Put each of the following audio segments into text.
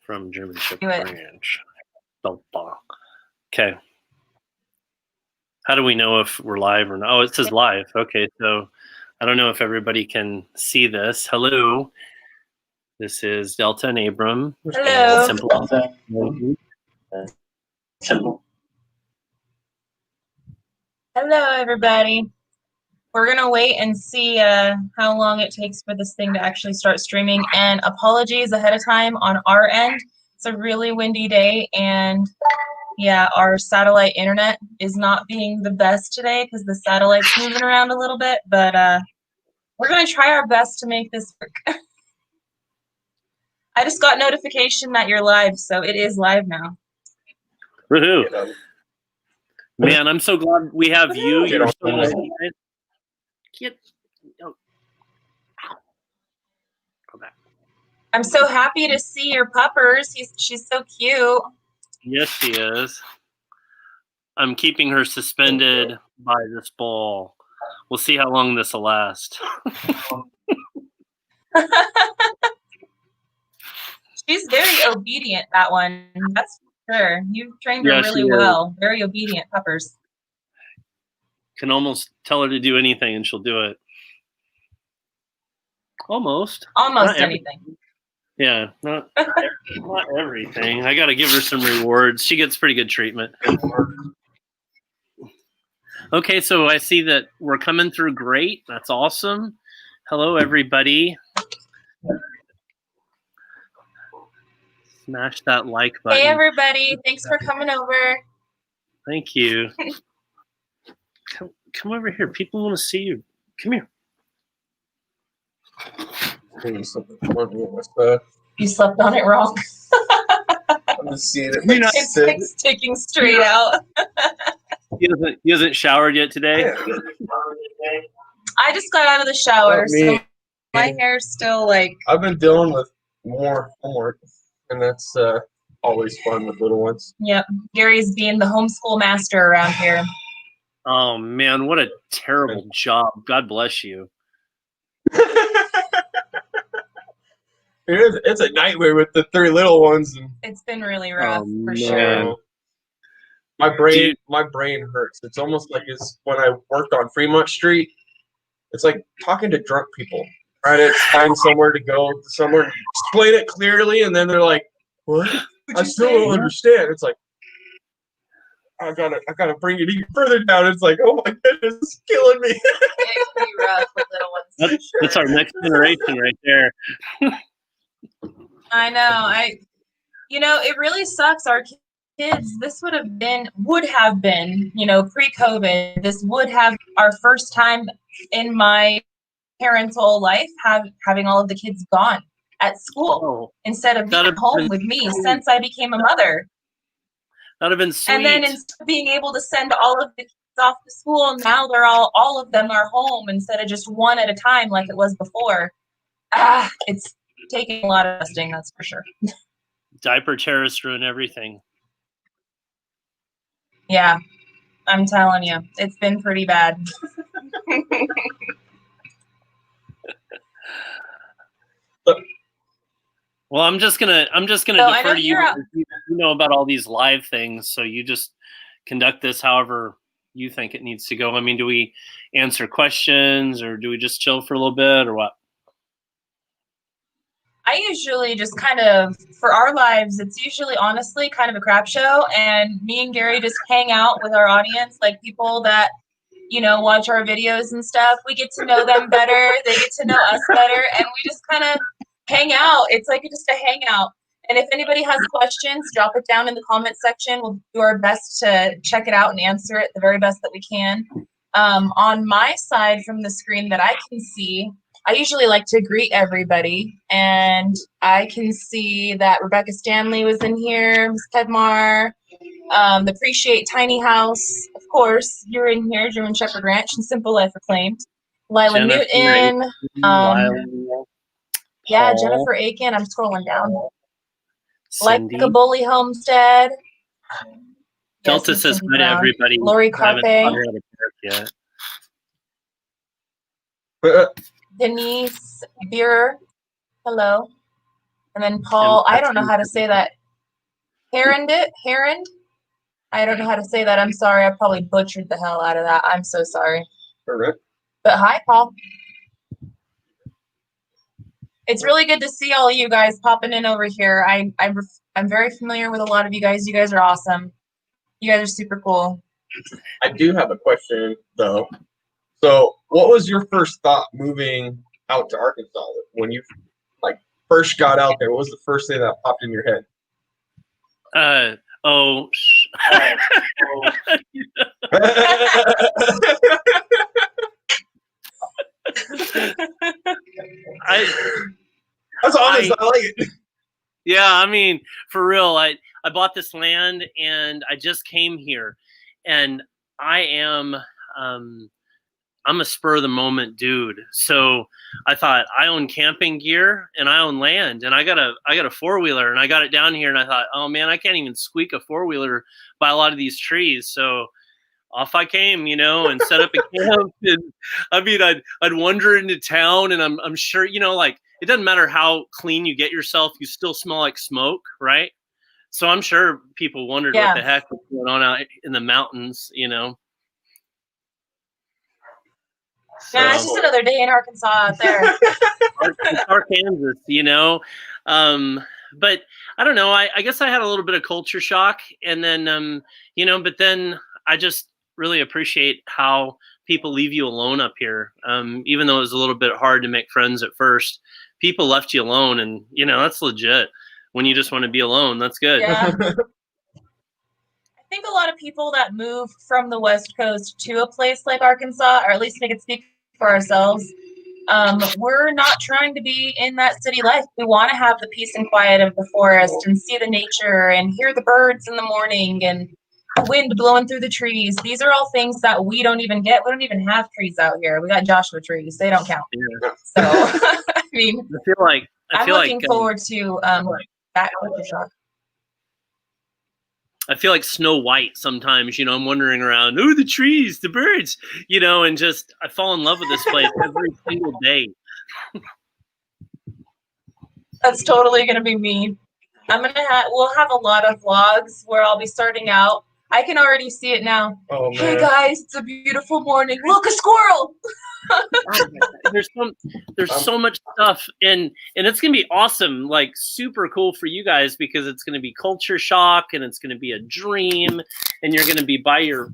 from German Shepherd Ranch. Okay. How do we know if we're live or not? Oh, it says live. Okay, so I don't know if everybody can see this. Hello. This is Delta and Abram. Hello. Simple. Hello, everybody. We're going to wait and see how long it takes for this thing to actually start streaming. And apologies ahead of time on our end. It's a really windy day, and yeah, our satellite internet is not being the best today because the satellite's moving around a little bit, but we're going to try our best to make this work. I just got notification that you're live, so it is live now. Woohoo! Man, I'm so glad we have you. You're so nice. Go back. I'm so happy to see your puppers. She's so cute. Yes, she is. I'm keeping her suspended by this ball. We'll see how long this will last. She's very obedient, that one. That's for sure. You've trained her really well. Very obedient puppers. Can almost tell her to do anything and she'll do it. Almost. Almost anything. Yeah, not everything. I got to give her some rewards. She gets pretty good treatment. Okay, so I see that we're coming through great. That's awesome. Hello, everybody. Smash that like button. Hey, everybody. Thanks for coming over. Thank you. Come over here. People want to see you. Come here. You slept on it wrong. I'm just seeing it. It's like sticking straight out. He hasn't showered yet today? I just got out of the shower, so my hair's still like... I've been dealing with more homework, and that's always fun with little ones. Yep. Gary's being the homeschool master around here. Oh, man, what a terrible job. God bless you. It's a nightmare with the 3 little ones. And, it's been really rough, for sure. My brain hurts. It's almost like it's when I worked on Fremont Street. It's like talking to drunk people. Trying to find somewhere to go, somewhere, explain it clearly, and then they're like, "What? I still don't understand." It's like, I gotta bring it even further down. It's like, oh my goodness, it's killing me. It's pretty rough with little ones. That's our next generation right there. I know. It really sucks. Our kids, this would have been, pre-COVID, this would have our first time in my parental life having all of the kids gone at school instead of being home with me since I became a mother. That would have been sweet. And then instead of being able to send all of the kids off to school, now they're all of them are home instead of just one at a time like it was before. It's taking a lot of testing, that's for sure. Diaper terrorists ruin everything. Yeah, I'm telling you, it's been pretty bad. Well, I'm just gonna defer to you. You know about all these live things, so you just conduct this however you think it needs to go. I mean, do we answer questions or do we just chill for a little bit or what? I usually just kind of, for our lives, it's usually honestly kind of a crap show, and me and Gary just hang out with our audience, like people that, watch our videos and stuff. We get to know them better, they get to know us better, and we just kind of hang out. It's like just a hangout. And if anybody has questions, drop it down in the comment section. We'll do our best to check it out and answer it the very best that we can. On my side from the screen that I can see, I usually like to greet everybody, and I can see that Rebecca Stanley was in here, Ms. Kedmar, the Appreciate Tiny House, of course, you're in here, German Shepherd Ranch, and Simple Life Reclaimed, Lila Newton, Jennifer Aiken, I'm scrolling down, Cindy. Like a Bully Homestead, Delta says hi to everybody. Lori Carpe, Denise Beer, hello. And then Paul, I don't know how to say that. Herond. I don't know how to say that. I'm sorry. I probably butchered the hell out of that. I'm so sorry. Correct. But hi, Paul. It's really good to see all of you guys popping in over here. I'm very familiar with a lot of you guys. You guys are awesome. You guys are super cool. I do have a question though. So, what was your first thought moving out to Arkansas when you first got out there? What was the first thing that popped in your head? I That's honest. I like it. Yeah, I mean, for real. I bought this land and I just came here, and I'm a spur of the moment dude. So I thought, I own camping gear and I own land, and I got a 4-wheeler, and I got it down here, and I thought, oh man, I can't even squeak a 4-wheeler by a lot of these trees. So off I came, and set up a camp. And I mean, I'd wander into town, and I'm sure, like, it doesn't matter how clean you get yourself, you still smell like smoke, right? So I'm sure people wondered what the heck was going on out in the mountains, So, yeah, it's just another day in Arkansas out there. Kansas, but I don't know. I guess I had a little bit of culture shock, and then, but then I just really appreciate how people leave you alone up here. Even though it was a little bit hard to make friends at first, people left you alone, and that's legit. When you just want to be alone, that's good. Yeah. I think a lot of people that move from the West Coast to a place like Arkansas, or at least we can speak for ourselves, we're not trying to be in that city life. We want to have the peace and quiet of the forest and see the nature and hear the birds in the morning and the wind blowing through the trees. These are all things that we don't even get. We don't even have trees out here. We got Joshua trees. They don't count. Yeah. So, I mean, I'm looking forward to that culture shock. I feel like Snow White sometimes, I'm wandering around, the trees, the birds, and just, I fall in love with this place every single day. That's totally going to be me. We'll have a lot of vlogs where I'll be starting out. I can already see it now. Oh, man. Hey guys, it's a beautiful morning. Look, a squirrel. There's so much stuff, and it's gonna be awesome, like super cool for you guys, because it's gonna be culture shock, and it's gonna be a dream, and you're gonna be by your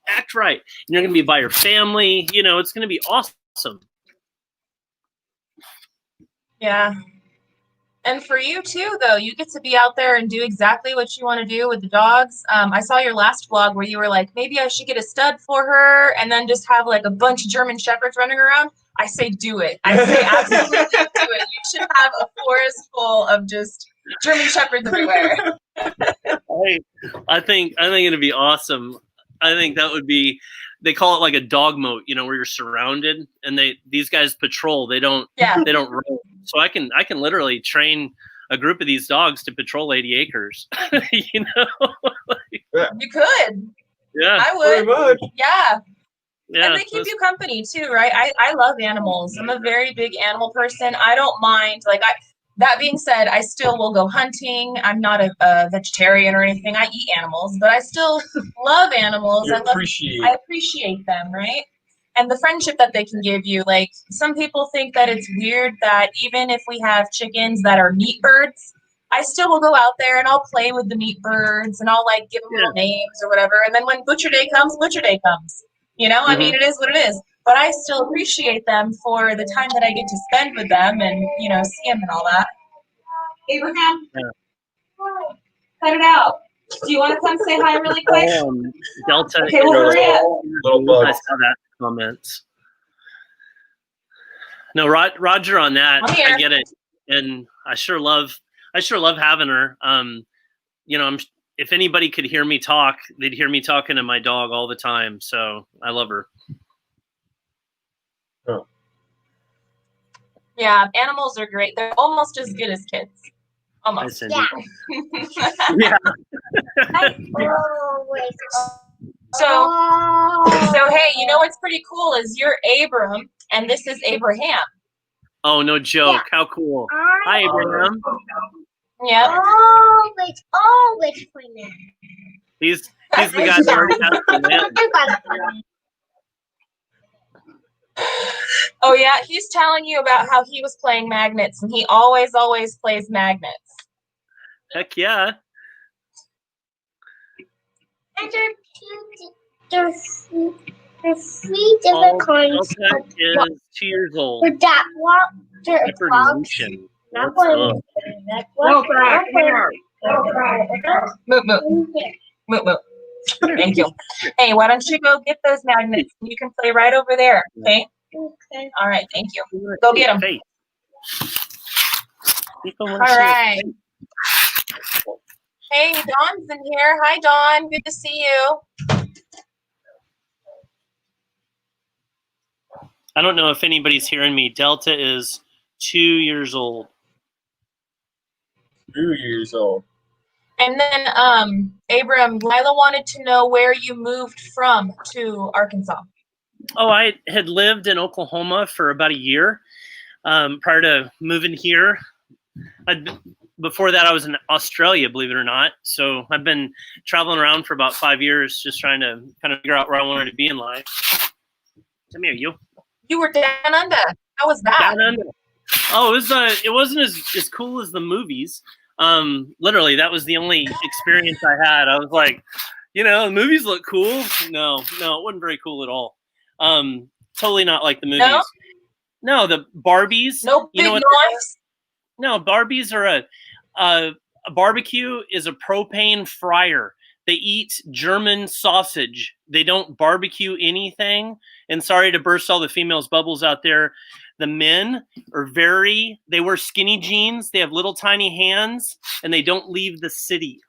act right, and you're gonna be by your family. It's gonna be awesome. Yeah. And for you too, though, you get to be out there and do exactly what you want to do with the dogs. I saw your last vlog where you were like, maybe I should get a stud for her and then just have like a bunch of German Shepherds running around. I say do it. I say absolutely do it. You should have a forest full of just German Shepherds everywhere. I think it'd be awesome. I think that would be, they call it like a dog moat, where you're surrounded, and these guys patrol. They don't roam. So I can literally train a group of these dogs to patrol 80 acres. You could. Yeah. I would. Very much. Yeah. Yeah. And they keep you company too, right? I love animals. I'm a very big animal person. I don't mind. That being said, I still will go hunting. I'm not a vegetarian or anything. I eat animals, but I still love animals. I appreciate them, right? And the friendship that they can give you. Like, some people think that it's weird that even if we have chickens that are meat birds, I still will go out there and I'll play with the meat birds and I'll give them little names or whatever. And then when Butcher Day comes, Butcher Day comes. I mean, it is what it is. But I still appreciate them for the time that I get to spend with them and, see them and all that. Abraham, cut it out. Do you want to come say hi really quick? Delta. Okay, well, hurry up. I saw that comments. No, Roger on that. I get it, and I sure love having her. If anybody could hear me talk, they'd hear me talking to my dog all the time. So I love her. Oh. Yeah, animals are great. They're almost as good as kids. Almost. Yeah. So hey, what's pretty cool is you're Abram and this is Abraham. Oh, no joke. Yeah. How cool. Hi, Abraham. Yeah. Always for now. He's the guy that already has the land. Oh, yeah. He's telling you about how he was playing magnets, and he always plays magnets. Heck yeah. And there's 3 different kinds. Is 2 years old. For that water box. Not one. Move. Thank you. Hey, why don't you go get those magnets? You can play right over there. Okay. Okay. All right. Thank you. Go get them. All right. Hey, Dawn's in here. Hi, Dawn. Good to see you. I don't know if anybody's hearing me. Delta is 2 years old. 2 years old. And then, Abram, Lila wanted to know where you moved from to Arkansas. Oh, I had lived in Oklahoma for about a year prior to moving here. Before that, I was in Australia, believe it or not. So I've been traveling around for about 5 years, just trying to kind of figure out where I wanted to be in life. Come here, you. You were down under. How was that? Down under. Oh, it wasn't as cool as the movies. Literally, that was the only experience I had. I was like, the movies look cool. No, it wasn't very cool at all. Totally not like the movies. No, the Barbies. No big noise. No, Barbies are a barbecue is a propane fryer. They eat German sausage. They don't barbecue anything. And sorry to burst all the females' bubbles out there. The men are they wear skinny jeans. They have little tiny hands, and they don't leave the city.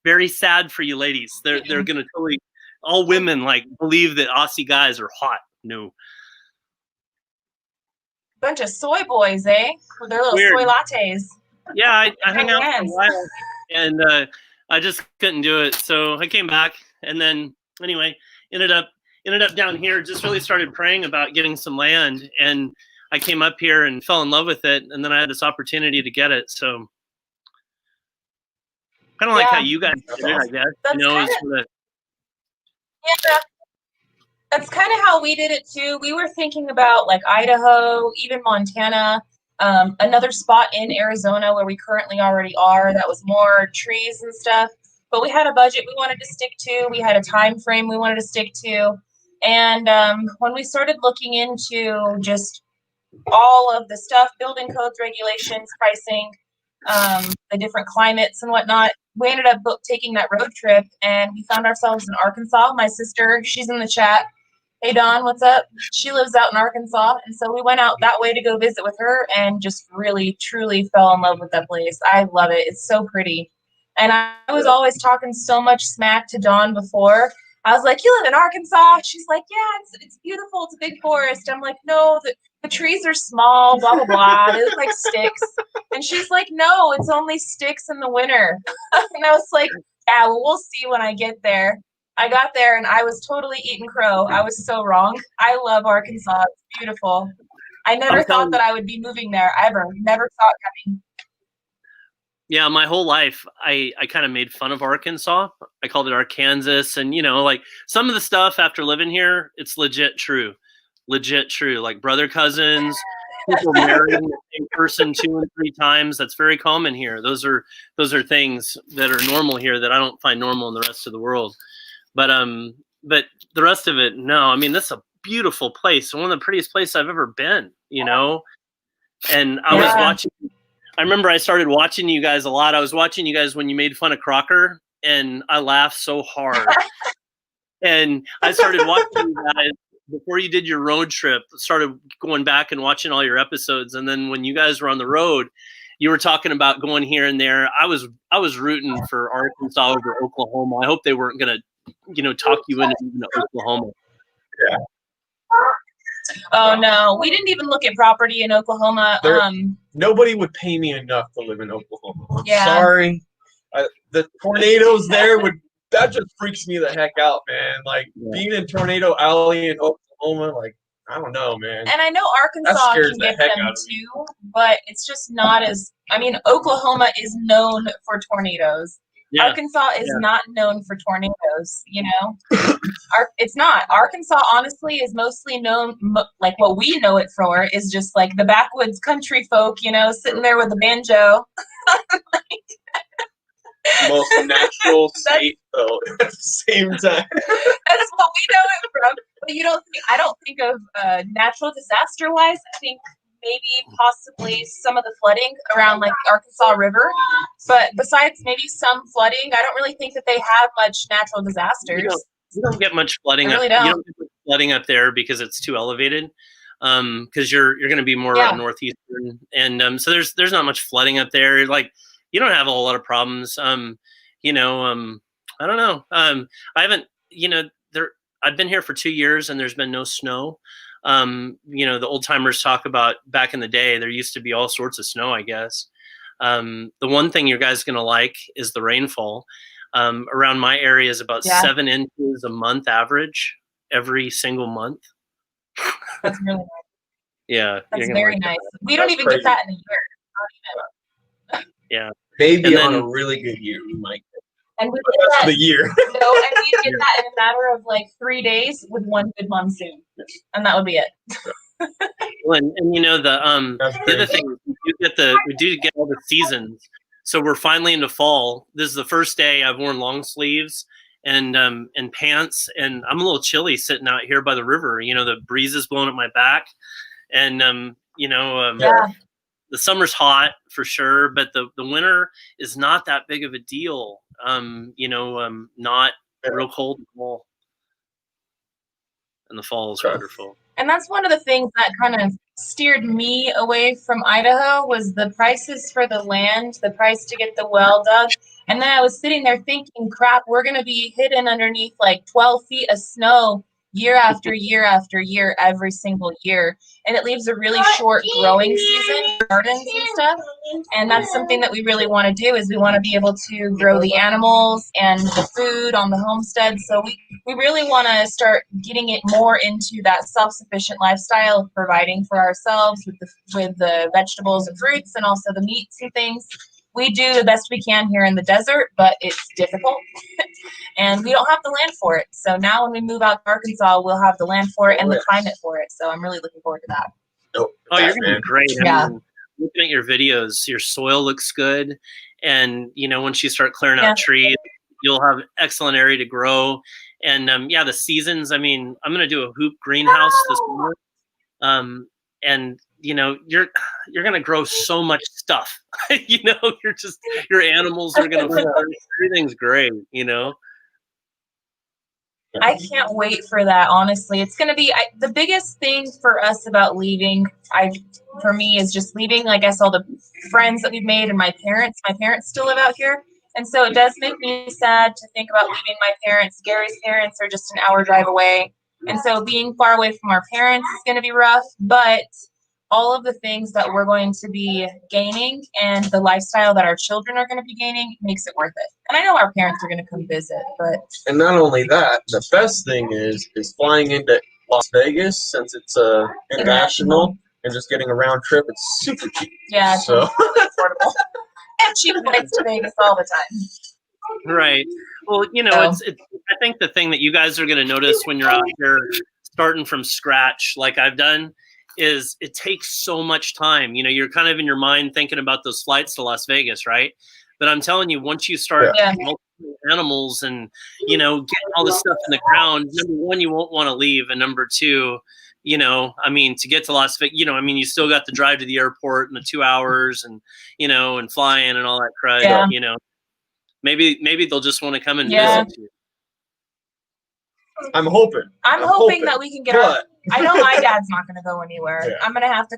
Very sad for you ladies. They're going to totally, all women believe that Aussie guys are hot. No. Bunch of soy boys, eh? With their little soy lattes. Yeah, I hung out for a while, and I just couldn't do it. So I came back, and then anyway, ended up down here. Just really started praying about getting some land, and I came up here and fell in love with it, and then I had this opportunity to get it. So kind of like how you guys did it, I guess. That's kind of how we did it too. We were thinking about Idaho, even Montana, another spot in Arizona where we currently already are that was more trees and stuff. But we had a budget we wanted to stick to. We had a time frame we wanted to stick to. And when we started looking into just all of the stuff, building codes, regulations, pricing, the different climates and whatnot, we ended up taking that road trip, and we found ourselves in Arkansas. My sister, she's in the chat. Hey, Dawn, what's up? She lives out in Arkansas, and so we went out that way to go visit with her and just really, truly fell in love with that place. I love it. It's so pretty. And I was always talking so much smack to Dawn before. I was like, you live in Arkansas? She's like, yeah, it's beautiful. It's a big forest. I'm like, no, the trees are small, blah, blah, blah. They look like sticks. And she's like, no, it's only sticks in the winter. And I was like, yeah, well, we'll see when I get there. I got there and I was totally eating crow. I was so wrong. I love Arkansas. It's beautiful. I never thought that I would be moving there ever. Never saw it coming. Yeah, my whole life, I kind of made fun of Arkansas. I called it Arkansas. And, some of the stuff after living here, it's legit true. Legit true. Like brother cousins, people marrying the same person 2 and 3 times. That's very common here. Those are things that are normal here that I don't find normal in the rest of the world. But the rest of it, no. I mean, this is a beautiful place. One of the prettiest places I've ever been, And I was watching. I remember I started watching you guys a lot. I was watching you guys when you made fun of Crocker, and I laughed so hard. And I started watching you guys before you did your road trip, started going back and watching all your episodes. And then when you guys were on the road, you were talking about going here and there. I was rooting for Arkansas over Oklahoma. I hope they weren't going to, talk you into even Oklahoma. Yeah. Oh no, we didn't even look at property in Oklahoma. Nobody would pay me enough to live in Oklahoma. I'm sorry. The tornadoes there that just freaks me the heck out, man. Being in Tornado Alley in Oklahoma, I don't know, man. And I know Arkansas can get them too, but it's just not as. I mean, Oklahoma is known for tornadoes. Yeah. Arkansas is not known for tornadoes. You know, it's not. Arkansas, honestly, is mostly known, like what we know it for, is just like the backwoods country folk. You know, sitting there with the banjo. Most natural state, though, at the same time. That's what we know it from. But I don't think of natural disaster wise. I think maybe possibly some of the flooding around like the Arkansas River. But besides maybe some flooding, I don't really think that they have much natural disasters. You don't get much flooding. Really you don't get much flooding up there because it's too elevated. Because you're going to be more northeastern, and so there's not much flooding up there. Like, you don't have a whole lot of problems. I don't know. I haven't, I've been here for 2 years and there's been no snow. The old timers talk about back in the day, there used to be all sorts of snow, I guess. The one thing you guys going to like is the rainfall. Around my area is about 7 inches a month average every single month. That's really nice. Yeah. That's very nice. We don't even get that in a year. Not even. Yeah. Maybe on a really good year, we might. And we get that for the year. No, and we get that in a matter of like 3 days with one good monsoon, and that would be it. Well, and the other thing, we do get all the seasons. So we're finally into fall. This is the first day I've worn long sleeves and pants, and I'm a little chilly sitting out here by the river. The breeze is blowing at my back, and the summer's hot for sure, but the winter is not that big of a deal. Not real cold at all. And the fall is wonderful. And that's one of the things that kind of steered me away from Idaho was the prices for the land, the price to get the well dug. And then I was sitting there thinking, crap, we're going to be hidden underneath like 12 feet of snow year after year after year, every single year. And it leaves a really short growing season, gardens and stuff. And that's something that we really want to do is we want to be able to grow the animals and the food on the homestead. So we really want to start getting it more into that self-sufficient lifestyle of providing for ourselves with the vegetables and fruits and also the meats and things. We do the best we can here in the desert, but it's difficult. And we don't have the land for it. So now when we move out to Arkansas, we'll have the land for it and the climate for it. So I'm really looking forward to that. Oh, you're going to be great. I mean, looking at your videos, your soil looks good. And, once you start clearing out trees, you'll have excellent area to grow. And, the seasons, I mean, I'm going to do a hoop greenhouse this summer. And, you're going to grow so much stuff. Your animals are going to, everything's great, I can't wait for that, honestly. It's going to be the biggest thing for us about leaving, for me, is just leaving, I guess, all the friends that we've made and my parents. My parents still live out here. And so it does make me sad to think about leaving my parents. Gary's parents are just an hour drive away. And so being far away from our parents is going to be rough. But all of the things that we're going to be gaining and the lifestyle that our children are going to be gaining makes it worth it. And I know our parents are going to come visit, but. And not only that, the best thing is flying into Las Vegas, since it's international and just getting a round trip. It's super cheap. Yeah, it's affordable. And cheap flights to Vegas all the time. Right. Well, it's I think the thing that you guys are going to notice when you're out here starting from scratch, like I've done, is it takes so much time. You're kind of in your mind thinking about those flights to Las Vegas, right? But I'm telling you, once you start multiple animals and, getting all this stuff in the ground, number one, you won't want to leave. And number two, to get to Las Vegas, you still got to drive to the airport in the 2 hours and, and flying and all that crud, maybe they'll just want to come and visit you. I'm hoping that we can get our. I know my dad's not going to go anywhere. Yeah. I'm going to have to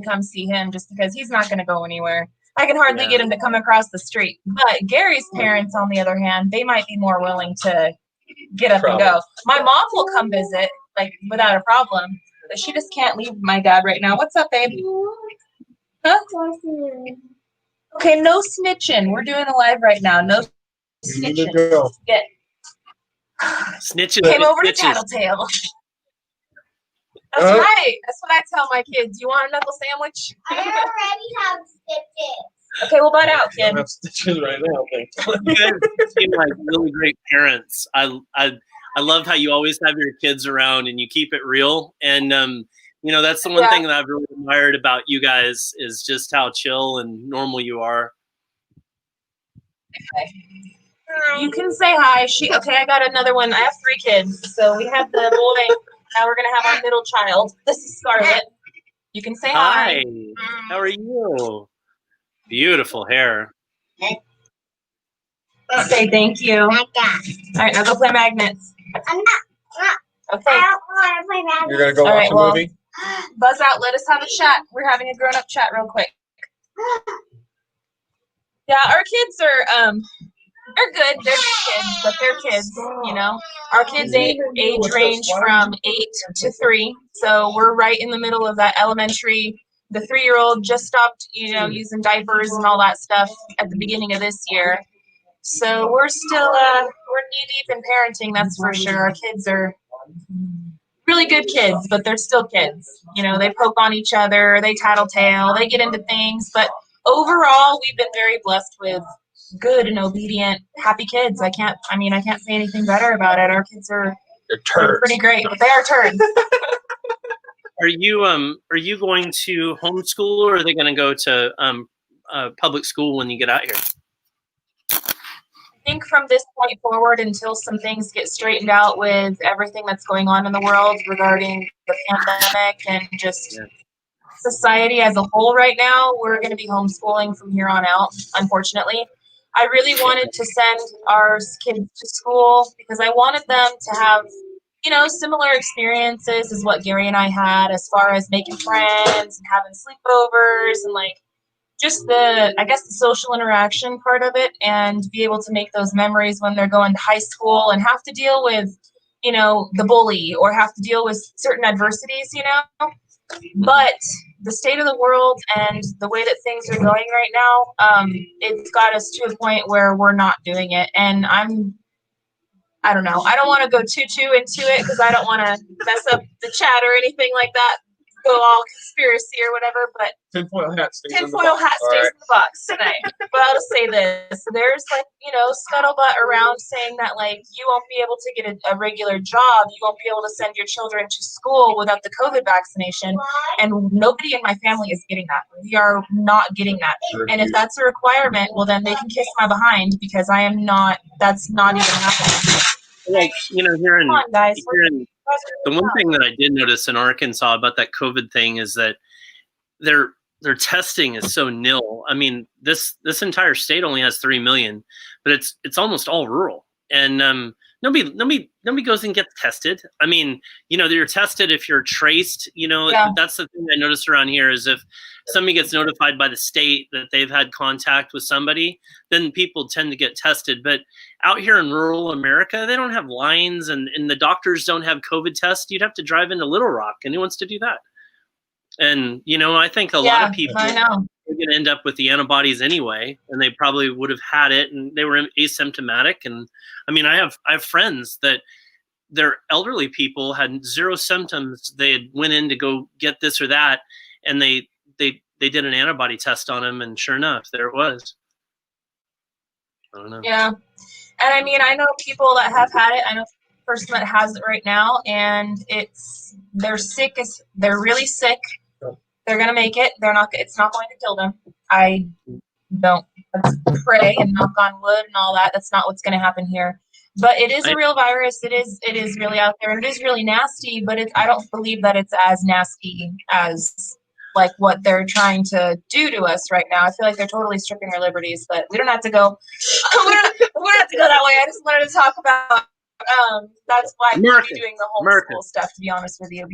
come see him just because he's not going to go anywhere. I can hardly get him to come across the street. But Gary's parents, on the other hand, they might be more willing to get up and go. My mom will come visit, like, without a problem. But she just can't leave my dad right now. What's up, babe? Huh? Okay, no snitching. We're doing a live right now. No snitching. Snitches. Came over to Tattletale. That's right. That's what I tell my kids. You want a knuckle sandwich? I already have stitches. Okay, well, butt out, kid. I have stitches right now. You guys seem like really great parents. I love how you always have your kids around and you keep it real. And that's the one thing that I've really admired about you guys is just how chill and normal you are. Okay. You can say hi. Okay, I got another one. I have 3 kids. So we have the boy. Now we're going to have our middle child. This is Scarlett. You can say hi. Hi. How are you? Beautiful hair. Say thank you. All right, now go play magnets. I'm not. Okay. I don't want to play magnets. You're going to go watch a movie? Buzz out. Let us have a chat. We're having a grown-up chat real quick. Yeah, our kids are they're good. They're good kids, but they're kids, Our kids age range from 8 to 3, so we're right in the middle of that elementary. The 3-year-old just stopped, using diapers and all that stuff at the beginning of this year. So we're still we're knee-deep in parenting, that's for sure. Our kids are really good kids, but they're still kids. They poke on each other, they tattletale, they get into things, but overall, we've been very blessed with good and obedient, happy kids. I can't say anything better about it. Our kids are pretty great, but they are turds. Are you going to homeschool, or are they going to go to public school when you get out here? I think from this point forward, until some things get straightened out with everything that's going on in the world regarding the pandemic and just society as a whole right now, we're going to be homeschooling from here on out, unfortunately. I really wanted to send our kids to school because I wanted them to have, similar experiences as what Gary and I had as far as making friends and having sleepovers and just the social interaction part of it, and be able to make those memories when they're going to high school and have to deal with, the bully or have to deal with certain adversities, But the state of the world and the way that things are going right now, it's got us to a point where we're not doing it. And I don't know. I don't want to go too into it because I don't want to mess up the chat or anything like that. Go all conspiracy or whatever, but tinfoil hat stays in the box tonight. But I'll just say this: there's scuttlebutt around saying that you won't be able to get a regular job, you won't be able to send your children to school without the COVID vaccination, and nobody in my family is getting that. We are not getting that, and if that's a requirement, well then they can kiss my behind because I am not. That's not even happening. Here in the one thing that I did notice in Arkansas about that COVID thing is that their testing is so nil. I mean, this entire state only has 3 million, but it's almost all rural, and nobody goes and gets tested. I mean, you're tested if you're traced. That's the thing I noticed around here is if somebody gets notified by the state that they've had contact with somebody, then people tend to get tested. But out here in rural America, they don't have lines and the doctors don't have COVID tests. You'd have to drive into Little Rock, and who wants to do that? And, I think a lot of people are going to end up with the antibodies anyway, and they probably would have had it and they were asymptomatic. And I mean, I have friends that their elderly people had 0 symptoms. They had went in to go get this or that, and they did an antibody test on them, and sure enough, there it was. I don't know. Yeah. And I mean, I know people that have had it. I know a person that has it right now, and they're sick. They're really sick. They're going to make it. It's not going to kill them. I don't pray and knock on wood and all that. That's not what's going to happen here. But it is a real virus. It is really out there. It is really nasty, but I don't believe that it's as nasty as what they're trying to do to us right now. I feel like they're totally stripping our liberties, but we don't have to go. We don't have to go that way. I just wanted to talk about. That's why we're doing the homeschool stuff. To be honest with you,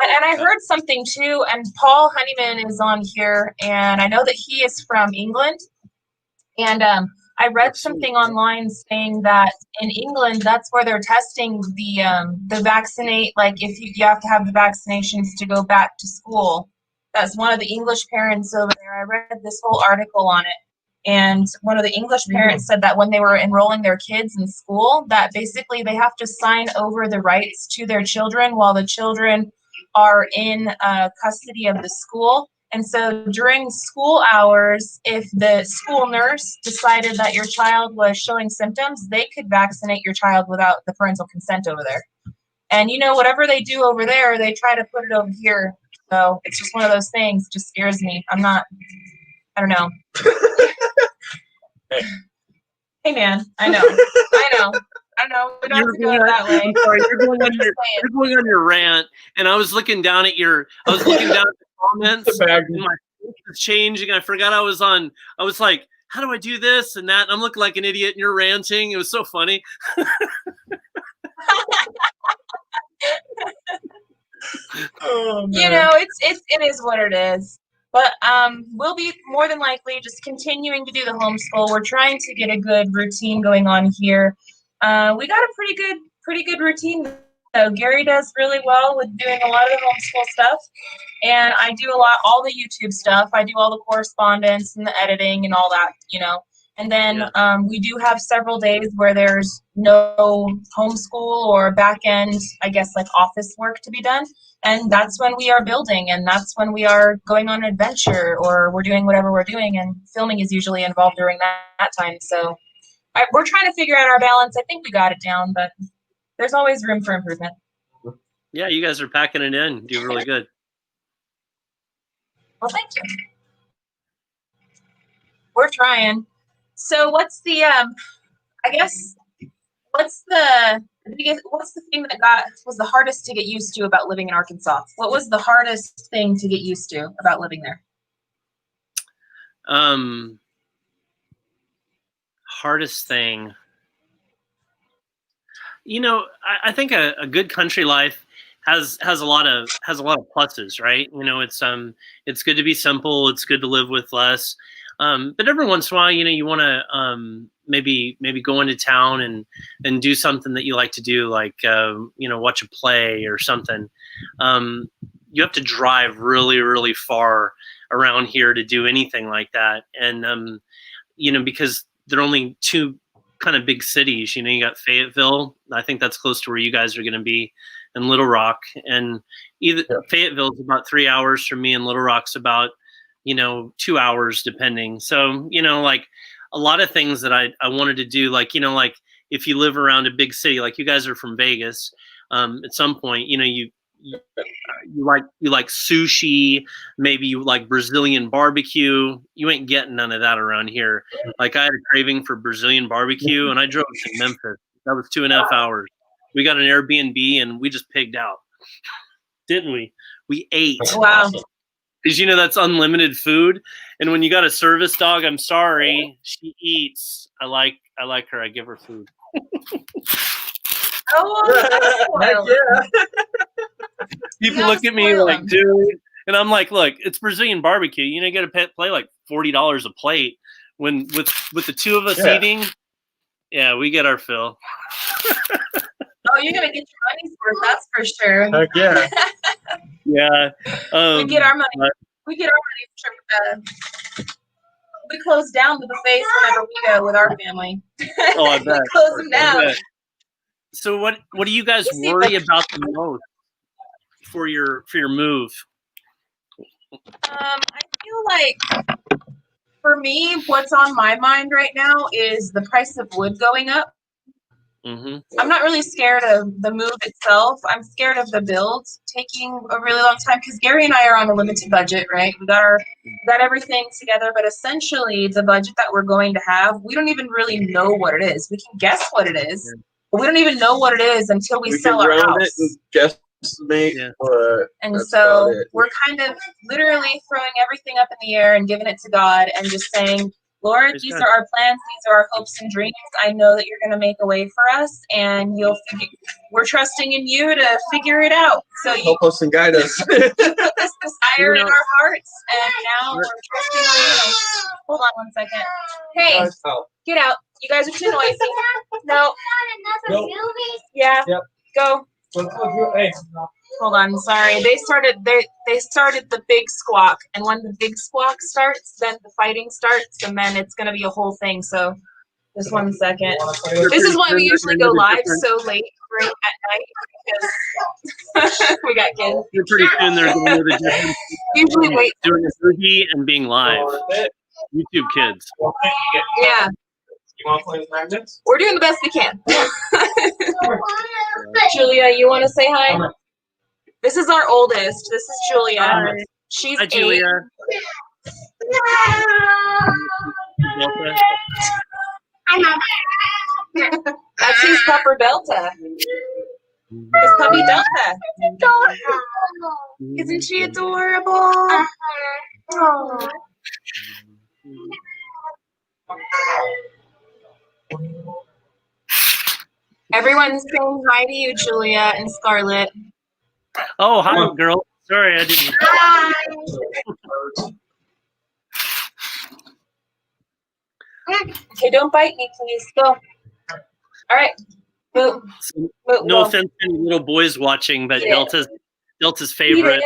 and I heard something too. And Paul Honeyman is on here, and I know that he is from England. And I read something online saying that in England, that's where they're testing the vaccinate. If you have to have the vaccinations to go back to school. That's one of the English parents over there. I read this whole article on it. And one of the English parents said that when they were enrolling their kids in school, that basically they have to sign over the rights to their children while the children are in custody of the school. And so during school hours, if the school nurse decided that your child was showing symptoms, they could vaccinate your child without the parental consent over there. And, you know, whatever they do over there, they try to put it over here. So it's just one of those things. It just scares me. I don't know. Hey, man, I know. I know. We don't have to go that way. I'm sorry, you're going on your rant, and I was looking down at the comments, and my face was changing. I forgot I was like, how do I do this and that? And I'm looking like an idiot, and you're ranting. It was so funny. Oh, man. You know, it is what it is. But we'll be more than likely just continuing to do the homeschool. We're trying to get a good routine going on here. We got a pretty good routine. So Gary does really well with doing a lot of the homeschool stuff, and I do all the YouTube stuff. I do all the correspondence and the editing and all that, you know. And then we do have several days where there's no homeschool or back end, I guess, like office work to be done. And that's when we are building, and that's when we are going on an adventure, or we're doing whatever we're doing, and filming is usually involved during that time. So we're trying to figure out our balance. I think we got it down, but there's always room for improvement. Yeah, you guys are packing it in. Doing really good. Well, thank you. We're trying. So what's the thing that was the hardest to get used to about living in Arkansas? What was the hardest thing to get used to about living there? Hardest thing. You know, I think a good country life has a lot of pluses, right? You know, it's good to be simple. It's good to live with less. But every once in a while, you know, you want to maybe go into town and do something that you like to do, like you know, watch a play or something. You have to drive really, really far around here to do anything like that, and you know, because there are only two kind of big cities. You know, you got Fayetteville. I think that's close to where you guys are going to be, and Little Rock. And Fayetteville's about 3 hours from me, and Little Rock's about, you know, 2 hours depending. So, you know, like a lot of things that I wanted to do, like, you know, like if you live around a big city, like you guys are from Vegas, at some point, you know, you like sushi, maybe you like Brazilian barbecue. You ain't getting none of that around here. Like I had a craving for Brazilian barbecue, and I drove to Memphis. That was 2.5 hours. We got an Airbnb and we just pigged out, didn't we? We ate. Wow. Because, you know, that's unlimited food. And when you got a service dog, I'm sorry, she eats. I like her. I give her food. Oh, yeah. People look at me like, dude. And I'm like, look, it's Brazilian barbecue. You know, you got to pay like $40 a plate. When with the two of us eating, yeah, we get our fill. Oh, you're going to get your money's worth, that's for sure. Heck yeah. Yeah. We get our money. We close down the buffets whenever we go with our family. Oh, I bet. We close them down. So what do you guys worry about the most for your move? I feel like for me, what's on my mind right now is the price of wood going up. Mm-hmm. I'm not really scared of the move itself. I'm scared of the build taking a really long time, because Gary and I are on a limited budget, right? We got everything together, but essentially the budget that we're going to have, we don't even really know what it is. We can guess what it is, but we don't even know what it is until we sell our house. And guesstimate, and so we're kind of literally throwing everything up in the air and giving it to God and just saying, Lord, these are our plans. These are our hopes and dreams. I know that you're going to make a way for us, and we're trusting in you to figure it out. So you help us and guide us. You put this desire in our hearts, and now we're trusting on you. Hold on one second. Hey, get out. You guys are too noisy. No. Yeah. Yep. Go. Hey. Hold on, sorry. They started the big squawk, and when the big squawk starts, then the fighting starts, and then it's gonna be a whole thing. So just 1 second. This is why we usually go live so late great at night because we got kids. Pretty soon they're going to know the difference Usually wait. doing a movie and being live. YouTube kids. Yeah. You want to play with magnets? We're doing the best we can. Julia, you want to say hi? This is our oldest. This is Julia. She's Hi, 8. Julia. That's his pupper Delta. His puppy Delta. Isn't she adorable? Oh. Everyone's saying hi to you, Julia and Scarlett. Oh, hi, girl. Sorry, I didn't. Okay, don't bite me, please. Go. All right. Move. No offense to any little boys watching, but Delta's favorite.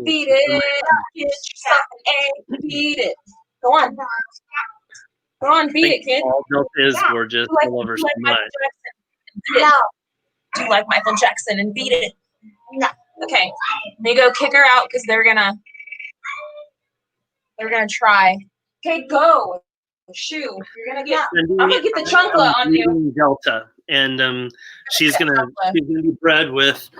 Beat it. Get yourself an egg. Beat it. Go on. Go on, beat it, kid. Delta is gorgeous. I love her so much. No. Do you like Michael Jackson and beat it? No. Okay. They go kick her out because they're gonna try. Okay, go. Shoo. You're gonna get. I'm gonna get the chancla on you. Delta, and she's gonna be bred with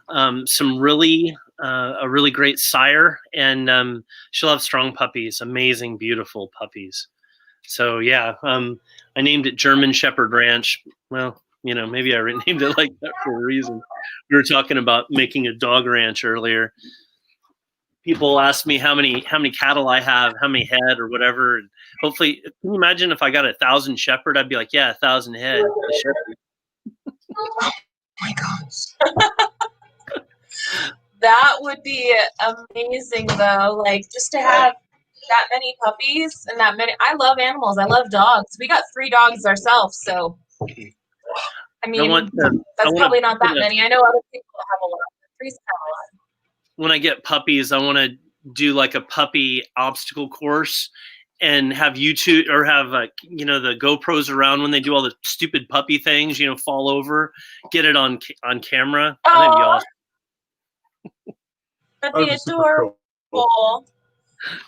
some really a really great sire, and she'll have strong puppies, amazing, beautiful puppies. So yeah, I named it German Shepherd Ranch. Well, you know, maybe I named it like that for a reason. We were talking about making a dog ranch earlier. People ask me how many cattle I have, how many head or whatever. And hopefully, can you imagine if I got 1,000 shepherd? I'd be like, yeah, 1,000 head. Oh my gosh. That would be amazing, though. Like, just to have that many puppies and that many. I love animals. I love dogs. We got 3 dogs ourselves, so. I mean, that's probably not that many. I know other people have a lot. 3's kind of a lot. When I get puppies, I want to do like a puppy obstacle course and have YouTube or have you know, the GoPros around when they do all the stupid puppy things, you know, fall over, get it on camera. That'd be awesome. That'd be adorable.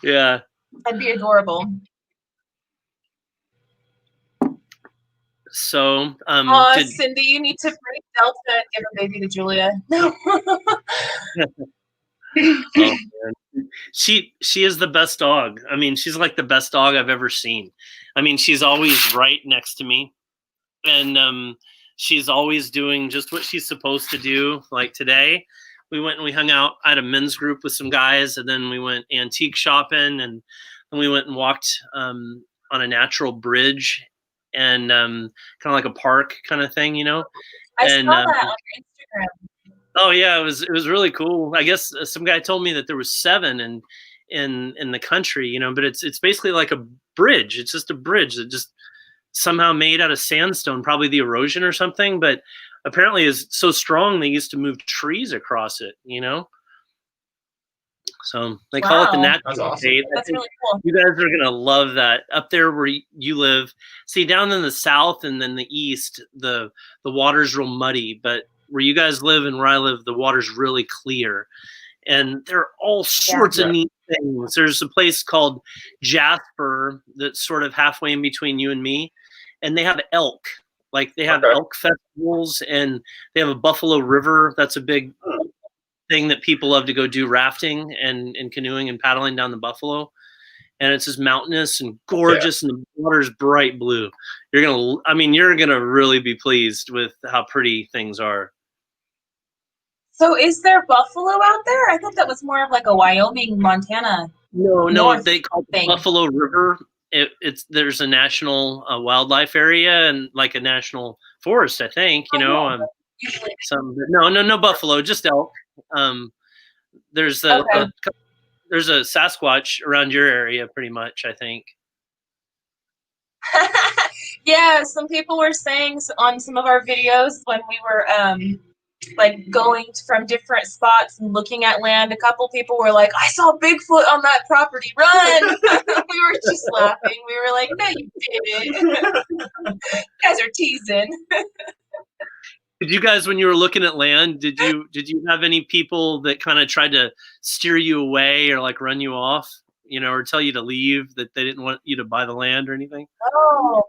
Yeah. That'd be adorable. So, Cindy, you need to bring Delta and give a baby to Julia. No. Oh, man. She is the best dog. I mean, she's like the best dog I've ever seen. I mean, she's always right next to me, and she's always doing just what she's supposed to do. Like today, we went and we hung out. I had a men's group with some guys, and then we went antique shopping, and then we went and walked on a natural bridge, and kind of like a park kind of thing, you know. I saw that on your Instagram. Oh yeah, it was really cool. I guess some guy told me that there was 7 in the country, you know, but it's basically like a bridge. It's just a bridge that just somehow made out of sandstone, probably the erosion or something, but apparently is so strong they used to move trees across it, you know. So they call it the natural state. That's really cool. You guys are gonna love that. Up there where you live, see down in the south and then the east, the water's real muddy, but where you guys live and where I live, the water's really clear. And there are all sorts of neat things. There's a place called Jasper that's sort of halfway in between you and me. And they have elk. Like they have elk festivals, and they have a Buffalo River. That's a big thing that people love to go do, rafting and canoeing and paddling down the Buffalo. And it's just mountainous and gorgeous, and the water's bright blue. You're gonna really be pleased with how pretty things are. So is there buffalo out there? I thought that was more of like a Wyoming, Montana. No, they call it Buffalo River. There's a national wildlife area and like a national forest, I think, you know. No buffalo, just elk. There's a Sasquatch around your area pretty much, I think. Yeah, some people were saying on some of our videos when we were like going from different spots and looking at land, a couple people were like, I saw Bigfoot on that property, run. We were just laughing. We were like, no, you didn't. You guys are teasing. Did you guys, when you were looking at land, did you have any people that kind of tried to steer you away or like run you off, or tell you to leave, that they didn't want you to buy the land or anything? Oh,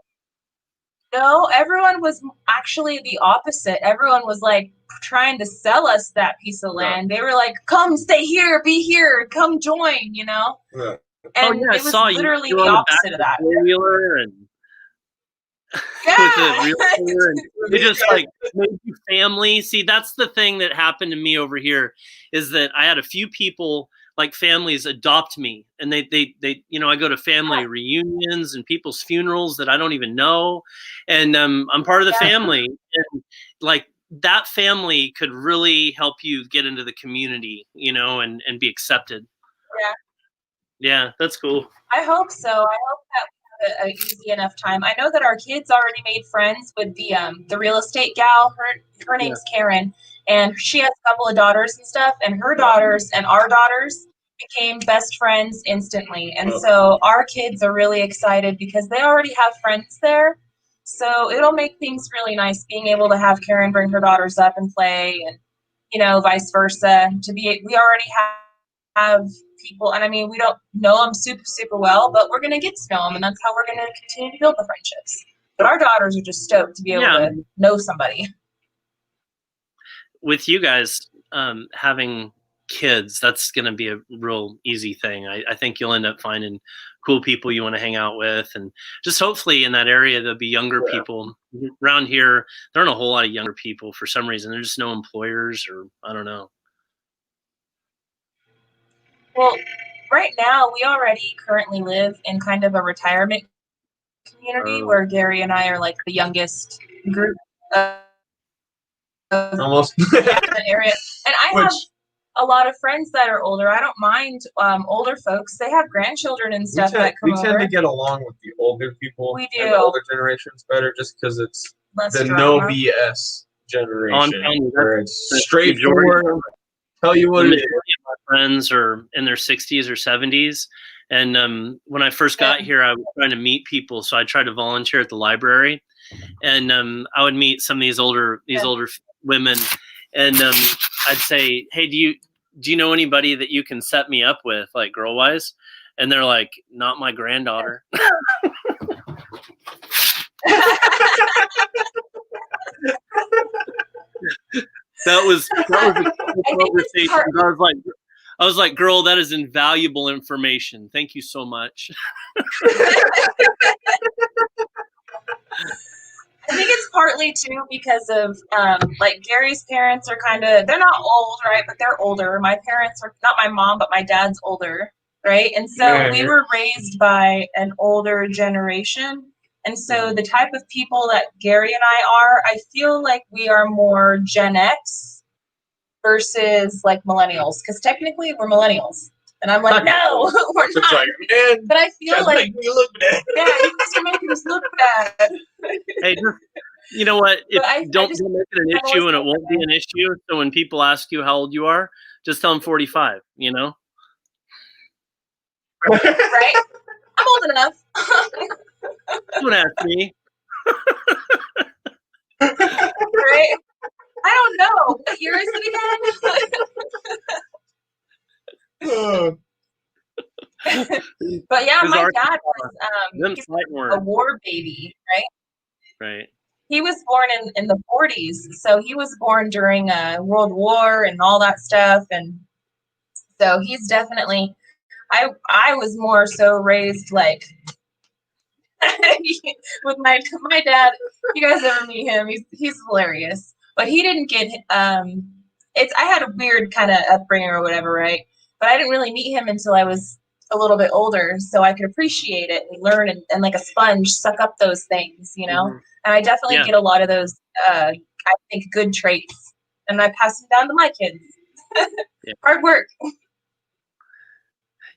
no, everyone was actually the opposite. Everyone was like trying to sell us that piece of land. They were like, come stay here, be here, come join, Yeah. And it was literally the opposite of that. Four-wheeler and with the realtor, and they just like made you family. See, that's the thing that happened to me over here, is that I had a few people, like families, adopt me, and they I go to family reunions and people's funerals that I don't even know, and I'm part of the family, and like that family could really help you get into the community, and be accepted. Yeah, that's cool. I hope so. I hope that we have an easy enough time. I know that our kids already made friends with the real estate gal. Her name's Karen, and she has a couple of daughters and stuff, and her daughters and our daughters became best friends instantly. And so our kids are really excited because they already have friends there. So it'll make things really nice being able to have Karen bring her daughters up and play, and vice versa. We already have people, and I mean, we don't know them super well, but we're gonna get to know them, and that's how we're gonna continue to build the friendships. But our daughters are just stoked to be able to know somebody. With you guys having kids, that's gonna be a real easy thing. I think you'll end up finding cool people you want to hang out with, and just hopefully in that area there'll be younger people. Around here there aren't a whole lot of younger people for some reason. There's just no employers, or I don't know. Well, right now we already currently live in kind of a retirement community where Gary and I are like the youngest group of almost the area. And I have a lot of friends that are older. I don't mind older folks. They have grandchildren and stuff that come over. We tend to get along with the older people. We do. And the older generations better, just because it's less the drama. No BS generation, where it's straightforward. Tell you what it is. My friends are in their 60s or 70s, and when I first got here, I was trying to meet people, so I tried to volunteer at the library, and I would meet some of these older women, and I'd say, hey, do you know anybody that you can set me up with, like girl wise? And they're like, not my granddaughter. That was a conversation. I was like, girl, that is invaluable information. Thank you so much. I think it's partly too because of like Gary's parents are they're not old, right? But they're older. My parents are not my mom, but my dad's older, right? And so we were raised by an older generation. And so the type of people that Gary and I feel like we are more Gen X versus like millennials, because technically we're millennials. And I'm like, no, we're not. Like, man, but I feel like make me look bad. Yeah, you're making us look bad. Hey, just, you know what? Don't make it an issue, and it won't be an issue. So when people ask you how old you are, just tell them 45. Right? I'm old enough. Don't ask me. Right? I don't know. What year is it again? But yeah, my dad was a war baby, right? Right. He was born in the 40s, so he was born during World War and all that stuff, and so he's definitely. I was more so raised like with my dad. If you guys ever meet him, he's hilarious. But he didn't get I had a weird kind of upbringing or whatever, right? But I didn't really meet him until I was a little bit older, so I could appreciate it and learn and like a sponge suck up those things, Mm-hmm. And I definitely get a lot of those I think good traits, and I pass them down to my kids. Hard work.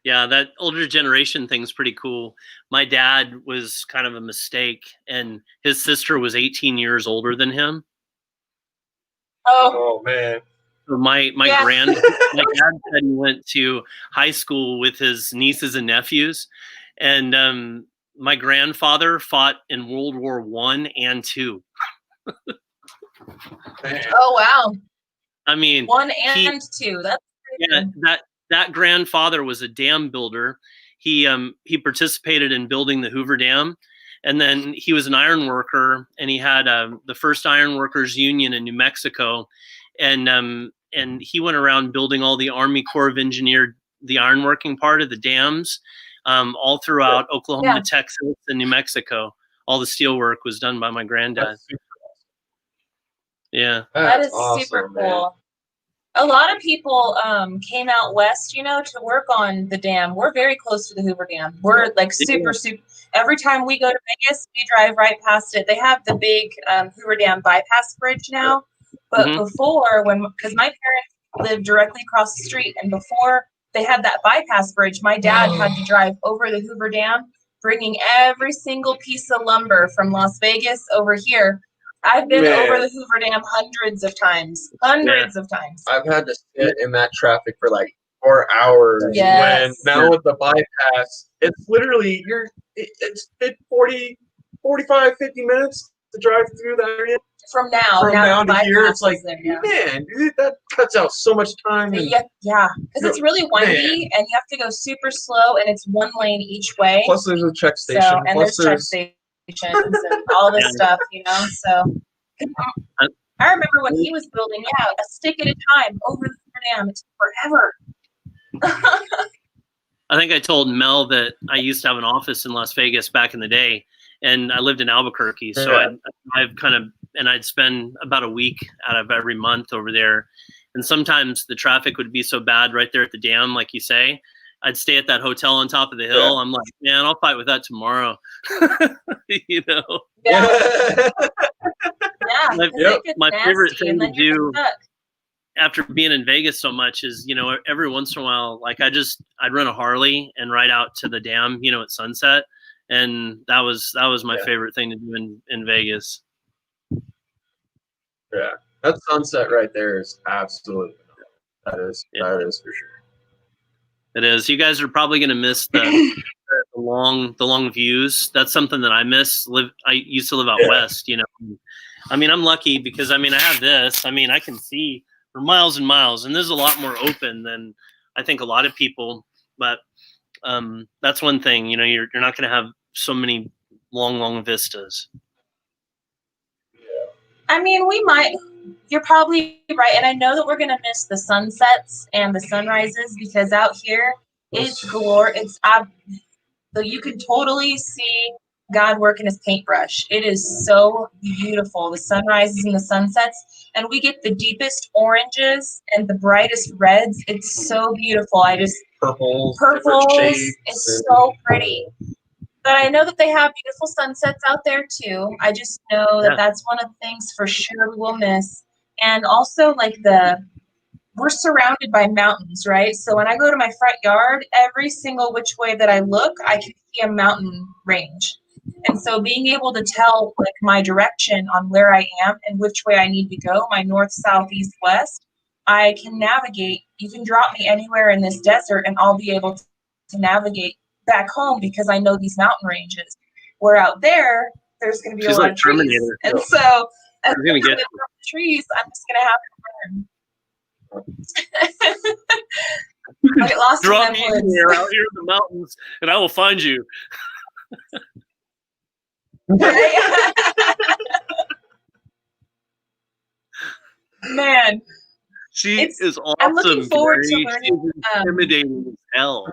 Yeah, that older generation thing's pretty cool. My dad was kind of a mistake, and his sister was 18 years older than him. Oh man. So my dad said he went to high school with his nieces and nephews, and my grandfather fought in World War I and II. Oh wow! I mean, 1 and 2. That's crazy. That grandfather was a dam builder. He participated in building the Hoover Dam, and then he was an iron worker, and he had the first iron workers union in New Mexico, and he went around building all the Army Corps of Engineers, the ironworking part of the dams, all throughout Oklahoma, Texas, and New Mexico. All the steel work was done by my granddad. Yeah, that is awesome, super cool. man. A lot of people came out west, to work on the dam. We're very close to the Hoover Dam. We're like super. Every time we go to Vegas, we drive right past it. They have the big Hoover Dam bypass bridge now, but before, because my parents lived directly across the street, and before they had that bypass bridge, my dad had to drive over the Hoover Dam, bringing every single piece of lumber from Las Vegas over here. I've been over the Hoover Dam hundreds of times. Of times. I've had to sit in that traffic for like 4 hours. Yes. When now with the bypass, it's literally it's 45, 50 minutes to drive through that area. From now to here, it's like, man, dude, that cuts out so much time. Yeah, because it's really windy, and you have to go super slow, and it's 1 lane each way. Plus, there's a check station. So, and there's check stations and all this stuff, So, I remember when he was building, a stick at a time over the dam. It took forever. I think I told Mel that I used to have an office in Las Vegas back in the day, and I lived in Albuquerque, so I'd spend about a week out of every month over there, and sometimes the traffic would be so bad right there at the dam, like you say, I'd stay at that hotel on top of the hill. I'm like, man, I'll fight with that tomorrow. My favorite thing to do after being in Vegas so much is, every once in a while, like I'd rent a Harley and ride out to the dam, at sunset. And that was my favorite thing to do in Vegas. Yeah. That sunset right there is absolutely, that is for sure. It is. You guys are probably going to miss the long views. That's something that I miss. I used to live out west, I mean, I'm lucky because I have this. I mean, I can see for miles and miles, and this is a lot more open than I think a lot of people. But that's one thing, you're not going to have so many long vistas. I mean, we might. You're probably right, and I know that we're going to miss the sunsets and the sunrises because out here it's galore. So you can totally see God working his paintbrush. It is so beautiful, the sunrises and the sunsets, and we get the deepest oranges and the brightest reds. It's so beautiful. Purples. It's so pretty. But I know that they have beautiful sunsets out there too. I just know that that's one of the things for sure we will miss. And also, we're surrounded by mountains, right? So when I go to my front yard, every single which way that I look, I can see a mountain range. And so being able to tell my direction on where I am and which way I need to go, my north, south, east, west, I can navigate. You can drop me anywhere in this desert and I'll be able to navigate back home because I know these mountain ranges. Where out there's going to be a lot of trees. Terminator. And so as I'm going to get trees, I'm just going to have to learn. I get lost Drop me here out here in the mountains and I will find you. Man, she is awesome. I'm looking forward to learning. She's intimidating as hell.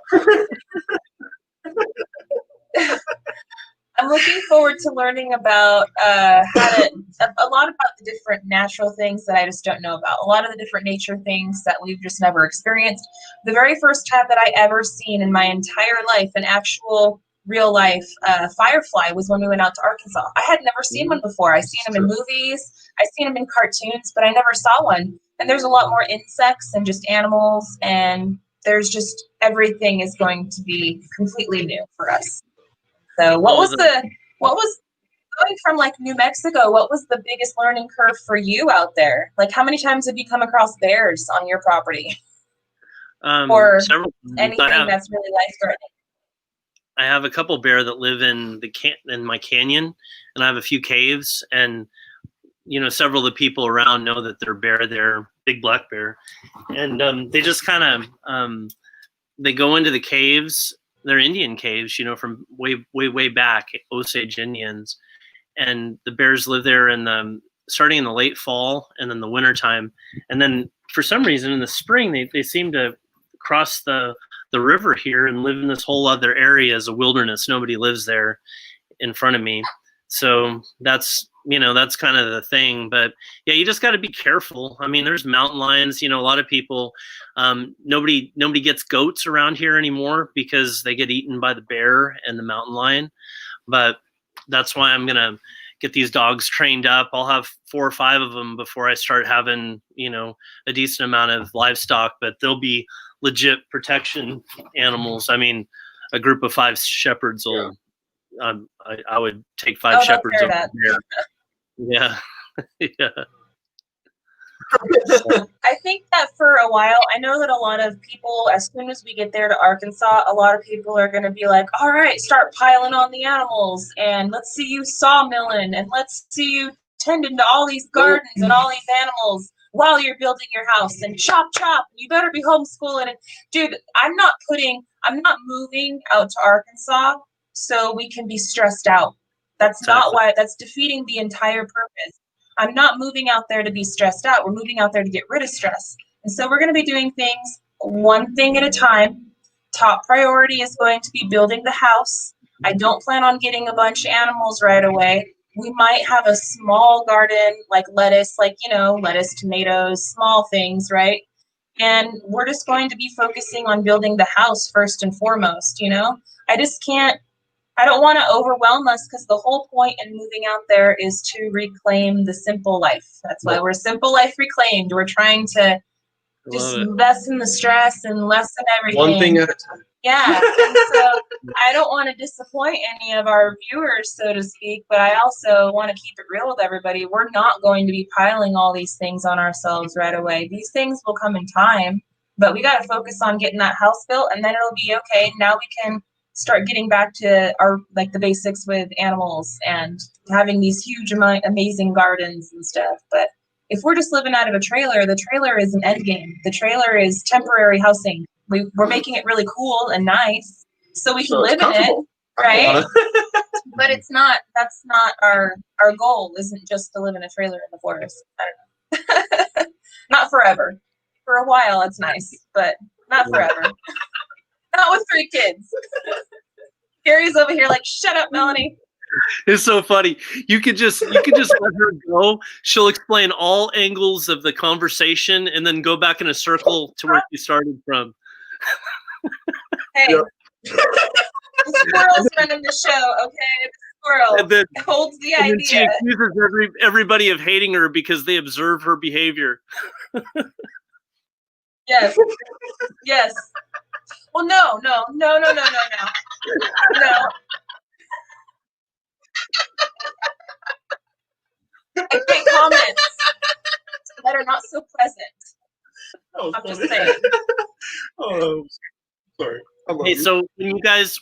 I'm looking forward to learning about a lot about the different natural things that I just don't know about. A lot of the different nature things that we've just never experienced. The very first time that I ever seen in my entire life an actual real life firefly was when we went out to Arkansas. I had never seen one before. I seen them in movies, I seen them in cartoons, but I never saw one. And there's a lot more insects and just animals, and there's just everything is going to be completely new for us. So what was going from New Mexico, what was the biggest learning curve for you out there? How many times have you come across bears on your property? Or anything that's really life-threatening? I have a couple bear that live in my canyon, and I have a few caves. And several of the people around know that their bear there, big black bear, and they just kind of they go into the caves. They're Indian caves, from way back, Osage Indians, and the bears live there starting in the late fall and then the winter time, and then for some reason in the spring they seem to cross the river here and live in this whole other area as a wilderness. Nobody lives there in front of me, so that's kind of the thing. But yeah, you just got to be careful. I mean, there's mountain lions. A lot of people, nobody gets goats around here anymore because they get eaten by the bear and the mountain lion. But that's why I'm gonna get these dogs trained up. I'll have 4 or 5 of them before I start having a decent amount of livestock. But they'll be legit protection animals. I mean, a group of 5 shepherds will. I would take 5 shepherds over there. Yeah. Yeah. I think that for a while, I know that a lot of people, as soon as we get there to Arkansas, a lot of people are going to be like, all right, start piling on the animals, and let's see you sawmilling, and let's see you tending to all these gardens and all these animals while you're building your house, and chop, you better be homeschooling. And dude, I'm not moving out to Arkansas so we can be stressed out. That's not why. That's defeating the entire purpose. I'm not moving out there to be stressed out. We're moving out there to get rid of stress. And so we're going to be doing things one thing at a time. Top priority is going to be building the house. I don't plan on getting a bunch of animals right away. We might have a small garden, like lettuce, lettuce, tomatoes, small things, right? And we're just going to be focusing on building the house first and foremost, I don't want to overwhelm us, because the whole point in moving out there is to reclaim the simple life. That's why we're Simple Life Reclaimed. We're trying to just lessen the stress and lessen everything. One thing at a time. Yeah. And so I don't want to disappoint any of our viewers, so to speak, but I also want to keep it real with everybody. We're not going to be piling all these things on ourselves right away. These things will come in time, but we got to focus on getting that house built, and then it'll be okay. Now we can start getting back to our the basics with animals and having these huge amazing gardens and stuff. But if we're just living out of a trailer, the trailer is an end game. The trailer is temporary housing. We're making it really cool and nice so we can live in it, right? But that's not our goal. Isn't just to live in a trailer in the forest. I don't know. Not forever. For a while it's nice, but not forever. Not with 3 kids. Gary's over here like, shut up, Melanie. It's so funny. You could just let her go. She'll explain all angles of the conversation and then go back in a circle to where she started from. Hey, the squirrel's running the show, okay? The squirrel and then, holds the and idea. Then she accuses everybody of hating her because they observe her behavior. Yes. Yes. Well, no. No. I make comments that are not so pleasant. I'm just saying. Oh, sorry. Hey, so when you guys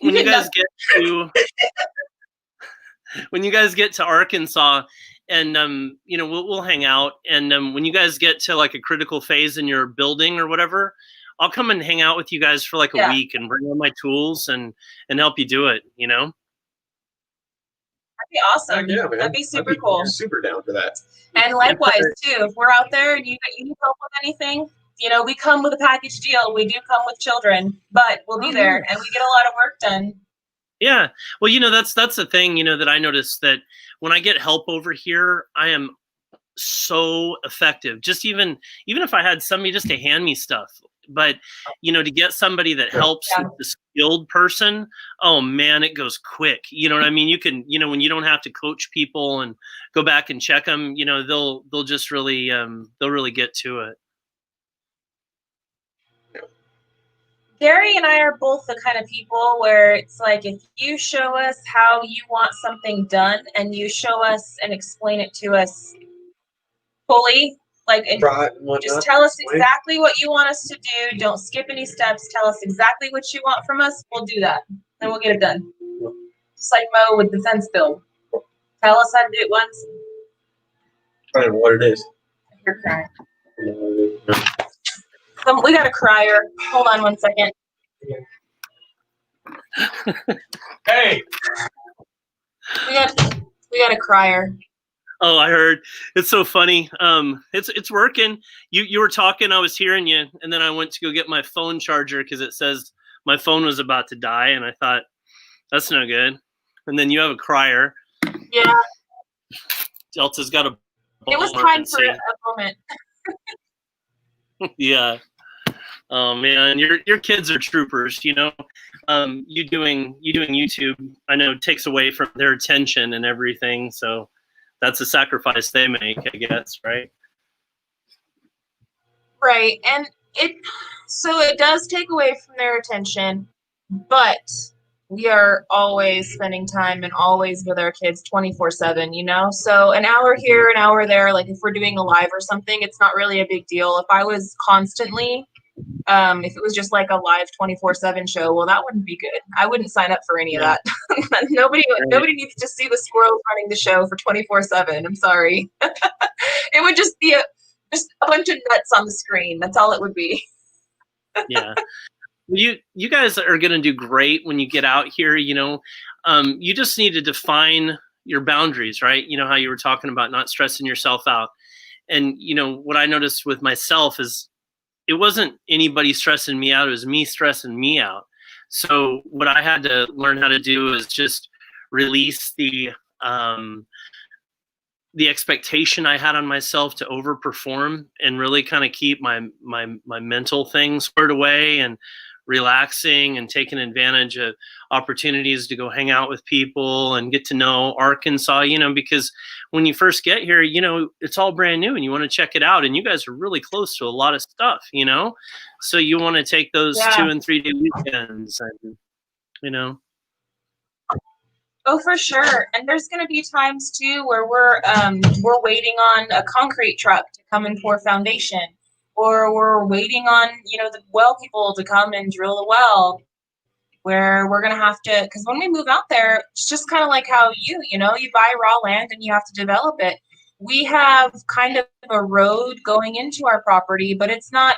get to Arkansas, and we'll hang out, and when you guys get to like a critical phase in your building or whatever, I'll come and hang out with you guys for like a week and bring all my tools and help you do it. That'd be awesome. Yeah, man. That'd be super cool. Super down for that. And likewise too, if we're out there and you need help with anything, we come with a package deal. We do come with children, but we'll be there and we get a lot of work done. Yeah. Well, that's the thing, that I noticed, that when I get help over here, I am so effective. Just even if I had somebody just to hand me stuff, but to get somebody that helps the skilled person, oh man, it goes quick. You know what I mean? You can, when you don't have to coach people and go back and check them, they'll just really, they'll really get to it. Gary and I are both the kind of people where it's like, if you show us how you want something done and you show us and explain it to us fully, just tell us exactly what you want us to do. Don't skip any steps. Tell us exactly what you want from us. We'll do that. And we'll get it done. Just like Mo with the fence build. Tell us how to do it once. I don't know what it is. You're crying. We got a crier. Hold on 1 second. Hey. We got a crier. Oh, I heard. It's so funny. It's working. You were talking, I was hearing you, and then I went to go get my phone charger because it says my phone was about to die, and I thought, that's no good. And then you have a crier. Yeah. Delta's got a. It was time for a moment. Yeah. Oh man, your kids are troopers. You know, you doing YouTube, I know, takes away from their attention and everything. So that's a sacrifice they make, I guess, right? Right, and it does take away from their attention, but we are always spending time and always with our kids 24/7, you know? So an hour here, an hour there, like if we're doing a live or something, it's not really a big deal. If I was constantly, if it was just like a live 24/7 show, well, that wouldn't be good. I wouldn't sign up for any of that. Nobody needs to see the squirrels running the show for 24/7. I'm sorry. It would just be just a bunch of nuts on the screen. That's all it would be. Yeah. You guys are going to do great when you get out here. You know, you just need to define your boundaries, right? You know, how you were talking about not stressing yourself out. And, you know, what I noticed with myself is it wasn't anybody stressing me out. It was me stressing me out. So what I had to learn how to do is just release the expectation I had on myself to overperform and really kind of keep my mental things squared away and relaxing and taking advantage of opportunities to go hang out with people and get to know Arkansas, you know, because when you first get here, you know, it's all brand new and you want to check it out. And you guys are really close to a lot of stuff, you know, so you want to take those 2 and 3 day weekends and, you know. Oh, for sure. And there's going to be times too where we're waiting on a concrete truck to come and pour foundation, or we're waiting on, you know, the well people to come and drill the well, where we're going to have to, because when we move out there, it's just kind of like how you know, you buy raw land and you have to develop it. We have kind of a road going into our property, but it's not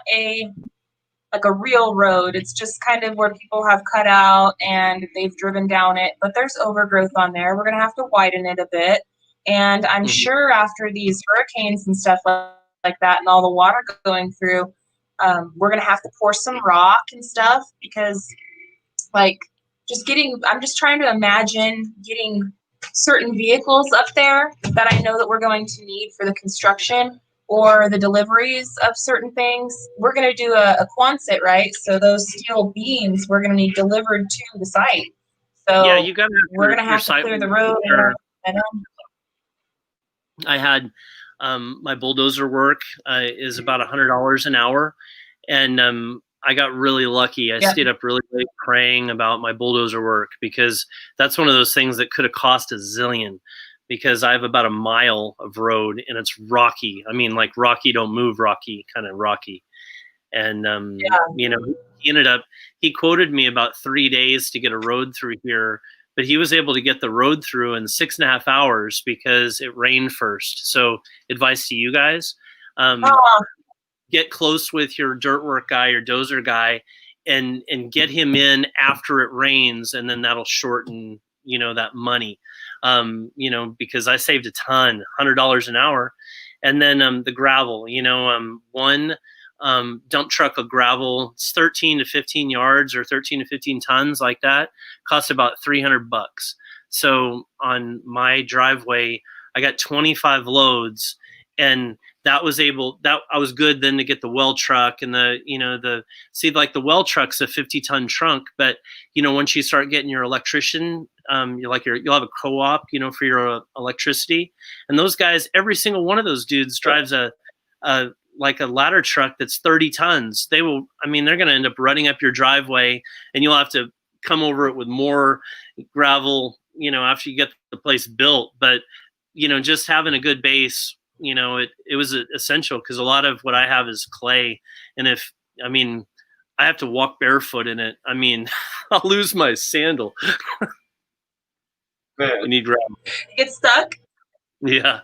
like a real road. It's just kind of where people have cut out and they've driven down it, but there's overgrowth on there. We're going to have to widen it a bit. And I'm sure after these hurricanes and stuff like that and all the water going through, we're going to have to pour some rock and stuff because like I'm just trying to imagine getting certain vehicles up there that I know that we're going to need for the construction or the deliveries of certain things. We're going to do a Quonset, right? So those steel beams we're going to need delivered to the site. So yeah, we're going to have to clear the road. I had my bulldozer work is about $100 an hour, and I got really lucky. I stayed up really late praying about my bulldozer work because that's one of those things that could have cost a zillion. Because I have about a mile of road and it's rocky. I mean, like Rocky Don't Move Rocky, kind of rocky. And, you know, he quoted me about 3 days to get a road through here, but he was able to get the road through in 6.5 hours because it rained first. So advice to you guys, get close with your dirt work guy, your dozer guy, and get him in after it rains. And then that'll shorten, you know, that money. You know, because I saved a ton, $100 an hour. And then the gravel, you know, one dump truck of gravel, it's 13 to 15 yards or 13 to 15 tons like that, costs about $300. So on my driveway, I got 25 loads, and I was good then to get the well truck and like the well truck's a 50-ton trunk, but you know, once you start getting your electrician, you'll have a co-op, you know, for your electricity, and those guys, every single one of those dudes drives a ladder truck that's 30 tons. They're going to end up running up your driveway, and you'll have to come over it with more gravel, you know, after you get the place built. But you know, just having a good base, you know, it was essential because a lot of what I have is clay. And I have to walk barefoot in it. I mean, I'll lose my sandal. Man. You need gravel. Get stuck? Yeah.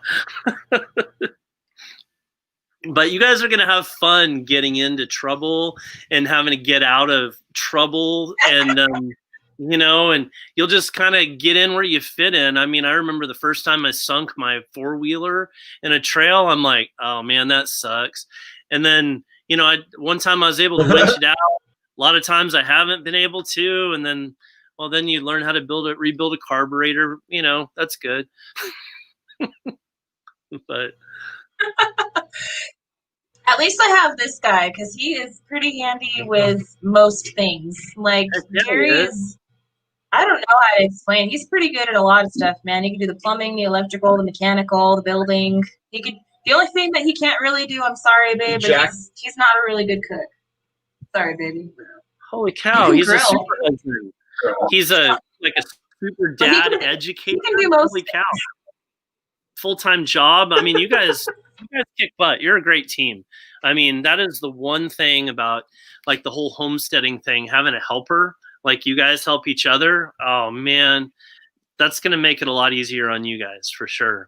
But you guys are going to have fun getting into trouble and having to get out of trouble. And, you know, and you'll just kind of get in where you fit in. I mean, I remember the first time I sunk my four-wheeler in a trail, I'm like, oh, man, that sucks. And then, you know, one time I was able to winch it out. A lot of times I haven't been able to. And then, well, then you learn how to rebuild a carburetor. You know, that's good. But at least I have this guy because he is pretty handy with most things. Like Gary is, I don't know how to explain. He's pretty good at a lot of stuff, man. He can do the plumbing, the electrical, the mechanical, the building. He could. The only thing that he can't really do, I'm sorry, babe, but he's not a really good cook. Sorry, baby. Holy cow, he's a super husband. He's a super dad educator. He can do most. Holy cow. Full-time job. I mean, you guys kick butt. You're a great team. I mean, that is the one thing about like the whole homesteading thing, having a helper, like you guys help each other. Oh man, that's going to make it a lot easier on you guys for sure.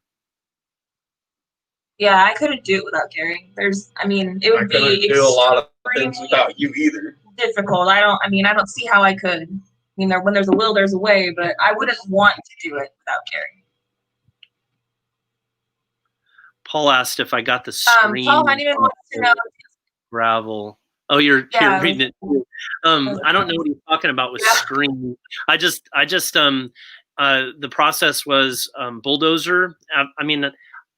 Yeah, I couldn't do it without Gary. It would be. I couldn't do a lot of things without you either. Difficult. I don't see how I could. I mean, when there's a will, there's a way, but I wouldn't want to do it without Gary. Paul asked if I got the screen. Paul Honeyman wants to know. Gravel. Oh, you're reading it too. I don't know what he's talking about with screen. I just the process was bulldozer. I mean,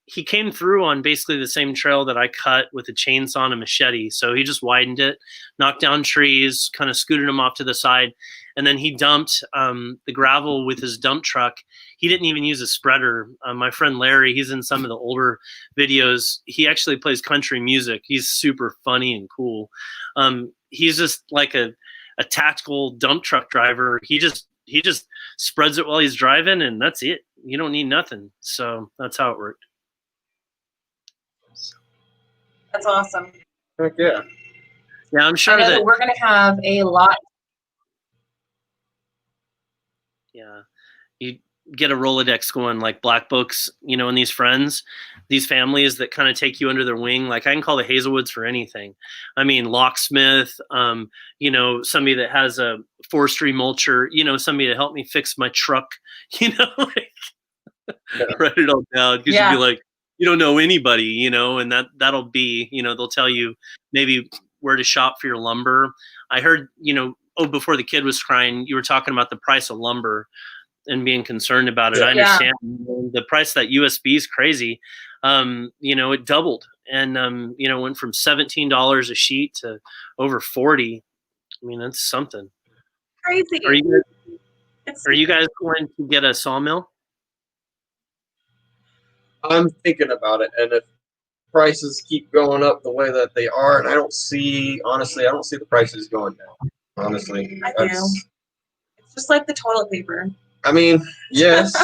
he came through on basically the same trail that I cut with a chainsaw and a machete. So he just widened it, knocked down trees, kind of scooted them off to the side. And then he dumped the gravel with his dump truck. He didn't even use a spreader. My friend Larry, he's in some of the older videos. He actually plays country music. He's super funny and cool. He's just like a tactical dump truck driver. He just spreads it while he's driving, and that's it. You don't need nothing. So that's how it worked. That's awesome. Heck yeah. Yeah, I'm sure that we're going to have a lot. Yeah. You get a Rolodex going like Black Books, you know, and these friends, these families that kind of take you under their wing. Like I can call the Hazelwoods for anything. I mean, locksmith, you know, somebody that has a forestry mulcher, you know, somebody to help me fix my truck, you know, write it all down. Because you'd be like, you don't know anybody, you know, and that'll be, you know, they'll tell you maybe where to shop for your lumber. I heard, you know, before the kid was crying, you were talking about the price of lumber and being concerned about it. I understand the price of that USB is crazy. You know, it doubled and, you know, went from $17 a sheet to over 40. I mean, that's something. Crazy. Are you guys going to get a sawmill? I'm thinking about it, and if prices keep going up the way that they are, and I don't see the prices going down. Honestly, I do. It's just like the toilet paper. I mean, yes,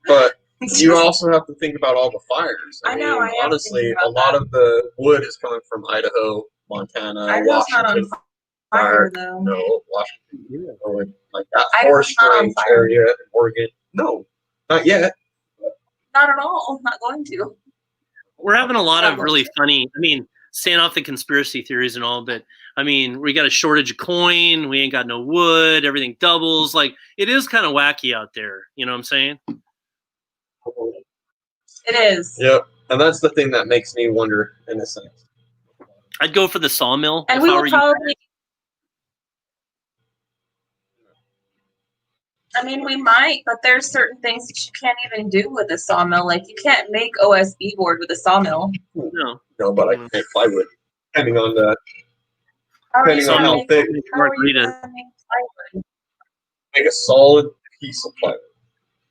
but you also have to think about all the fires. I mean, honestly, a lot of the wood is coming from Idaho, Montana, Idaho's Washington. Not on fire, though. No, Washington, like that forest range area in Oregon. No, not yet. Not at all. Not going to. We're having a lot of really funny, I mean, staying off the conspiracy theories and all, but I mean, we got a shortage of coin. We ain't got no wood. Everything doubles. Like, it is kind of wacky out there. You know what I'm saying? It is. Yep. And that's the thing that makes me wonder, in a sense. I'd go for the sawmill. And we will probably... I mean, we might, but there's certain things that you can't even do with a sawmill. Like, you can't make OSB board with a sawmill. No, but I can make plywood, depending on how thick. Make a solid piece of plywood.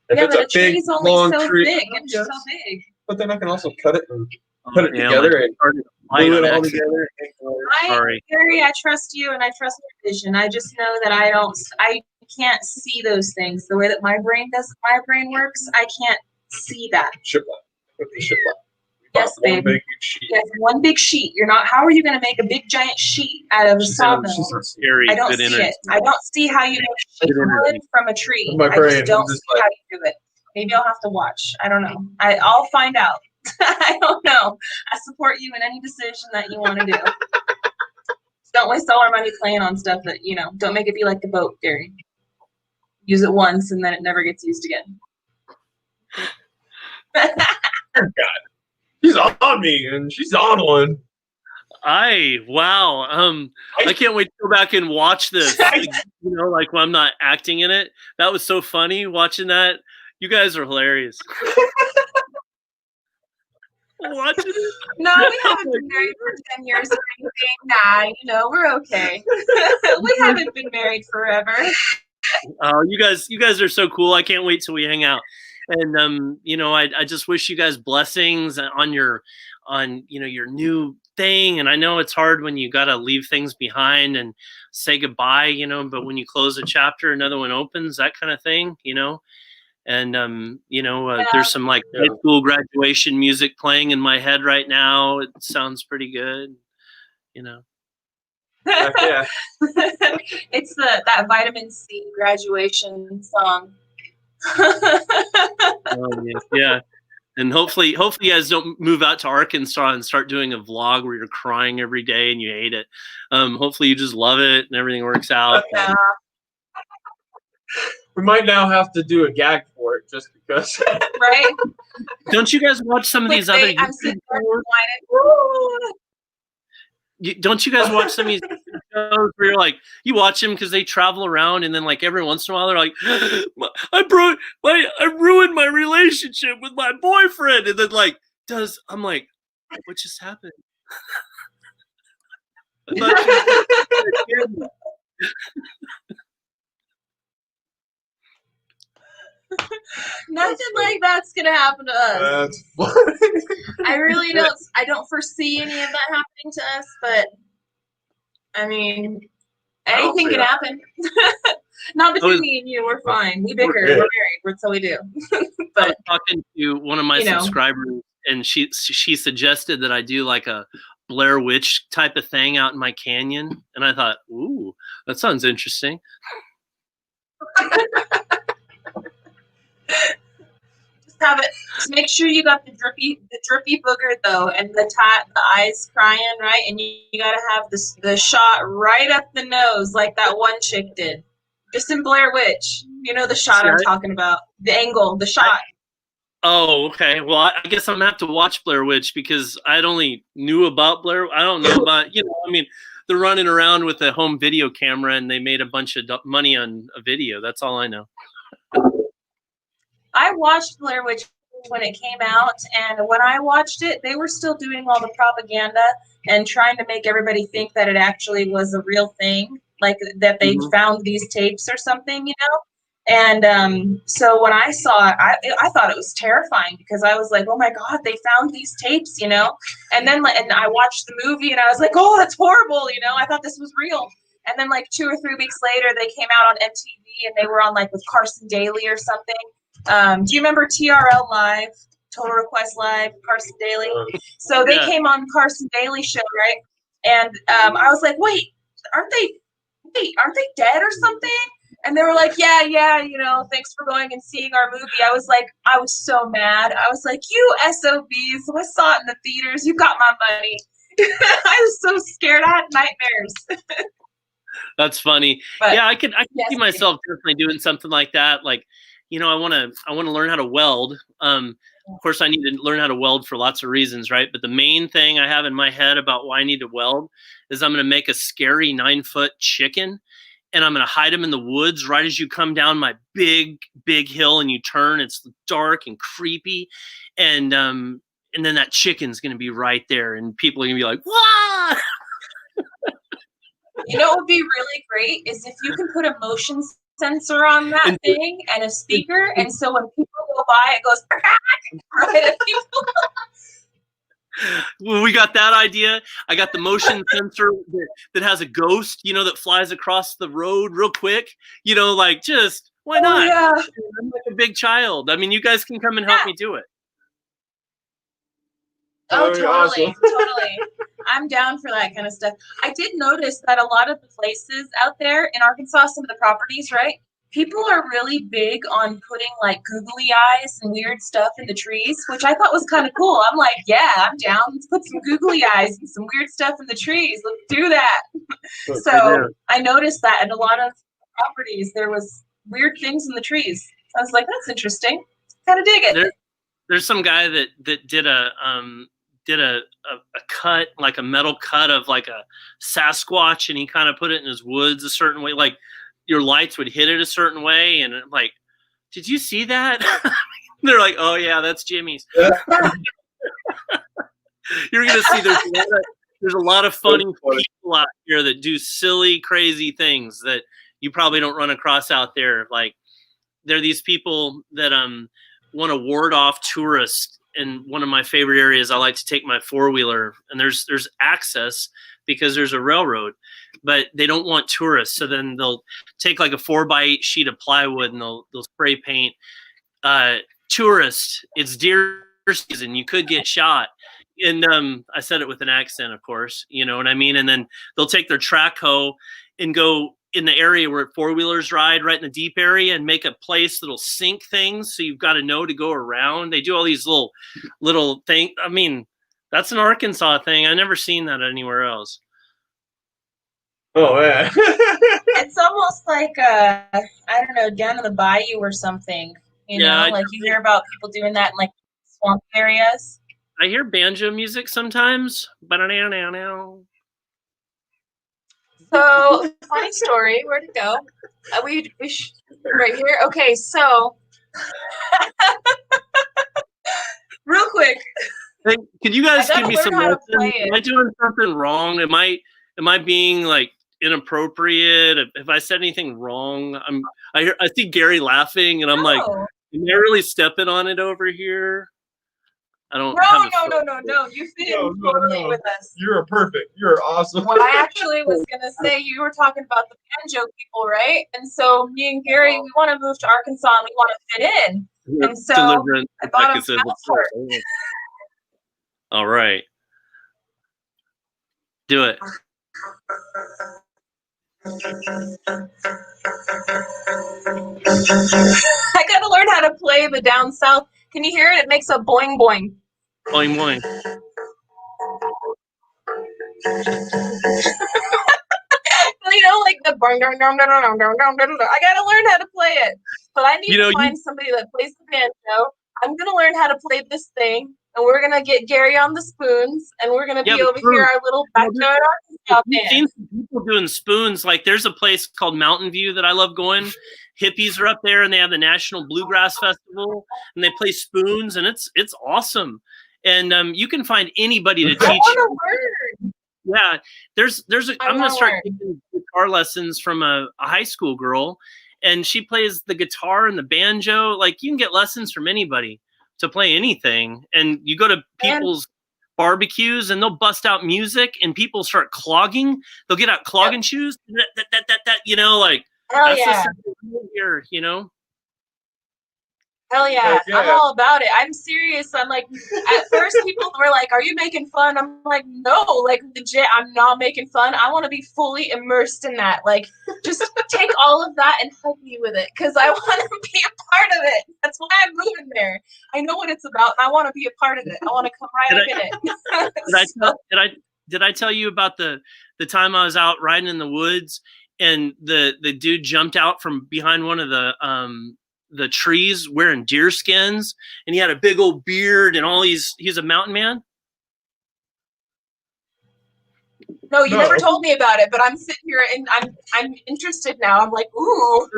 If it's a big, long tree, it's so big. But then I can also cut it and put it together and glue it all together. Gary, I trust you and I trust your vision. I just know that I can't see those things the way that my brain works. I can't see that. Shiplap. Yes, baby. Yes, one big sheet. You're not. How are you going to make a big giant sheet out of a sawmill? I don't see it. I don't see how you make wood from a tree. I just don't see how you do it. Maybe I'll have to watch. I don't know. I'll find out. I don't know. I support you in any decision that you want to do. Don't waste all our money playing on stuff that, don't make it be like the boat, Gary. Use it once and then it never gets used again. God. She's on me and she's on one. Wow. I can't wait to go back and watch this. Like when I'm not acting in it. That was so funny watching that. You guys are hilarious. Watching it. No, we haven't been married for 10 years or anything. Nah, we're okay. We haven't been married forever. Oh, you guys are so cool. I can't wait till we hang out. And I just wish you guys blessings on your new thing. And I know it's hard when you got to leave things behind and say goodbye, but when you close a chapter, another one opens, that kind of thing, And there's some like high school graduation music playing in my head right now. It sounds pretty good, Yeah. It's that vitamin C graduation song. Oh, yeah. And hopefully you guys don't move out to Arkansas and start doing a vlog where you're crying every day and you hate it. Hopefully you just love it and everything works out. Yeah. We might now have to do a gag for it just because. Right? Don't you guys watch some of these other I'm sitting there Don't you guys watch some of these shows where you're like, you watch them because they travel around and then like every once in a while they're like, I ruined my relationship with my boyfriend, and then like I'm like, what just happened? Nothing like that's gonna happen to us. That's funny. I don't foresee any of that happening to us, but I mean, anything can happen. Not between me and you, we're fine. We bicker, we're married, that's all we do. But I was talking to one of my subscribers, and she suggested that I do like a Blair Witch type of thing out in my canyon, and I thought, ooh, that sounds interesting. Have it. Just make sure you got the drippy booger though, and the eyes crying, right? And you gotta have the shot right up the nose, like that one chick did, just in Blair Witch. You know the shot I'm talking about, the angle, the shot. Oh, okay. Well, I guess I'm gonna have to watch Blair Witch because I'd only knew about Blair. I don't know about I mean, they're running around with a home video camera and they made a bunch of money on a video. That's all I know. I watched Blair Witch when it came out, and when I watched it, they were still doing all the propaganda and trying to make everybody think that it actually was a real thing, like that they found these tapes or something, And so when I saw it, I thought it was terrifying because I was like, oh my God, they found these tapes, And then and I watched the movie and I was like, oh, that's horrible, I thought this was real. And then like 2 or 3 weeks later, they came out on MTV and they were on like with Carson Daly or something. Do you remember TRL Live, Total Request Live, Carson Daly? So they came on Carson Daly show, right? And I was like, wait, aren't they dead or something? And they were like, yeah, thanks for going and seeing our movie. I was so mad. I was like, you SOBs, I saw it in the theaters. You got my money. I was so scared. I had nightmares. That's funny. But, I can see myself definitely doing something like that. Like, I want to learn how to weld. Of course, I need to learn how to weld for lots of reasons, right? But the main thing I have in my head about why I need to weld is I'm going to make a scary 9-foot chicken, and I'm going to hide him in the woods right as you come down my big, big hill and you turn. It's dark and creepy, and then that chicken's going to be right there, and people are going to be like, "What?" What would be really great is if you can put a motion sensor on that thing and a speaker, and so when people go by, it goes right at people. Well, we got that idea. I got the motion sensor that has a ghost, that flies across the road real quick. Like just why not? Yeah. I'm like a big child. I mean, you guys can come and help me do it. Oh, totally. I'm down for that kind of stuff. I did notice that a lot of the places out there in Arkansas, some of the properties, right? people are really big on putting like googly eyes and weird stuff in the trees, which I thought was kind of cool. I'm like, yeah, I'm down. Let's put some googly eyes and some weird stuff in the trees. Let's do that. So I noticed that in a lot of properties, there was weird things in the trees. I was like, that's interesting. Kind of dig it. There's some guy that did a cut, like a metal cut of like a Sasquatch, and he kind of put it in his woods a certain way, like your lights would hit it a certain way, and I'm like, did you see that? They're like, oh yeah, that's Jimmy's. You're gonna see there's a lot of funny people out here that do silly, crazy things that you probably don't run across out there. Like, there are these people that want to ward off tourists. In one of my favorite areas, I like to take my four-wheeler, and there's access because there's a railroad, but they don't want tourists. So then they'll take like a 4x8 sheet of plywood and they'll spray paint, tourist, it's deer season, you could get shot. And I said it with an accent, of course, you know what I mean? And then they'll take their track hoe and go in the area where four-wheelers ride, right in the deep area, and make a place that'll sink things. So you've got to know to go around. They do all these little things. I mean, that's an Arkansas thing. I've never seen that anywhere else. Oh, yeah. It's almost like, I don't know, down in the bayou or something. You know, like you hear about people doing that in like swamp areas. I hear banjo music sometimes. So, funny story. Where'd it go? Right here. Okay, so real quick. Hey, could you guys give me some lessons? Am I doing something wrong? Am I being like inappropriate? If I said anything wrong, I see Gary laughing, and I'm like, am I really stepping on it over here? I don't. No. You fit in totally with us. You're perfect. You're awesome. What I actually was gonna say, you were talking about the banjo people, right? And so me and Gary, we want to move to Arkansas and we want to fit in. And so I bought a mouse harp. All right. Do it. I gotta learn how to play the down south. Can you hear it? It makes a boing boing. Boing boing. You know, like the boing dong dong dong dong dong dong dong. I gotta learn how to play it. But I need to find somebody that plays the banjo. I'm gonna learn how to play this thing, and we're gonna get Gary on the spoons, and we're gonna be over here, our little backyard Arkansas band. I've seen some people doing spoons. Like, there's a place called Mountain View that I love going. Hippies are up there, and they have the National Bluegrass Festival, and they play spoons, and it's awesome. And you can find anybody to teach. I want to learn. Yeah, I'm gonna start taking guitar lessons from a high school girl, and she plays the guitar and the banjo. Like, you can get lessons from anybody to play anything. And you go to people's barbecues, and they'll bust out music, and people start clogging. They'll get out clogging shoes. That you know, like. Hell yeah. Here, you know? Hell yeah. I'm all about it. I'm serious. I'm like, at first people were like, are you making fun? I'm like, no, like legit, I'm not making fun. I want to be fully immersed in that. Like, just take all of that and help me with it, because I want to be a part of it. That's why I'm moving there. I know what it's about, and I want to be a part of it. I want to come right up in it. Did I tell you about the time I was out riding in the woods, and the dude jumped out from behind one of the trees wearing deer skins, and he had a big old beard and all these. He's a mountain man. No, you never told me about it, but I'm sitting here and I'm interested now. I'm like, ooh.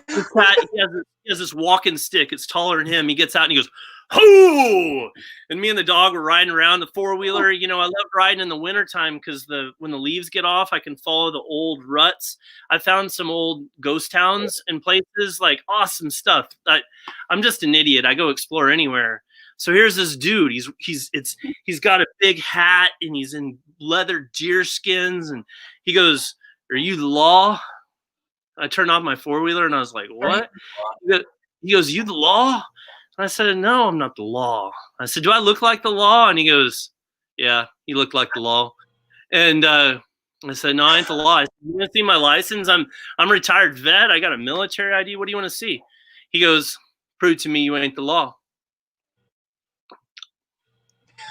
This cat, he has this walking stick. It's taller than him. He gets out and he goes, "Hoo!" And me and the dog were riding around the four-wheeler. You know, I love riding in the wintertime because when the leaves get off, I can follow the old ruts. I found some old ghost towns and places, like awesome stuff. I'm just an idiot. I go explore anywhere. So here's this dude. He's got a big hat, and he's in leather deer skins, and he goes, "Are you the law?" I turned off my four-wheeler, and I was like, "What?" He goes, "You the law?" And I said, "No, I'm not the law." I said, "Do I look like the law?" And he goes, "Yeah, you look like the law." And I said, no, I ain't the law. I said, you want to see my license? I'm retired vet. I got a military ID. What do you want to see? He goes, prove to me you ain't the law.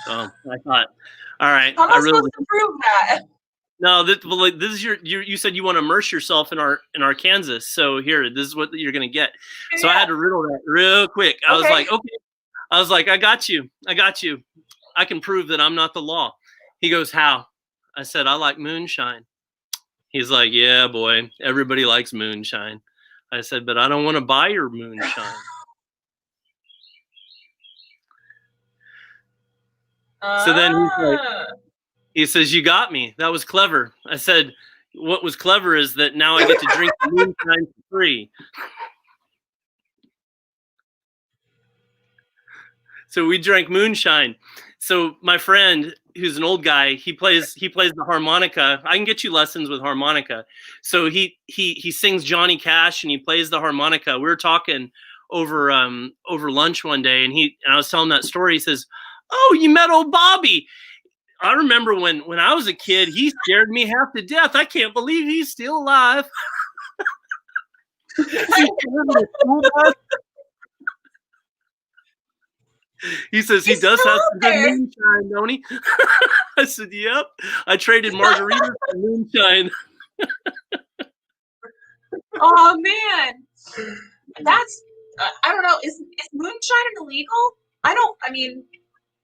So I thought, all right. How am I supposed to prove that? No, this is you said you want to immerse yourself in Arkansas. So here, this is what you're going to get. So I had to riddle that real quick. I was like, okay. I was like, I got you. I can prove that I'm not the law. He goes, how? I said, I like moonshine. He's like, yeah, boy, everybody likes moonshine. I said, but I don't want to buy your moonshine. So then he says, you got me. That was clever. I said, what was clever is that now I get to drink the moonshine for free. So we drank moonshine. So my friend, who's an old guy, he plays the harmonica. I can get you lessons with harmonica. So he sings Johnny Cash and he plays the harmonica. We were talking over lunch one day, and I was telling that story. He says, "Oh, you met old Bobby." I remember when I was a kid, he scared me half to death. I can't believe he's still alive. He says he does have some good moonshine, don't he? I said, yep. I traded margaritas for moonshine. Oh, man. That's, I don't know. Is moonshine illegal?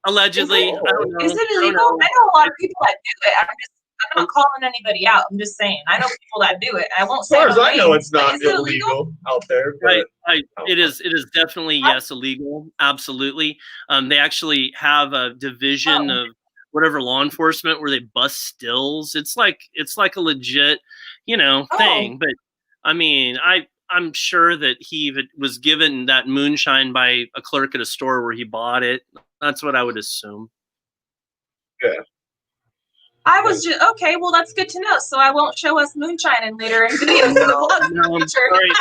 Allegedly. I don't know. Is it illegal? I know a lot of people that do it. I'm not calling anybody out. I'm just saying. I know people that do it. I won't say. As far as I know, it's not illegal out there. But it is definitely, yes, illegal. Absolutely. They actually have a division of whatever law enforcement where they bust stills. It's like a legit, thing. But I mean, I'm sure that he was given that moonshine by a clerk at a store where he bought it. That's what I would assume. Yeah. I was just okay. Well, that's good to know. So I won't show us moonshine in later in videos. Sorry,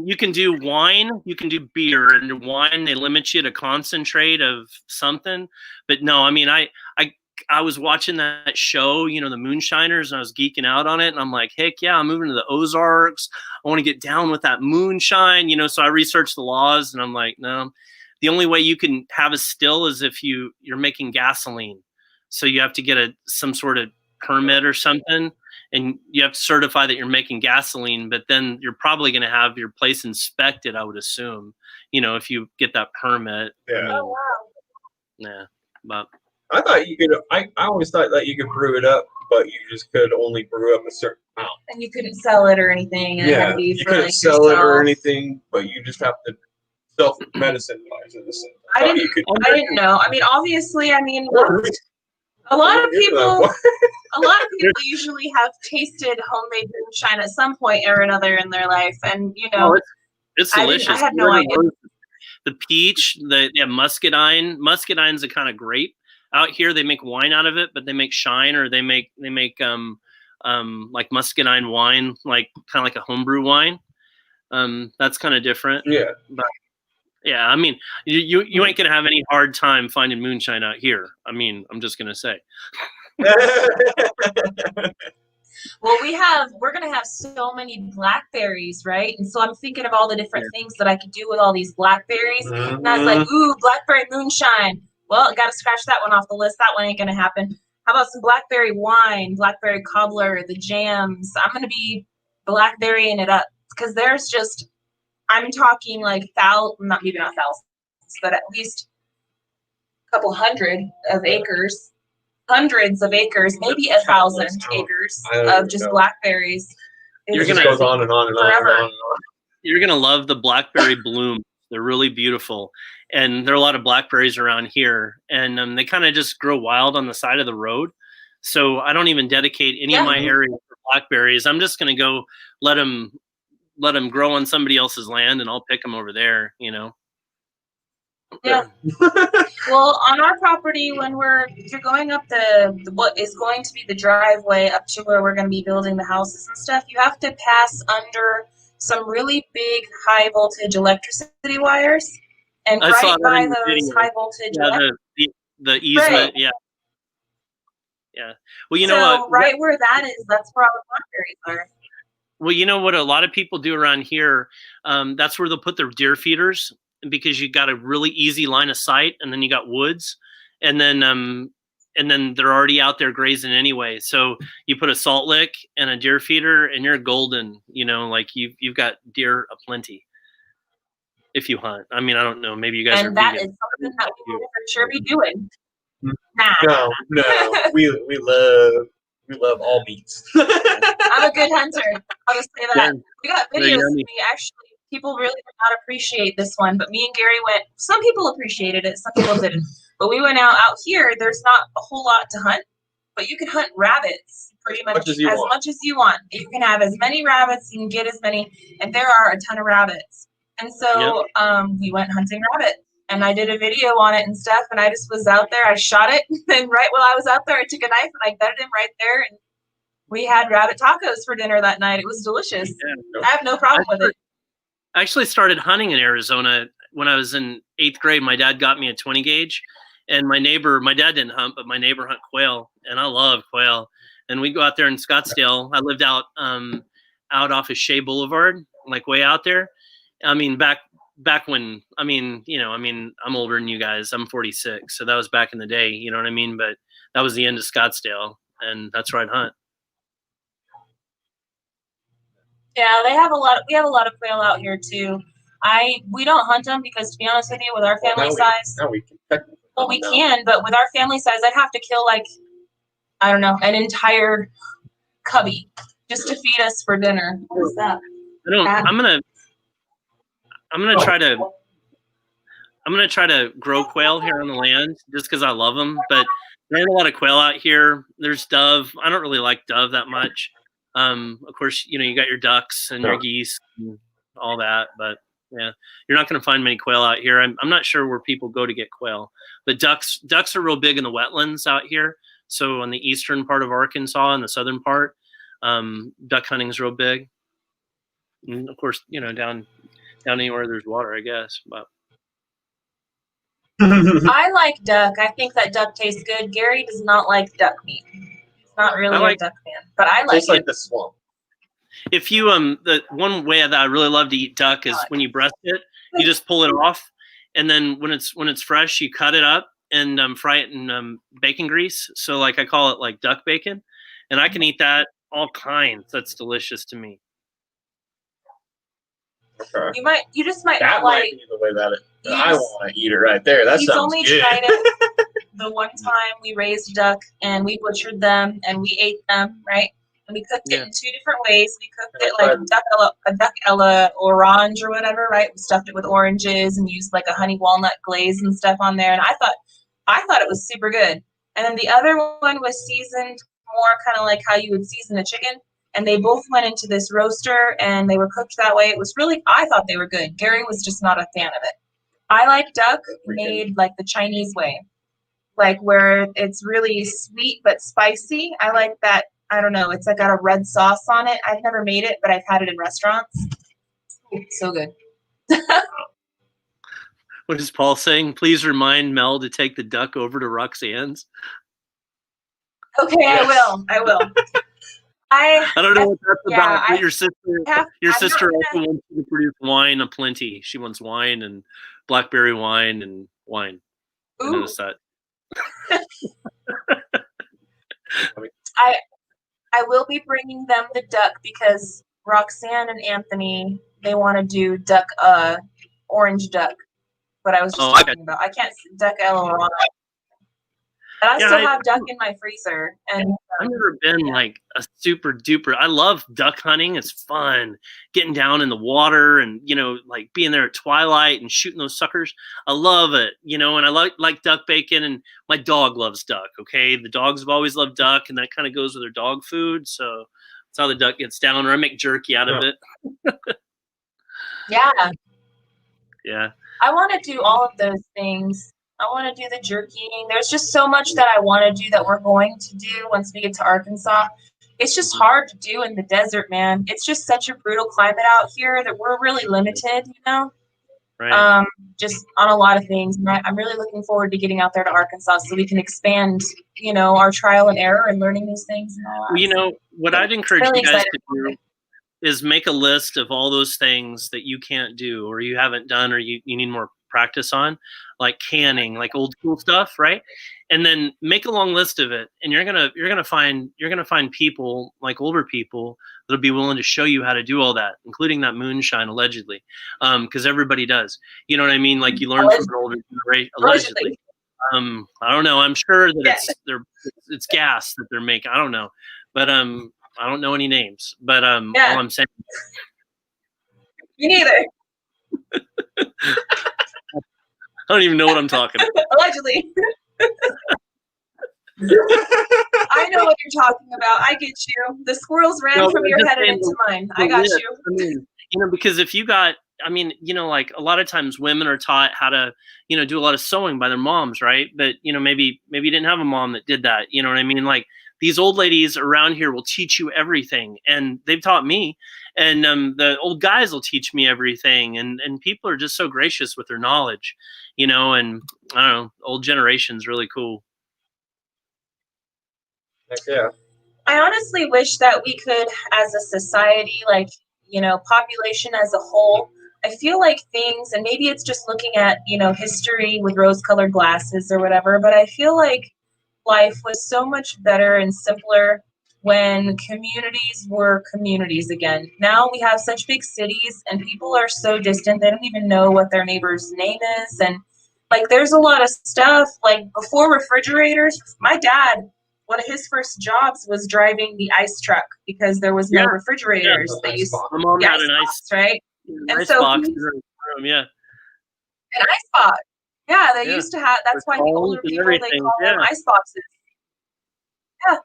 you can do wine, you can do beer, and wine they limit you to concentrate of something. But no, I mean, I was watching that show, the Moonshiners, and I was geeking out on it. And I'm like, heck yeah, I'm moving to the Ozarks. I want to get down with that moonshine, So I researched the laws, and I'm like, no, the only way you can have a still is if you're making gasoline. So you have to get some sort of permit or something, and you have to certify that you're making gasoline, but then you're probably going to have your place inspected, I would assume, if you get that permit. Yeah. Oh, wow. Yeah. But I thought you could, I always thought that you could brew it up, but you just could only brew up a certain amount. And you couldn't sell it or anything. And yeah. You couldn't sell it or anything, but you just have to self-medicine wise in the sense. I didn't know. I mean, obviously, a lot of people usually have tasted homemade moonshine at some point or another in their life, and it's delicious. I had no idea. The peach, they have muscadine. Muscadine's a kind of grape. Out here, they make wine out of it, but they make shine, or they make like muscadine wine, like kind of like a homebrew wine. That's kind of different. Yeah. But yeah, I mean, you ain't gonna have any hard time finding moonshine out here. I mean, I'm just gonna say. Well, we're gonna have so many blackberries, right? And so I'm thinking of all the different things that I could do with all these blackberries. Mm-hmm. And I was like, ooh, blackberry moonshine. Well, I gotta scratch that one off the list. That one ain't gonna happen. How about some blackberry wine, blackberry cobbler, the jams? I'm gonna be blackberrying it up because there's just. I'm talking like maybe not thousands, but at least a couple hundreds of acres, maybe 1,000 acres of just blackberries. It just goes on and on and forever. On and on. You're gonna love the blackberry bloom. They're really beautiful, and there are a lot of blackberries around here, and they kind of just grow wild on the side of the road. So I don't even dedicate any of my area for blackberries. I'm just gonna go let them grow on somebody else's land, and I'll pick them over there, Yeah. Well, on our property, when you're going up what is going to be the driveway up to where we're going to be building the houses and stuff, you have to pass under some really big high voltage electricity wires, and right by those high voltage the easement, right. Yeah. Yeah. Well, you know what? Right where that is, that's where all the blackberries are. Well, you know what a lot of people do around here, that's where they'll put their deer feeders, because you got a really easy line of sight, and then you got woods, and then they're already out there grazing anyway. So you put a salt lick and a deer feeder, and you're golden. You know, like you've got deer aplenty if you hunt. I mean, I don't know. Maybe you guys are and that vegan. is something that we will for sure be doing. Nah. No, we love all meats. I'm a good hunter. I'll just say that. Yeah. We got videos of me. Actually, people really did not appreciate this one, but me and Gary went. Some people appreciated it, some people didn't. But we went out here. There's not a whole lot to hunt, but you can hunt rabbits pretty much as much as you want. You can have as many rabbits. You can get as many, and there are a ton of rabbits. And so we went hunting rabbit. And I did a video on it and stuff, and I just was out there. I shot it, and right while I was out there, I took a knife and I gutted him right there. And we had rabbit tacos for dinner that night. It was delicious. Yeah. I have no problem with it. I actually started hunting in Arizona when I was in 8th grade. My dad got me a 20 gauge, and my dad didn't hunt, but my neighbor hunt quail, and I love quail. And we go out there in Scottsdale. I lived out off of Shea Boulevard, like way out there. I mean, back when, I'm older than you guys. I'm 46. So that was back in the day, you know what I mean? But that was the end of Scottsdale, and that's where I'd hunt. Yeah, we have a lot of quail out here too. We don't hunt them because, to be honest with you, with our family size, we can. Well, we can, but with our family size, I'd have to kill an entire cubby just to feed us for dinner. What is that? I'm gonna try to grow quail here on the land just because I love them. But there aren't a lot of quail out here. There's dove. I don't really like dove that much. Of course, you got your ducks and your geese and all that. But yeah, you're not going to find many quail out here. I'm not sure where people go to get quail. But ducks are real big in the wetlands out here. So on the eastern part of Arkansas and the southern part, duck hunting is real big. And of course, down anywhere there's water, I guess. But I like duck. I think that duck tastes good. Gary does not like duck meat. He's not really a duck fan, but I like it. Like the swamp. If you the one way that I really love to eat duck is when you breast it, you just pull it off, and then when it's fresh, you cut it up and fry it in bacon grease. So like I call it like duck bacon, and I can eat that all kinds. That's delicious to me. Okay. You just might that not might like. Be the way that I want to eat it right there. That sounds good. He's only tried it the one time we raised duck and we butchered them and we ate them, right? And we cooked it in 2 different ways. We cooked it like a duck ella orange or whatever, right? We stuffed it with oranges and used like a honey walnut glaze and stuff on there. And I thought it was super good. And then the other one was seasoned more kind of like how you would season a chicken. And they both went into this roaster and they were cooked that way. It was I thought they were good. Gary was just not a fan of it. I like duck made like the Chinese way, like where it's really sweet but spicy. I like that. I don't know. It's like got a red sauce on it. I've never made it, but I've had it in restaurants. It's so good. What is Paul saying? Please remind Mel to take the duck over to Roxanne's. Okay, yes. I will. I don't know what that's about, but your sister also wants to produce wine aplenty. She wants wine and blackberry wine and wine. I noticed that. I will be bringing them the duck because Roxanne and Anthony, they want to do duck, orange duck. But I was just talking about. I can't duck orange. And I still have duck in my freezer. And I've never been like a super duper. I love duck hunting. It's fun getting down in the water and, like being there at twilight and shooting those suckers. I love it, and I like duck bacon, and my dog loves duck. Okay. The dogs have always loved duck, and that kind of goes with their dog food. So that's how the duck gets down, or I make jerky out of it. Yeah. Yeah. I want to do all of those things. I want to do the jerkying. There's just so much that I want to do that we're going to do once we get to Arkansas. It's just hard to do in the desert, man. It's just such a brutal climate out here that we're really limited, Right. Just on a lot of things. And I'm really looking forward to getting out there to Arkansas so we can expand, our trial and error and learning these things and all that. Well, what I'd encourage you guys to do is make a list of all those things that you can't do or you haven't done or you need more practice on, like canning, like old school stuff, right? And then make a long list of it, and you're gonna find people, like older people, that'll be willing to show you how to do all that, including that moonshine, allegedly, because everybody does. You know what I mean? Like you learn from an older generation, allegedly. I don't know. I'm sure that it's gas that they're making. I don't know, but I don't know any names. But all I'm saying. Me neither. I don't even know what I'm talking about. Allegedly. I know what you're talking about. I get you. The squirrels ran from your head and into mine. I got you. I mean, because if you got, like a lot of times women are taught how to, do a lot of sewing by their moms, right? But, maybe you didn't have a mom that did that. You know what I mean? Like these old ladies around here will teach you everything, and they've taught me. And the old guys will teach me everything. And people are just so gracious with their knowledge, and I don't know, old generation's really cool. Yeah. I honestly wish that we could, as a society, like, population as a whole, I feel like things, and maybe it's just looking at, history with rose-colored glasses or whatever, but I feel like life was so much better and simpler when communities were communities again. Now we have such big cities and people are so distant, they don't even know what their neighbor's name is. And like, there's a lot of stuff, like before refrigerators, my dad, one of his first jobs was driving the ice truck because there was no refrigerators. They used my mom had an box, right? And ice box in her room, an ice box. Yeah, they used to have. That's why the older people, they call them ice boxes. Yeah,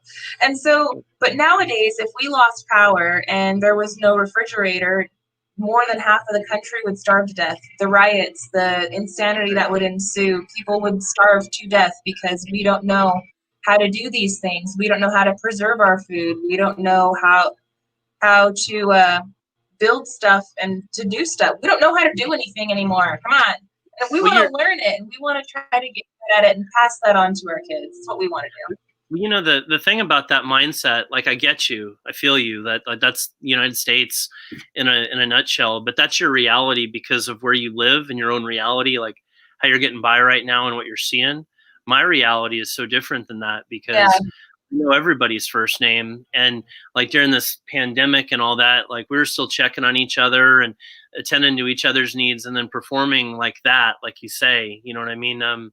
and so, but nowadays, if we lost power and there was no refrigerator, more than half of the country would starve to death. The riots, the insanity that would ensue, people would starve to death because we don't know how to do these things. We don't know how to preserve our food. We don't know how to build stuff and to do stuff. We don't know how to do anything anymore. Come on. And we want to learn it, and we want to try to get good at it and pass that on to our kids. That's what we want to do. The thing about that mindset, like I get you, I feel you, that's the United States in a nutshell, but that's your reality because of where you live and your own reality, like how you're getting by right now and what you're seeing. My reality is so different than that because everybody's first name, and like during this pandemic and all that, like we were still checking on each other and attending to each other's needs and then performing like that, like you say, you know what I mean?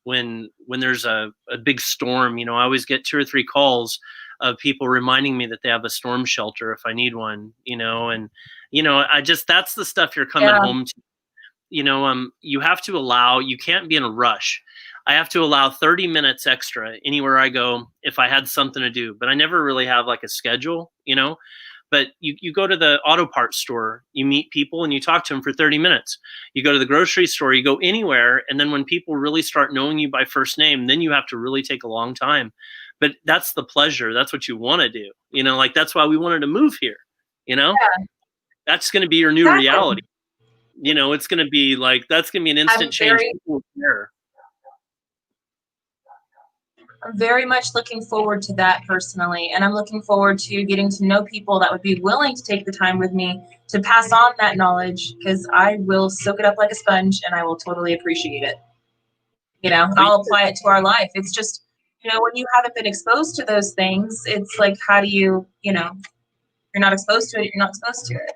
When there's a big storm, I always get 2 or 3 calls of people reminding me that they have a storm shelter if I need one, and that's the stuff you're coming home to. You have to you can't be in a rush. I have to allow 30 minutes extra anywhere I go if I had something to do, but I never really have like a schedule, but you go to the auto parts store, you meet people and you talk to them for 30 minutes. You go to the grocery store, you go anywhere. And then when people really start knowing you by first name, then you have to really take a long time, but that's the pleasure. That's what you want to do. Like that's why we wanted to move here, that's going to be your new reality. It's going to be like, that's going to be an instant change. People care. I'm very much looking forward to that personally, and I'm looking forward to getting to know people that would be willing to take the time with me to pass on that knowledge, because I will soak it up like a sponge and I will totally appreciate it. I'll apply it to our life. It's just, when you haven't been exposed to those things, it's like, how do you're not exposed to it, you're not exposed to it.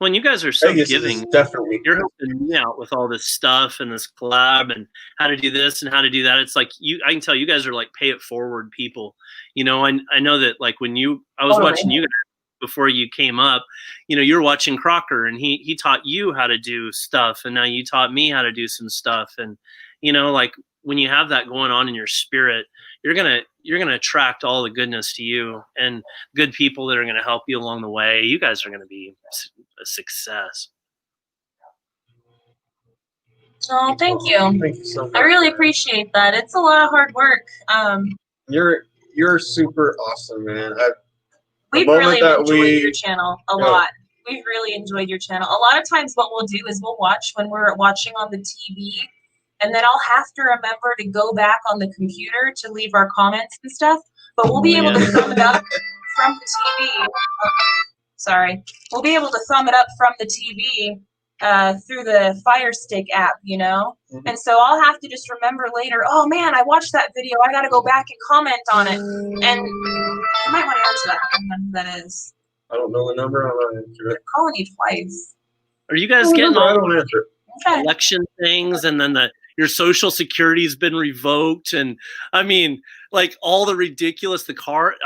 Well, you guys are so giving. Definitely. You're helping me out with all this stuff and this collab and how to do this and how to do that. It's like I can tell you guys are like pay it forward people. I know that like when I was watching you guys before you came up, you're watching Crocker and he taught you how to do stuff, and now you taught me how to do some stuff. And like when you have that going on in your spirit, you're gonna attract all the goodness to you and good people that are gonna help you along the way. You guys are gonna be a success. Oh, thank you. Thank you so much. I really appreciate that. It's a lot of hard work. You're super awesome, man. We've really enjoyed your channel a lot. we've really enjoyed your channel. A lot of times what we'll do is we'll watch when we're watching on the TV, and then I'll have to remember to go back on the computer to leave our comments and stuff, but we'll be able to thumb it up from the TV. Sorry. We'll be able to thumb it up from the TV through the Fire Stick app, you know? And so I'll have to just remember later, oh man, I watched that video. I got to go back and comment on it. And you might want to answer that. I don't know who that is. I don't know the number. I'm not answer it. I'm calling you twice. Are you guys getting all I don't answer. Okay. election things, and then your social security's been revoked, and I mean, like all the ridiculous.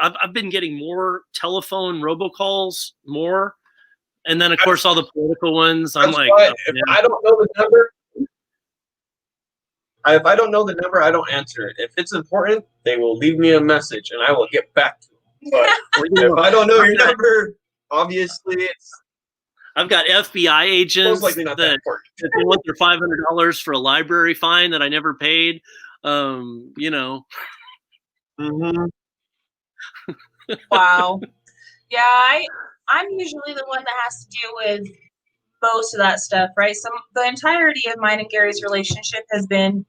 I've been getting more telephone robocalls, more, and then of course all the political ones. I'm like, if I don't know the number, if I don't know the number, I don't answer it. If it's important, they will leave me a message, and I will get back to them. But if I don't know your number, obviously it's. I've got FBI agents Most likely not that important. that they want their $500 for a library fine that I never paid. You know. Wow. Yeah, I'm usually the one that has to deal with most of that stuff, right? So the entirety of mine and Gary's relationship has been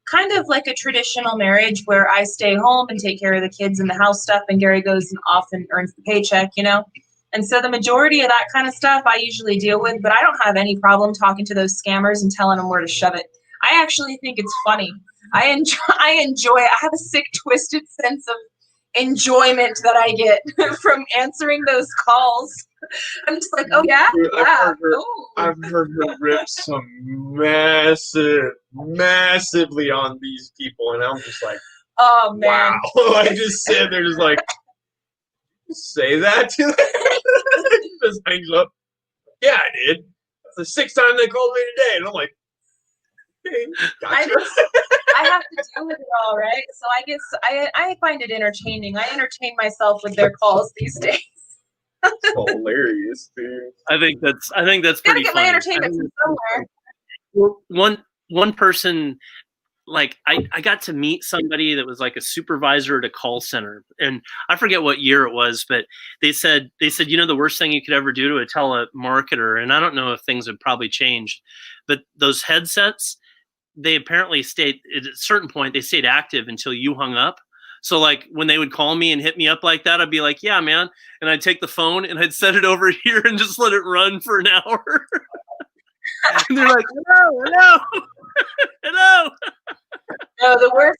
kind of like a traditional marriage where I stay home and take care of the kids and the house stuff, and Gary goes and off and earns the paycheck, you know? And so the majority of that kind of stuff I usually deal with, but I don't have any problem talking to those scammers and telling them where to shove it. I actually think it's funny. I enjoy it. I have a sick, twisted sense of enjoyment that I get from answering those calls. I'm just like, oh yeah, I've heard her rip some massively on these people, and I'm just like, oh man, wow. I just sit there, just like, say that to them. Just hangs up. Yeah, I did. That's the 6th time they called me today, and I'm like, hey, gotcha. I have to deal with it all, right? So I guess I find it entertaining. I entertain myself with their calls these days. That's hilarious, dude. I think that's pretty Gotta get funny. my entertainment from somewhere. One person, like I got to meet somebody that was like a supervisor at a call center, and I forget what year it was, but they said, you know, the worst thing you could ever do to a telemarketer, and I don't know if things have probably changed, but those headsets, they apparently stayed at a certain point, they stayed active until you hung up. So like when they would call me and hit me up like that, I'd be like, yeah, man. And I'd take the phone and I'd set it over here and just let it run for an hour. And they're like, hello. Hello. No, the worst,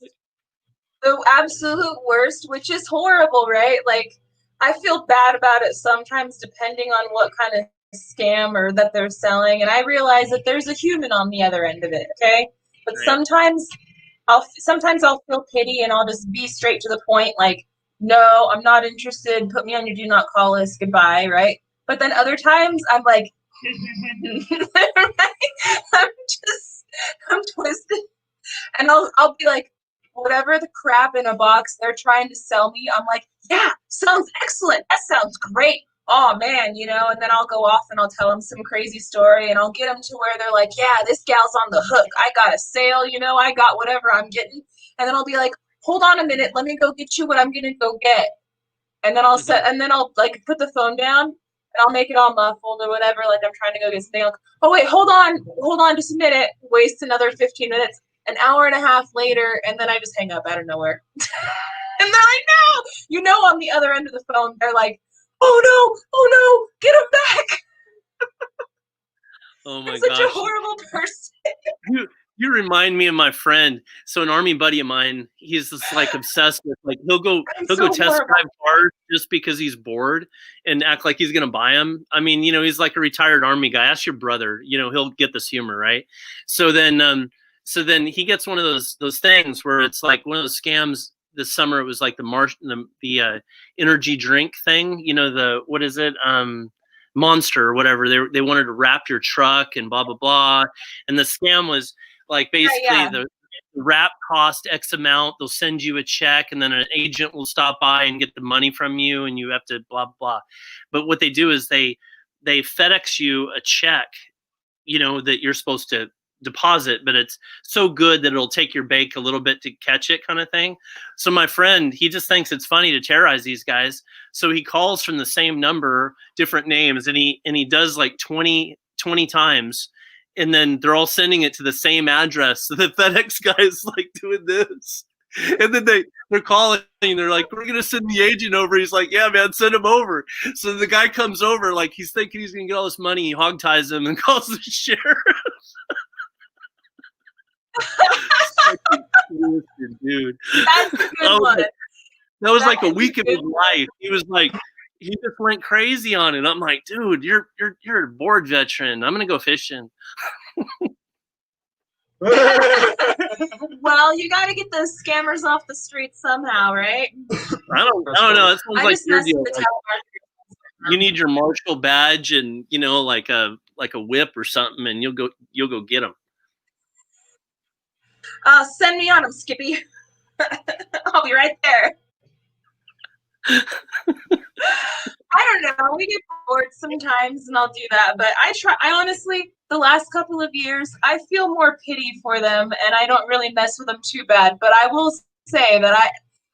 the absolute worst, which is horrible, right? Like, I feel bad about it sometimes depending on what kind of scam or that they're selling. And I realize that there's a human on the other end of it, okay? But sometimes I'll feel pity and I'll just be straight to the point, like, no, I'm not interested. Put me on your do not call list. Goodbye, right? But then other times I'm like, I'm twisted. And I'll be like, whatever the crap in a box they're trying to sell me, I'm like, yeah, sounds excellent. That sounds great. Oh man, you know, and then I'll go off and I'll tell them some crazy story and I'll get them to where they're like, yeah, this gal's on the hook. I got a sale, you know, I got whatever I'm getting. And then I'll be like, hold on a minute, let me go get you what I'm gonna go get. And then I'll like put the phone down and I'll make it all muffled or whatever, like I'm trying to go get something. Like, oh wait, hold on just a minute. Waste another 15 minutes, an hour and a half later, and then I just hang up out of nowhere. And they're like, no, you know, on the other end of the phone, they're like, oh no, get him back. Oh my I'm gosh. such a horrible person. You remind me of my friend. So an army buddy of mine, he's just like obsessed with, like, he'll go test drive cars just because he's bored and act like he's gonna buy them. I mean, you know, he's like a retired army guy. Ask your brother, you know, he'll get this humor, right? So then he gets one of those things where it's like one of those scams. This summer it was like the energy drink thing, you know, what is it? Monster or whatever. They wanted to wrap your truck and blah blah blah. And the scam was like basically the wrap cost X amount, they'll send you a check and then an agent will stop by and get the money from you and you have to blah blah. But what they do is they FedEx you a check, you know, that you're supposed to deposit, but it's so good that it'll take your bake a little bit to catch it, kind of thing. So my friend, he just thinks it's funny to terrorize these guys. So he calls from the same number, different names, and he does like 20 times, and then they're all sending it to the same address. So the FedEx guy is like doing this. And then they're calling, and they're like, we're going to send the agent over. He's like, yeah, man, send him over. So the guy comes over, like he's thinking he's going to get all this money. He hog ties him and calls the sheriff. Dude. That's a good one. That was like a week of his life. He was like, he just went crazy on it. I'm like, dude, you're a board veteran. I'm going to go fishing. Well, you got to get those scammers off the streets somehow, right? I don't know. It sounds like your deal. Like, you need your marshal badge and like a whip or something, and you'll go get them. Send me on them, Skippy. I'll be right there. I don't know. We get bored sometimes, and I'll do that. But I honestly, the last couple of years, I feel more pity for them, and I don't really mess with them too bad. But I will say that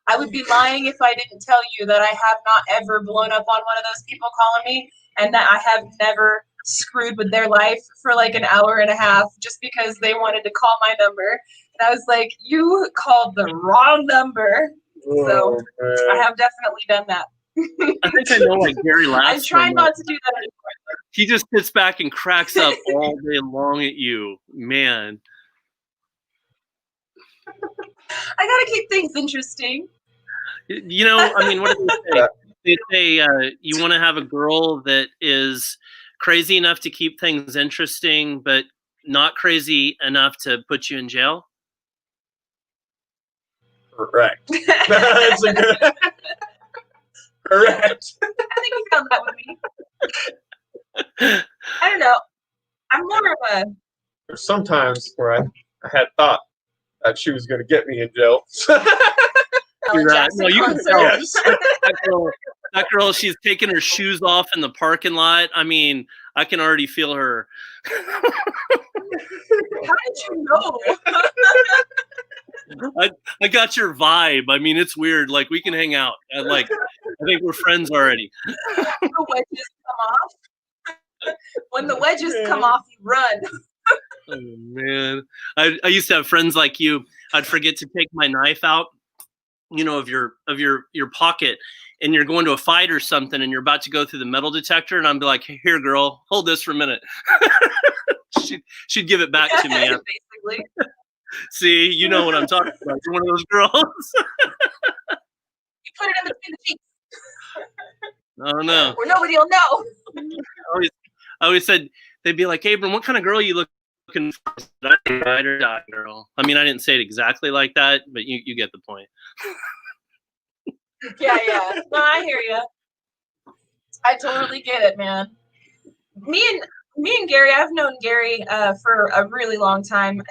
I would be lying if I didn't tell you that I have not ever blown up on one of those people calling me, and that I have never screwed with their life for like an hour and a half just because they wanted to call my number. And I was like, you called the wrong number. So I have definitely done that. I think I know like Gary Lass. I try not to do that anymore. He just sits back and cracks up all day long at you, man. I gotta keep things interesting. I mean, what do they say? They say you want to have a girl that is crazy enough to keep things interesting, but not crazy enough to put you in jail. Correct. That's a good. Correct. I think you found that with me. I don't know. I'm more of a. There's sometimes where I had thought that she was going to get me in jail. No, you can tell. Yes. That girl, she's taking her shoes off in the parking lot. I mean, I can already feel her. How did you know? I got your vibe. I mean, it's weird. Like, we can hang out. I think we're friends already. The wedges come off. When the wedges come off, you run. Oh man, I used to have friends like you. I'd forget to take my knife out, of your pocket, and you're going to a fight or something, and you're about to go through the metal detector, and I'd be like, "Here, girl, hold this for a minute." she'd give it back to me. Basically. See, you know what I'm talking about. You're one of those girls. You put it in between the cheeks. Oh no. Where nobody will know. I always said, they'd be like, Abram, what kind of girl are you looking for? Ride or die girl. I mean, I didn't say it exactly like that, but you get the point. Yeah. No, I hear you. I totally get it, man. Me and Gary, I've known Gary for a really long time.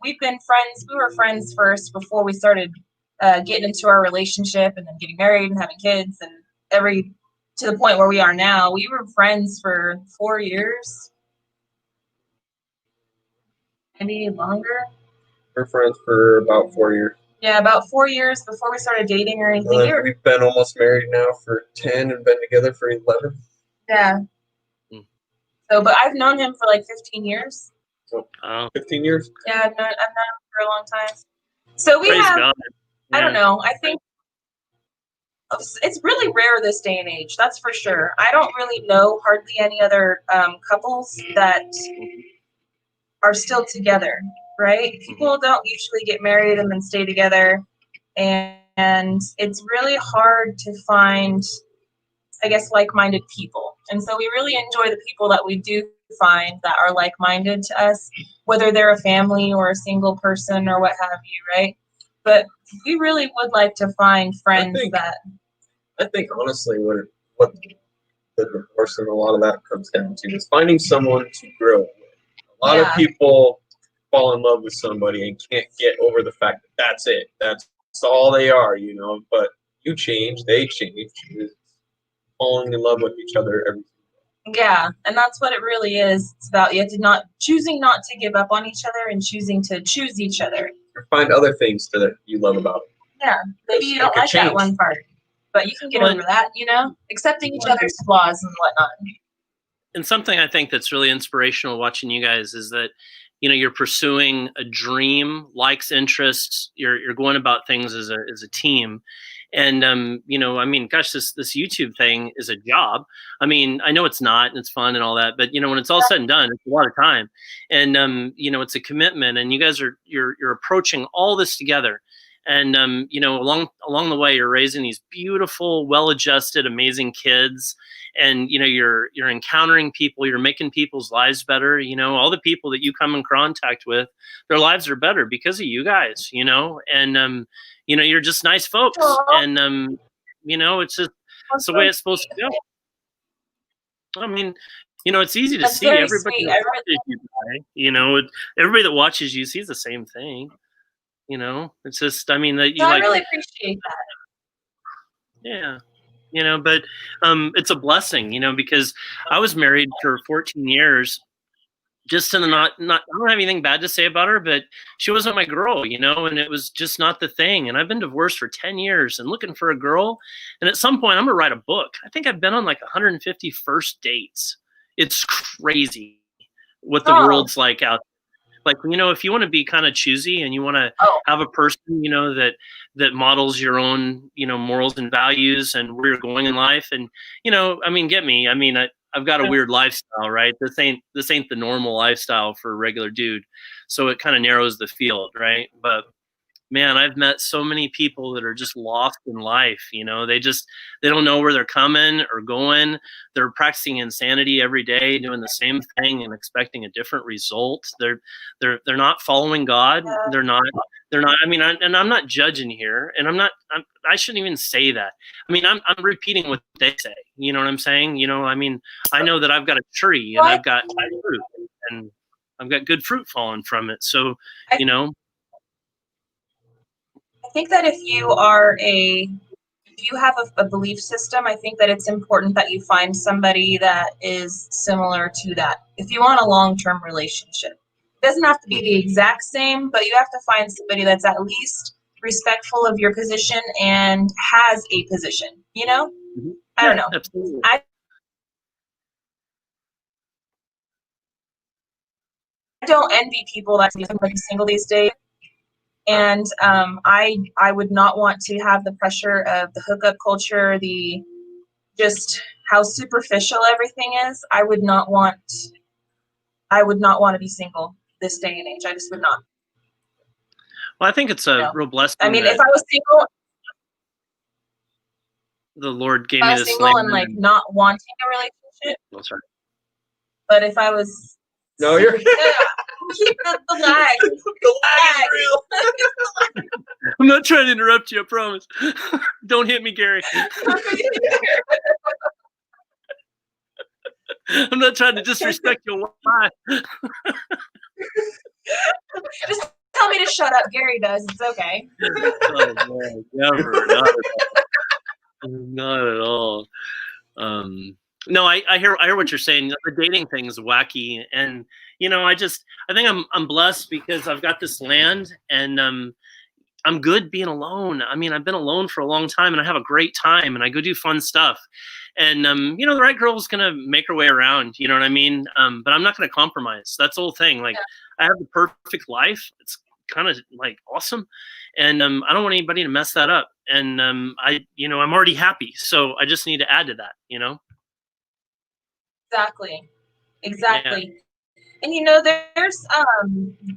We've been friends. We were friends first before we started getting into our relationship and then getting married and having kids and to the point where we are now. We were friends for 4 years. Maybe longer. We're friends for about 4 years. Yeah, about 4 years before we started dating or anything. We've been almost married now for 10 and been together for 11. Yeah. So, but I've known him for like 15 years. 15 years? Yeah, I've known him for a long time. So we Praise have, God. Yeah. I don't know, I think it's really rare this day and age, that's for sure. I don't really know hardly any other couples that are still together, right? People don't usually get married and then stay together. And it's really hard to find, I guess, like-minded people. And so we really enjoy the people that we do find that are like-minded to us, whether they're a family or a single person or what have you, right? But we really would like to find friends I think honestly what the divorce and a lot of that comes down to is finding someone to grow with. A lot of people fall in love with somebody and can't get over the fact that that's it. That's all they are, but you change, they change. It's falling in love with each other every single day. Yeah, and that's what it really is. It's about choosing not to give up on each other and choosing to choose each other. Or find other things that you love about it. Yeah, maybe you don't like that one part, but you can get over that, accepting each other's flaws and whatnot. And something I think that's really inspirational watching you guys is that, you're pursuing a dream, likes, interests. You're going about things as a team. And, gosh, this YouTube thing is a job. I mean, I know it's not, and it's fun and all that, but, when it's all said and done, it's a lot of time. And, it's a commitment, and you guys you're approaching all this together. And, along the way, you're raising these beautiful, well-adjusted, amazing kids. And, you're encountering people, you're making people's lives better. All the people that you come in contact with, their lives are better because of you guys, and, you're just nice folks. And, it's just, it's the way it's supposed to go. I mean, it's easy to see everybody that watches you, everybody that watches you sees the same thing. It's just, I mean, that you I really appreciate that. Yeah. But it's a blessing, because I was married for 14 years. Just to I don't have anything bad to say about her, but she wasn't my girl, and it was just not the thing. And I've been divorced for 10 years and looking for a girl. And at some point I'm gonna write a book. I think I've been on like 150 first dates. It's crazy what the world's like out there. Like, if you want to be kind of choosy and you want to have a person, that models your own, morals and values and where you're going in life. And, get me. I mean, I've got a weird lifestyle, right? This ain't the normal lifestyle for a regular dude. So it kind of narrows the field, right? But man, I've met so many people that are just lost in life. They don't know where they're coming or going. They're practicing insanity every day, doing the same thing and expecting a different result. They're not following God. They're not, I mean, and I'm not judging here, and I shouldn't even say that. I mean, I'm repeating what they say. You know what I'm saying? I mean, I know that I've got a tree and I've got fruit and I've got good fruit falling from it. So, I think that if you have a belief system, I think that it's important that you find somebody that is similar to that. If you want a long-term relationship, it doesn't have to be the exact same, but you have to find somebody that's at least respectful of your position and has a position, Mm-hmm. I don't know. Absolutely. I don't envy people that are single these days. And I would not want to have the pressure of the hookup culture, just how superficial everything is. I would not want to be single this day and age. I just would not. Well, I think it's a real blessing. I mean, if I was single, the Lord gave me this single and like not wanting a relationship. Oh, sorry. But if I was you're keep the lag. The lag is real. I'm not trying to interrupt you, I promise. Don't hit me, Gary. I'm not trying to disrespect your wife. Just tell me to shut up. Gary does. It's okay. Oh, man, never. Not at all. No, I hear what you're saying. The dating thing is wacky, and I think I'm blessed because I've got this land, and I'm good being alone. I mean, I've been alone for a long time, and I have a great time, and I go do fun stuff. And the right girl's gonna make her way around. You know what I mean? But I'm not gonna compromise. That's the whole thing. Like, I have the perfect life. It's kind of like awesome, and I don't want anybody to mess that up. And I'm already happy, so I just need to add to that. Exactly. And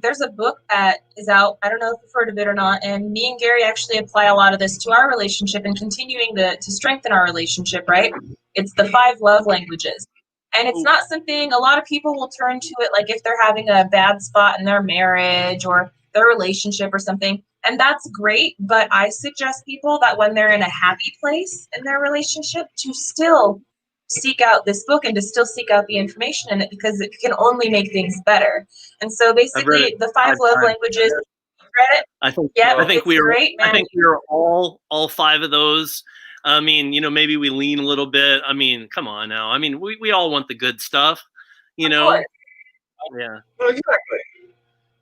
there's a book that is out. I don't know if you've heard of it or not. And me and Gary actually apply a lot of this to our relationship and continuing to strengthen our relationship, right? It's the 5 love languages. And it's not something a lot of people will turn to it like if they're having a bad spot in their marriage or their relationship or something. And that's great, but I suggest people that when they're in a happy place in their relationship to still seek out this book and to still seek out the information in it because it can only make things better. And so basically the 5 love languages, read it? I think yeah, I think we were great, man. I think we were all 5 of those I mean, maybe we lean a little bit. I mean, come on now. I mean, we all want the good stuff, Yeah. Exactly.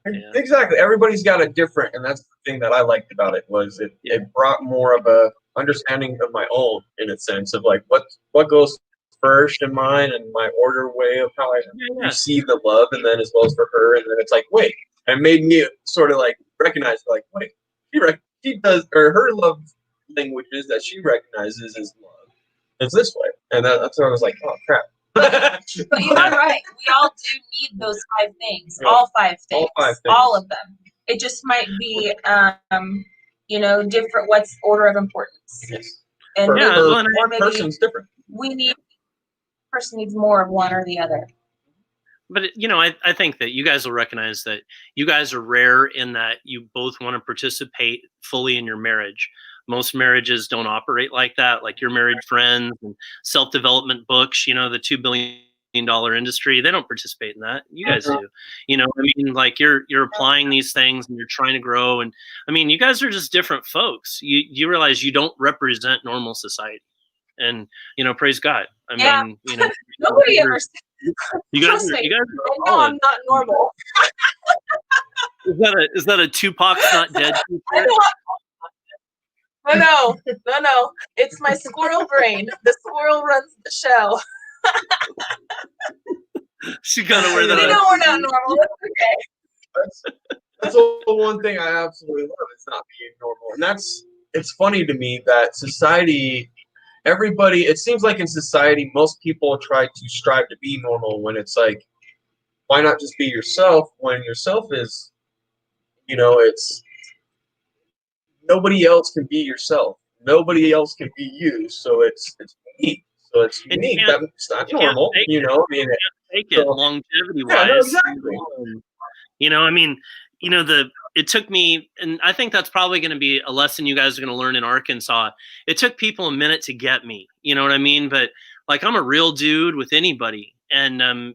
Yeah. Exactly. Everybody's got a different, and that's the thing that I liked about it was it brought more of a understanding of my own, in a sense of like what goes first in mine and my order way of how I receive the love, and then as well as for her, and then it's like wait, it made me sort of like recognize like wait, she does, or her love languages that she recognizes as love is this way, and that's when I was like, oh crap. But you are right. We all do need those 5 things. Yeah. All 5 things. All 5 things. All of them. It just might be, different. What's order of importance? Yes. And or maybe person's different. Person needs more of one or the other. But I think that you guys will recognize that you guys are rare in that you both want to participate fully in your marriage. Most marriages don't operate like that, like your married friends and self-development books, the $2 billion industry, they don't participate in that. You guys do. I mean, like you're applying these things and you're trying to grow. And I mean, you guys are just different folks. You realize you don't represent normal society. And, praise God. I mean, nobody ever said you guys are I'm not normal. Is that a Tupac's Not Dead? No. It's my squirrel brain. The squirrel runs the show. She gotta wear that. You know we're not normal. It's okay. That's the one thing I absolutely love is not being normal. And it's funny to me that society, it seems like in society, most people try to strive to be normal when it's like, why not just be yourself when yourself is, it's nobody else can be yourself. Nobody else can be you. So it's unique. So it's unique. That's not normal. Take it longevity wise. Yeah, no, exactly. I mean, it took me, and I think that's probably going to be a lesson you guys are going to learn in Arkansas. It took people a minute to get me, you know what I mean? But like, I'm a real dude with anybody, and I'm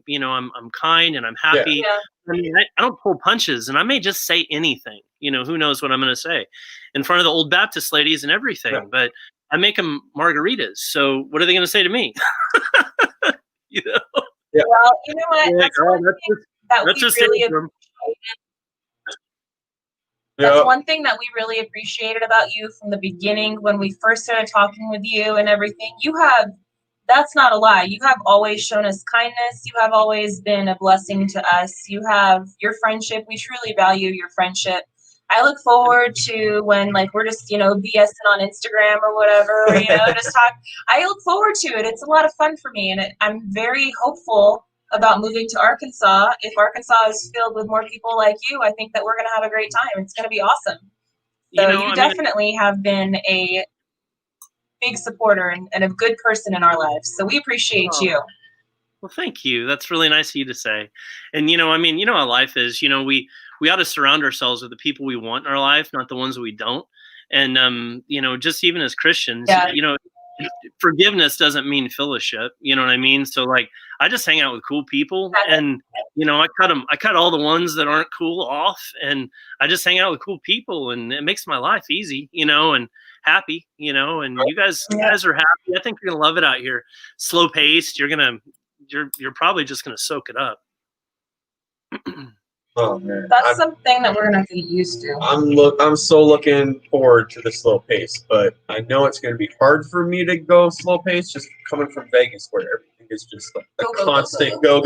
kind and I'm happy. Yeah. I mean, I don't pull punches, and I may just say anything. Who knows what I'm going to say in front of the old Baptist ladies and everything. Yeah. But I make them margaritas, so what are they going to say to me? Yeah. Well, you know what? That's just really That's one thing that we really appreciated about you from the beginning when we first started talking with you and everything. That's not a lie. You have always shown us kindness. You have always been a blessing to us. You have your friendship. We truly value your friendship. I look forward to when we're just, BSing on Instagram or whatever, just talk. I look forward to it. It's a lot of fun for me. And I'm very hopeful about moving to Arkansas. If Arkansas is filled with more people like you, I think that we're going to have a great time. It's going to be awesome. So you definitely have been a big supporter and a good person in our lives. So we appreciate you. Well, thank you. That's really nice of you to say. And, how life is, we ought to surround ourselves with the people we want in our life, not the ones that we don't. And, just even as Christians, forgiveness doesn't mean fellowship. You know what I mean? So I just hang out with cool people and, I cut all the ones that aren't cool off and I just hang out with cool people and it makes my life easy, and happy, and you guys are happy. I think you're going to love it out here. Slow paced. You're probably just going to soak it up. Oh man, that's something that we're gonna have to get used to. I'm so looking forward to the slow pace, but I know it's gonna be hard for me to go slow pace just coming from Vegas where everything is just like a constant go.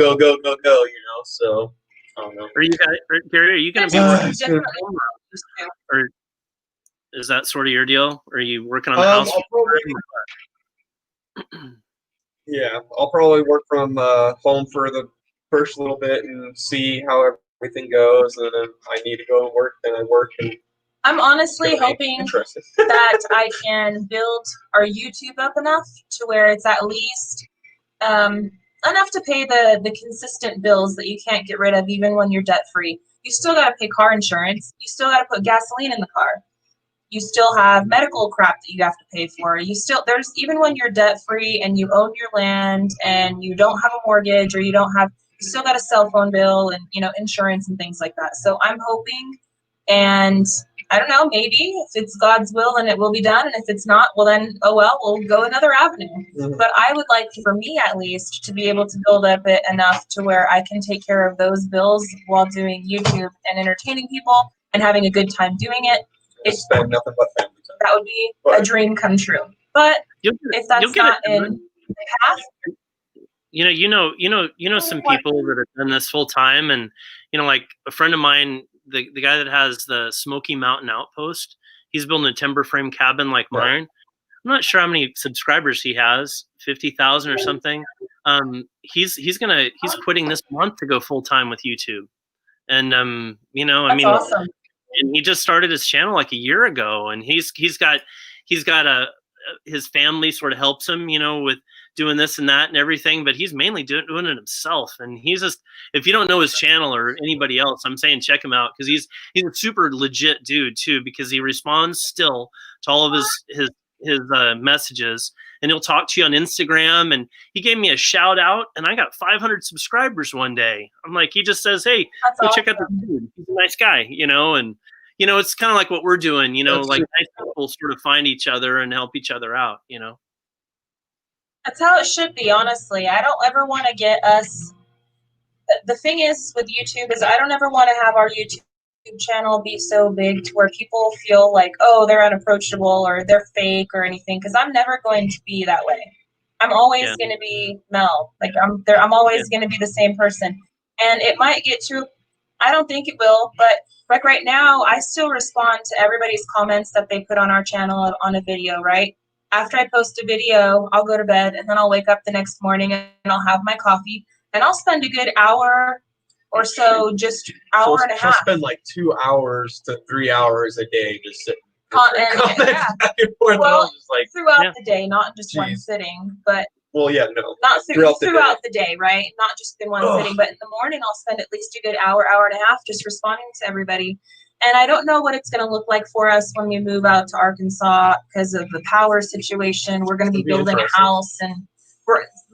So I don't know. Are you guys, Gary? Are you gonna be working or is that sort of your deal? Or are you working on the house? I'll probably work from home for the first little bit and see how everything goes, and then I need to go to work, then I work. And I'm honestly hoping that I can build our YouTube up enough to where it's at least enough to pay the consistent bills that you can't get rid of even when you're debt free. You still got to pay car insurance. You still got to put gasoline in the car. You still have medical crap that you have to pay for. Even when you're debt free and you own your land and you don't have a mortgage or you still got a cell phone bill and, insurance and things like that. So I'm hoping and I don't know, maybe if it's God's will and it will be done. And if it's not, well then, oh well, we'll go another avenue. Mm-hmm. But I would like, for me at least, to be able to build up it enough to where I can take care of those bills while doing YouTube and entertaining people and having a good time doing it. It's spend nothing but family time. That would be a dream come true. But if that's not in the path. Some people that have done this full time, and like a friend of mine, the guy that has the Smoky Mountain Outpost, he's building a timber frame cabin like mine. I'm not sure how many subscribers he has, 50,000 or something. He's quitting this month to go full time with YouTube, and That's awesome. And he just started his channel like a year ago, and he's got his family sort of helps him, with doing this and that and everything, but he's mainly doing it himself. And he's just, if you don't know his channel or anybody else, I'm saying check him out, because he's a super legit dude too, because he responds still to all of his messages, and he'll talk to you on Instagram. And he gave me a shout out, and I got 500 subscribers one day. I'm like, he just says, hey, go check out the dude. He's a nice guy, and it's kind of like what we're doing, like nice people sort of find each other and help each other out, That's how it should be, honestly. I don't ever want to get us. The thing is with YouTube is I don't ever want to have our YouTube channel be so big to where people feel like, oh, they're unapproachable or they're fake or anything, because I'm never going to be that way. I'm always going to be Mel. Like I'm always going to be the same person. And it might get to, I don't think it will, but like right now, I still respond to everybody's comments that they put on our channel on a video, right? After I post a video, I'll go to bed, and then I'll wake up the next morning and I'll have my coffee, and I'll spend a good hour or so, just hour and a half. Spend like 2 hours to 3 hours a day just sitting. Well, throughout the day, not just one sitting, but not throughout the day, right? Not just in one sitting, but in the morning I'll spend at least a good hour and a half just responding to everybody. And I don't know what it's going to look like for us when we move out to Arkansas because of the power situation. We're going to be building a house, and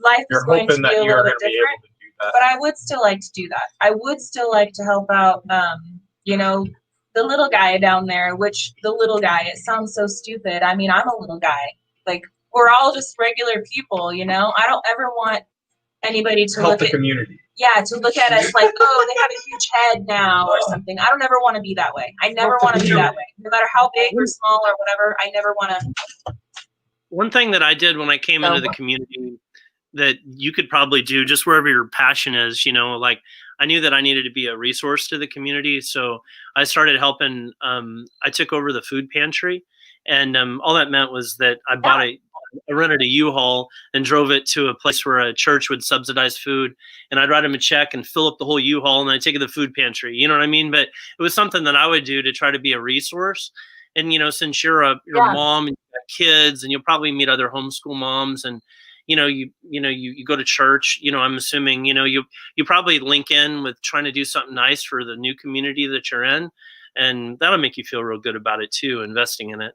life is going to be a little bit different. But I would still like to do that. I would still like to help out, the little guy down there, which the little guy, it sounds so stupid. I mean, I'm a little guy. Like, we're all just regular people, I don't ever want anybody to help the community. To look at us like, oh, they have a huge head now or something. I don't ever want to be that way. I never want to be that way. No matter how big or small or whatever, I never want to. One thing that I did when I came into the community that you could probably do just wherever your passion is, like I knew that I needed to be a resource to the community. So I started helping. I took over the food pantry, and all that meant was that I rented a U-Haul and drove it to a place where a church would subsidize food, and I'd write them a check and fill up the whole U-Haul, and I'd take it to the food pantry. You know what I mean? But it was something that I would do to try to be a resource. And, since you're a mom and you got kids, and you'll probably meet other homeschool moms, and, you go to church, I'm assuming, you probably link in with trying to do something nice for the new community that you're in. And that'll make you feel real good about it too, investing in it,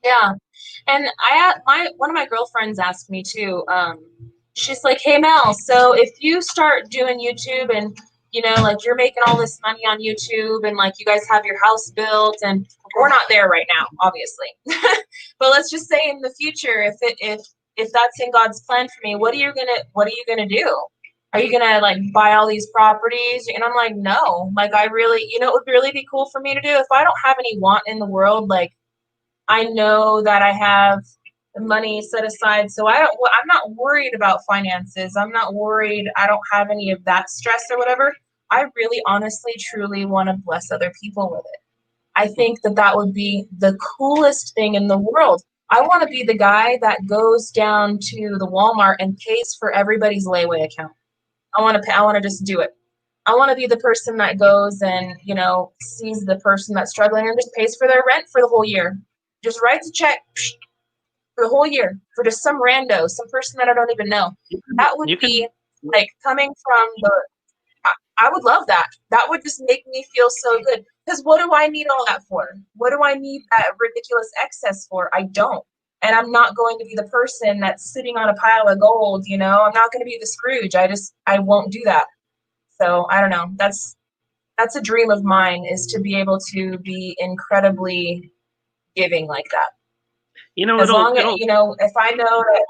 Yeah. And one of my girlfriends asked me too, she's like, hey Mel, so if you start doing YouTube and like you're making all this money on YouTube and like you guys have your house built, and we're not there right now, obviously. But let's just say in the future, if that's in God's plan for me, what are you gonna do? Are you gonna like buy all these properties? And I'm like, no, like I really, it would really be cool for me to do if I don't have any want in the world. Like I know that I have money set aside, so I'm not worried about finances. I'm not worried. I don't have any of that stress or whatever. I really, honestly, truly want to bless other people with it. I think that would be the coolest thing in the world. I want to be the guy that goes down to the Walmart and pays for everybody's layaway account. I want to just do it. I want to be the person that goes and, sees the person that's struggling and just pays for their rent for the whole year. Just writes a check for the whole year for just some rando, some person that I don't even know. That would be like coming from I would love that. That would just make me feel so good. Because what do I need all that for? What do I need that ridiculous excess for? I don't. And I'm not going to be the person that's sitting on a pile of gold, I'm not going to be the Scrooge. I won't do that. So I don't know. That's that's a dream of mine, is to be able to be incredibly giving like that. You know, as long as, you know, if I know that,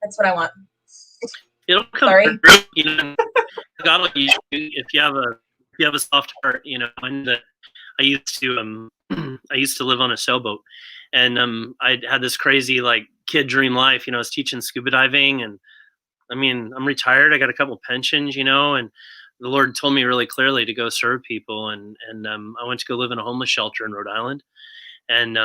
that's what I want. It'll come Sorry. through, you know. God will use you if you have a soft heart, you know. And I used to live on a sailboat, and I had this crazy like kid dream life, you know. I was teaching scuba diving, and I mean, I'm retired. I got a couple pensions, you know, and the Lord told me really clearly to go serve people, and I went to go live in a homeless shelter in Rhode Island, and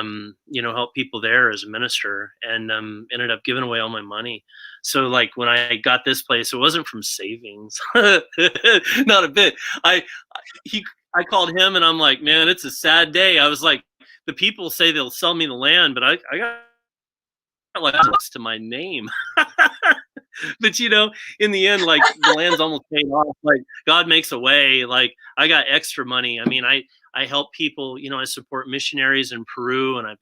you know, help people there as a minister, and ended up giving away all my money. So like when I got this place, it wasn't from savings, not a bit. I called him and I'm like, man, it's a sad day. I was like, the people say they'll sell me the land, but I got like next to my name. But you know, in the end, like the land's almost paid off. Like God makes a way. Like I got extra money. I mean, I help people. You know, I support missionaries in Peru, and I've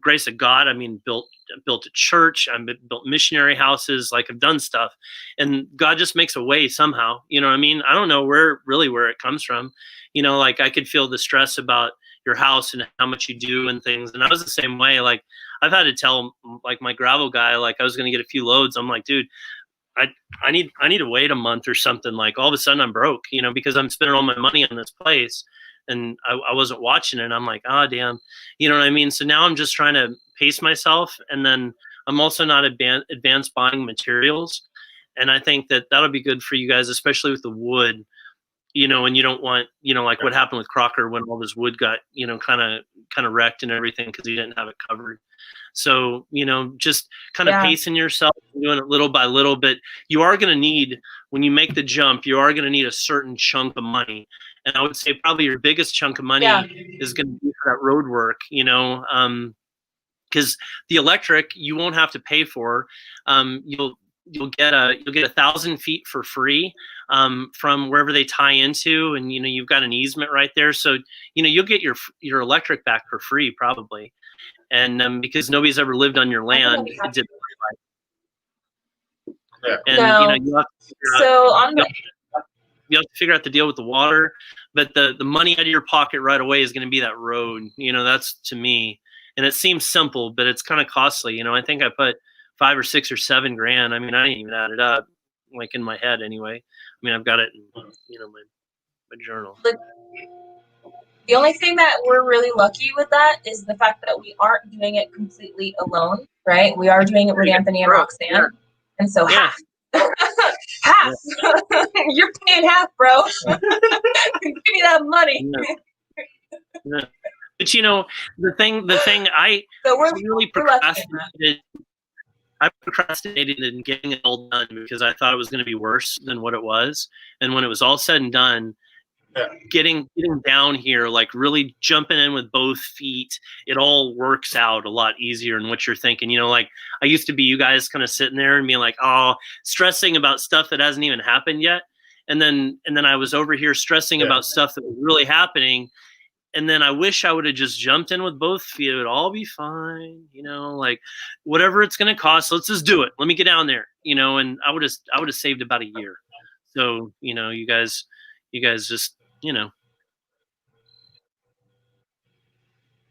grace of God. I mean, built a church. I built missionary houses. Like I've done stuff, and God just makes a way somehow. You know what I mean? I don't know where it comes from. You know, like I could feel the stress about your house and how much you do and things. And I was the same way. Like I've had to tell like my gravel guy, like I was going to get a few loads. I'm like, dude, I need to wait a month or something. Like all of a sudden I'm broke, you know, because I'm spending all my money on this place, and I wasn't watching it. I'm like, oh, damn. You know what I mean? So now I'm just trying to pace myself. And then I'm also not advanced buying materials. And I think that that'll be good for you guys, especially with the wood, you know, and you don't want, you know, like what happened with Crocker when all this wood got, you know, kind of wrecked and everything because he didn't have it covered. So, you know, just kind of pacing yourself, doing it little by little, but you are going to need, when you make the jump, you are going to need a certain chunk of money. And I would say probably your biggest chunk of money is going to be for that road work, you know, because the electric you won't have to pay for. You'll get 1,000 feet for free from wherever they tie into, and you know you've got an easement right there, so you know you'll get your electric back for free probably, and because nobody's ever lived on your land, it didn't. And no. you know you have to figure out the deal with the water, but the money out of your pocket right away is going to be that road. You know, that's to me, and it seems simple, but it's kind of costly. You know, I think I put $5 or $6 or $7 grand. I mean, I didn't even add it up, like in my head anyway. I mean, I've got it in, you know, my journal. The only thing that we're really lucky with that is the fact that we aren't doing it completely alone, right? We are doing it with Anthony and Roxanne. Yeah. And so half. Half. Yeah. You're paying half, bro. Give me that money. Yeah. But you know, the thing I really procrastinated. I procrastinated in getting it all done because I thought it was going to be worse than what it was. And when it was all said and done, getting down here, like really jumping in with both feet, it all works out a lot easier than what you're thinking. You know, like I used to be you guys kind of sitting there and being like, oh, stressing about stuff that hasn't even happened yet. And then I was over here stressing about stuff that was really happening. And then I wish I would have just jumped in with both feet. It would all be fine, you know, like whatever it's going to cost. Let's just do it. Let me get down there, you know, and I would have saved about a year. So, you know, you guys just, you know.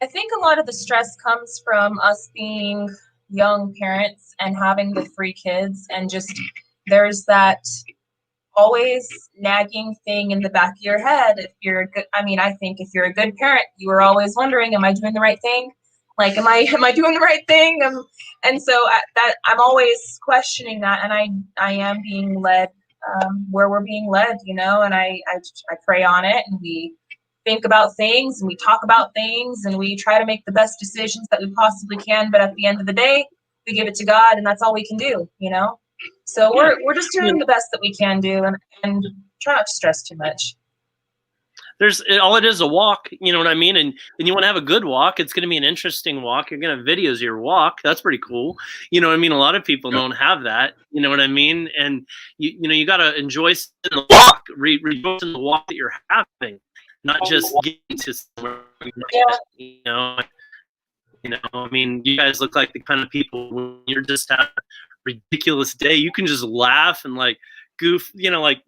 I think a lot of the stress comes from us being young parents and having the 3 kids, and just there's that always nagging thing in the back of your head. If you're a good, I mean, I think if you're a good parent, you are always wondering, am I doing the right thing? Like, am I doing the right thing? And so that I'm always questioning that, and I am being led where we're being led, you know, and I pray on it, and we think about things, and we talk about things, and we try to make the best decisions that we possibly can. But at the end of the day, we give it to God, and that's all we can do, you know? So we're just doing the best that we can do, and try not to stress too much. All it is a walk, you know what I mean? And you want to have a good walk. It's going to be an interesting walk. You're going to have videos of your walk. That's pretty cool. You know what I mean? A lot of people don't have that. You know what I mean? And you know, you got to enjoy the walk, rejoice in the walk that you're having, not just getting to somewhere. You know, I mean, you guys look like the kind of people when you're just having a ridiculous day, you can just laugh and like goof, like,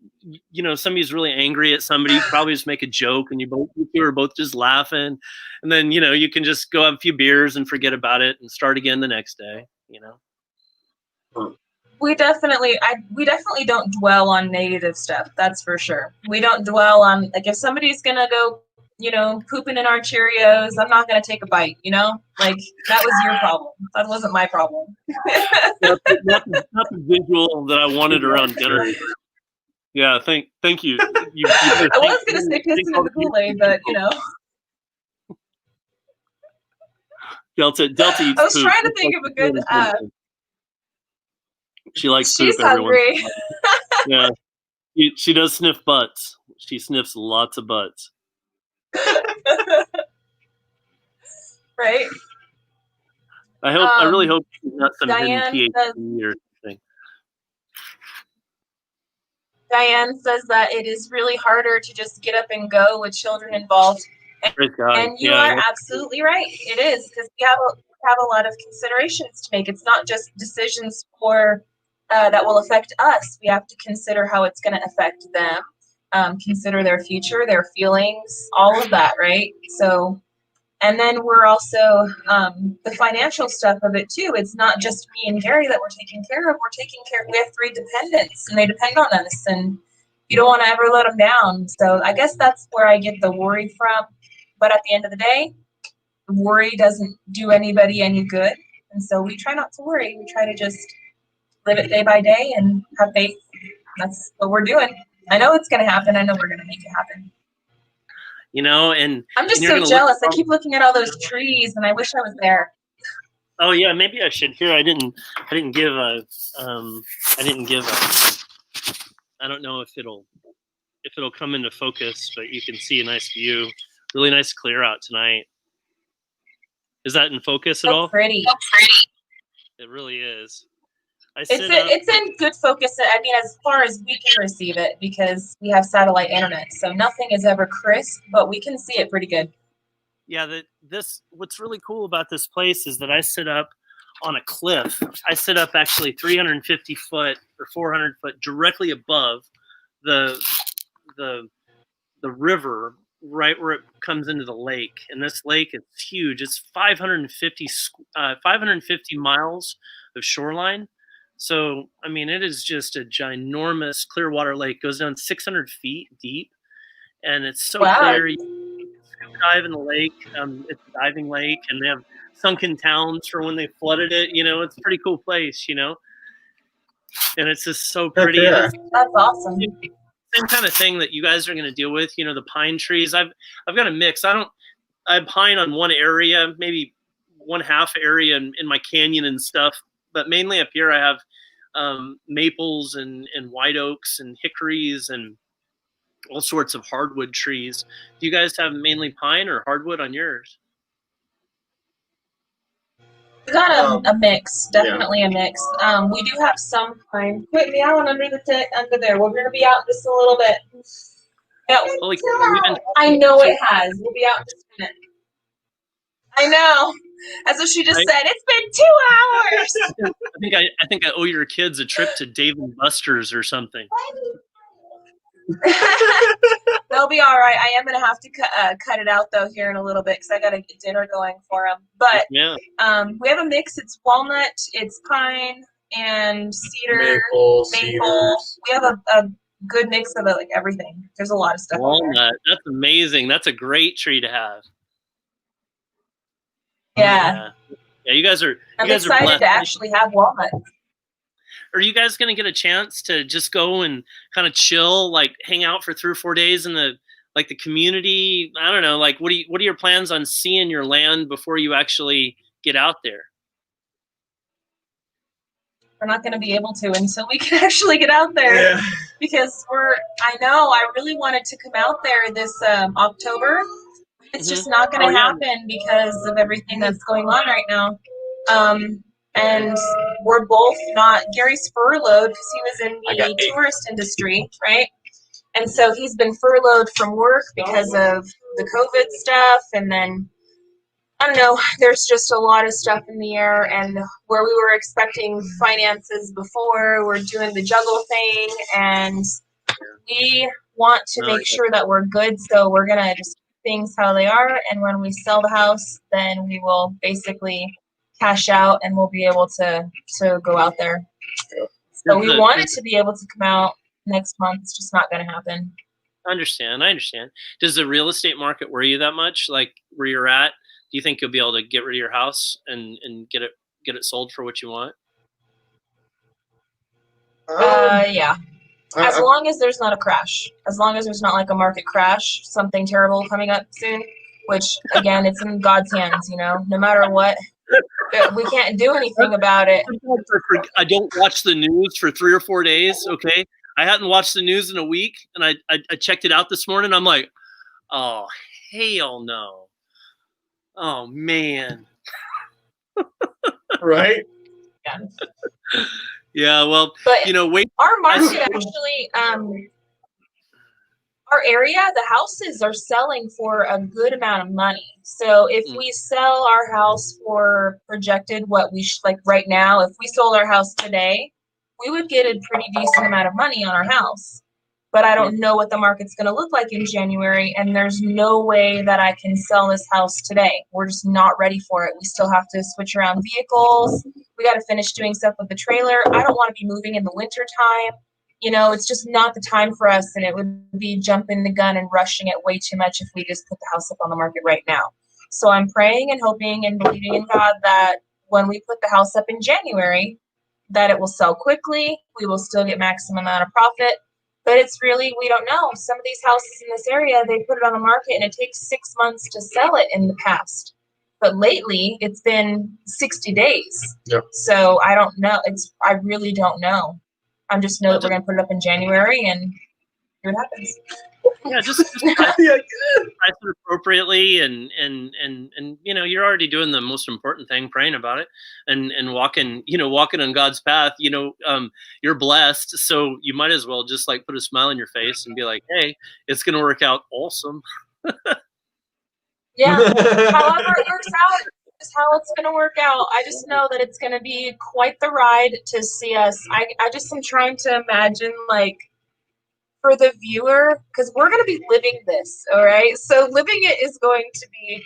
somebody's really angry at somebody, you probably just make a joke and you two are both just laughing. And then, you can just go have a few beers and forget about it and start again the next day, We definitely don't dwell on negative stuff. That's for sure. We don't dwell on, like, if somebody's going to go, pooping in our Cheerios, I'm not going to take a bite, like that was your problem. That wasn't my problem. not the visual that I wanted around dinner. Yeah. Thank you. I was going to say pissing in the Kool-Aid, but Delta eats I was poop. trying to think of a good, she likes she's poop every hungry. once in a while. Yeah. She does sniff butts. She sniffs lots of butts. Right. I really hope she's not some Diane hidden THC or something. Diane says that it is really harder to just get up and go with children involved. And you are absolutely right. It is, because we have a lot of considerations to make. It's not just decisions for that will affect us. We have to consider how it's going to affect them, consider their future, their feelings, all of that, right? So, and then we're also the financial stuff of it too. It's not just me and Gary that we're taking care of. We have 3 dependents, and they depend on us, and you don't want to ever let them down. So I guess that's where I get the worry from. But at the end of the day, worry doesn't do anybody any good. And so we try not to worry. We try to just live it day by day and have faith. That's what we're doing. I know it's going to happen. I know we're going to make it happen. And I'm just so jealous. I keep looking at all those trees, and I wish I was there. Oh yeah, maybe I should. Here, I didn't give a. I don't know if it'll come into focus, but you can see a nice view. Really nice clear out tonight. Is that in focus at all? Pretty. It really is. It's in good focus. I mean, as far as we can receive it, because we have satellite internet, so nothing is ever crisp, but we can see it pretty good. Yeah, what's really cool about this place is that I sit up on a cliff. I sit up actually 350 foot or 400 foot directly above the river, right where it comes into the lake. And this lake is huge. It's 550 miles of shoreline. So, I mean, it is just a ginormous clear water lake. It goes down 600 feet deep, and it's so clear. You can dive in the lake. It's a diving lake, and they have sunken towns for when they flooded it. It's a pretty cool place, and it's just so pretty. That's awesome. Same kind of thing that you guys are going to deal with. The pine trees. I've got a mix. I pine on one area, maybe one half area in my canyon and stuff. But mainly up here, I have maples and white oaks and hickories and all sorts of hardwood trees. Do you guys have mainly pine or hardwood on yours? We got a mix, definitely a mix. We do have some pine. Quit meowing under there. We're gonna be out in just a little bit. Yeah. I know it has. We'll be out in just a minute. I know. That's what she just said. It's been 2 hours. I think I owe your kids a trip to Dave and Buster's or something. They'll be all right. I am gonna have to cut it out though here in a little bit because I gotta get dinner going for them. But we have a mix. It's walnut, it's pine, and cedar, maple. We have a good mix of like everything. There's a lot of stuff. Walnut. That's amazing. That's a great tree to have. Yeah, you guys are. I'm excited to actually have walnut. Are you guys going to get a chance to just go and kind of chill, like hang out for 3 or 4 days in the community? I don't know. Like, what are your plans on seeing your land before you actually get out there? We're not going to be able to until we can actually get out there because I really wanted to come out there this October. It's just not going to happen because of everything that's going on right now. And we're both not, Gary's furloughed because he was in the tourist industry, right? And so he's been furloughed from work because of the COVID stuff. And then I don't know. There's just a lot of stuff in the air, and where we were expecting finances before, we're doing the juggle thing, and we want to make sure that we're good. So we're gonna just keep things how they are, and when we sell the house, then we will basically cash out, and we'll be able to go out there. So we wanted to be able to come out next month. It's just not going to happen. I understand. Does the real estate market worry you that much? Like where you're at? Do you think you'll be able to get rid of your house and get it sold for what you want? Yeah. As long as there's not a crash. As long as there's not like a market crash, something terrible coming up soon, which again, it's in God's hands, no matter what. We can't do anything about it. I don't watch the news for 3 or 4 days. Okay. I hadn't watched the news in a week, and I checked it out this morning. I'm like, oh, hell no. Oh, man. Right? Yeah. Yeah, well, but wait. Our market actually, our area, the houses are selling for a good amount of money. So if we sell our house for projected what we like right now, if we sold our house today, we would get a pretty decent amount of money on our house. But I don't know what the market's going to look like in January, and there's no way that I can sell this house today. We're just not ready for it. We still have to switch around vehicles. We got to finish doing stuff with the trailer. I don't want to be moving in the winter time. It's just not the time for us, and it would be jumping the gun and rushing it way too much if we just put the house up on the market right now. So I'm praying and hoping and believing in God that when we put the house up in January, that it will sell quickly. We will still get maximum amount of profit. But it's really, we don't know. Some of these houses in this area, they put it on the market and it takes 6 months to sell it in the past. But lately, it's been 60 days. Yep. So I don't know. I really don't know. I just know that we're going to put it up in January and see what happens. Yeah, just price it appropriately, and you're already doing the most important thing, praying about it, and walking on God's path. You're blessed, so you might as well just like put a smile on your face and be like, hey, it's going to work out awesome. Yeah, however it works out is how it's going to work out. I just know that it's going to be quite the ride to see us. I just am trying to imagine, like, for the viewer, because we're going to be living this, all right? So living it is going to be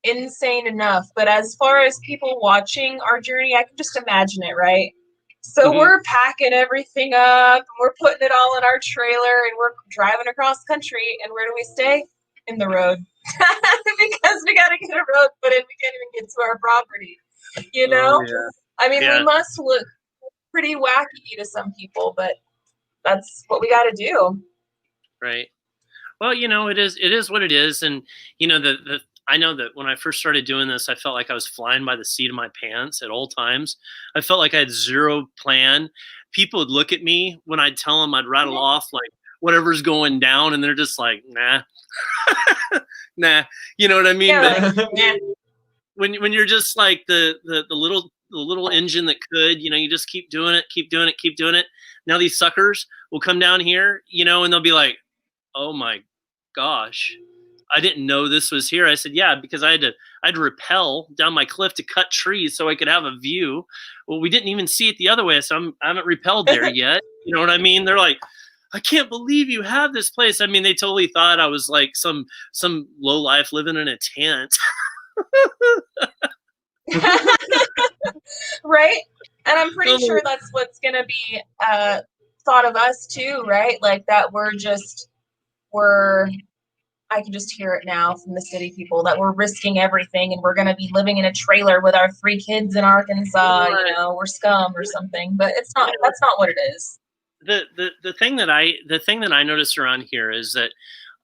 insane enough. But as far as people watching our journey, I can just imagine it, right? So we're packing everything up, and we're putting it all in our trailer, and we're driving across country. And where do we stay? In the road. Because we got to get a road put in. We can't even get to our property, Oh, yeah. I mean, we must look pretty wacky to some people, but that's what we got to do. Right. Well, it is what it is. And, I know that when I first started doing this, I felt like I was flying by the seat of my pants at all times. I felt like I had zero plan. People would look at me when I'd tell them, I'd rattle off like whatever's going down, and they're just like, nah, nah. You know what I mean? Yeah, but when you're just like the little engine that could, you just keep doing it. Now these suckers will come down here, and they'll be like, oh my gosh, I didn't know this was here. I said, yeah, because I had to rappel down my cliff to cut trees so I could have a view. Well, we didn't even see it the other way, so I haven't rappelled there yet. You know what I mean? They're like, I can't believe you have this place. I mean, they totally thought I was like some low life living in a tent. Right? And I'm pretty sure that's what's going to be thought of us too, right? Like that I can just hear it now from the city people that we're risking everything and we're going to be living in a trailer with our 3 kids in Arkansas, we're scum or something, but it's not, that's not what it is. The thing that I noticed around here is that,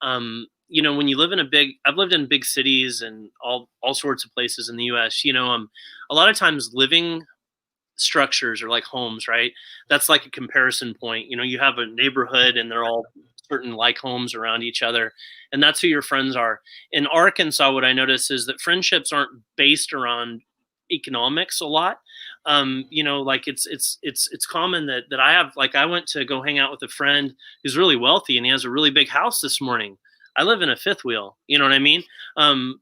when you live in I've lived in big cities and all sorts of places in the US, a lot of times living structures are like homes, right? That's like a comparison point. You have a neighborhood and they're all certain like homes around each other, and that's who your friends are. In Arkansas, what I notice is that friendships aren't based around economics a lot. Like it's common that I have, like, I went to go hang out with a friend who's really wealthy and he has a really big house this morning. I live in a fifth wheel. You know what I mean?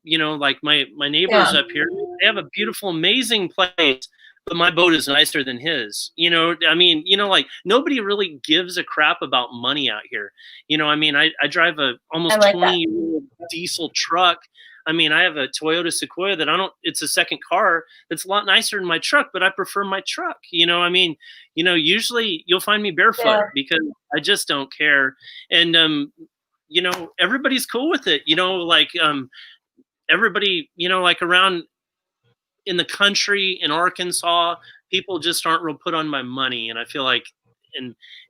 You know, like my neighbors up here, they have a beautiful, amazing place, but my boat is nicer than his. You know, I mean, you know, like nobody really gives a crap about money out here. You know, I mean, I drive a almost 20-year-old diesel truck. I mean, I have a Toyota Sequoia that it's a second car that's a lot nicer than my truck, but I prefer my truck. You know, I mean, you know, usually you'll find me barefoot because I just don't care. And, you know, everybody's cool with it. You know, like everybody, you know, like around in the country in Arkansas, people just aren't real put on my money. And I feel like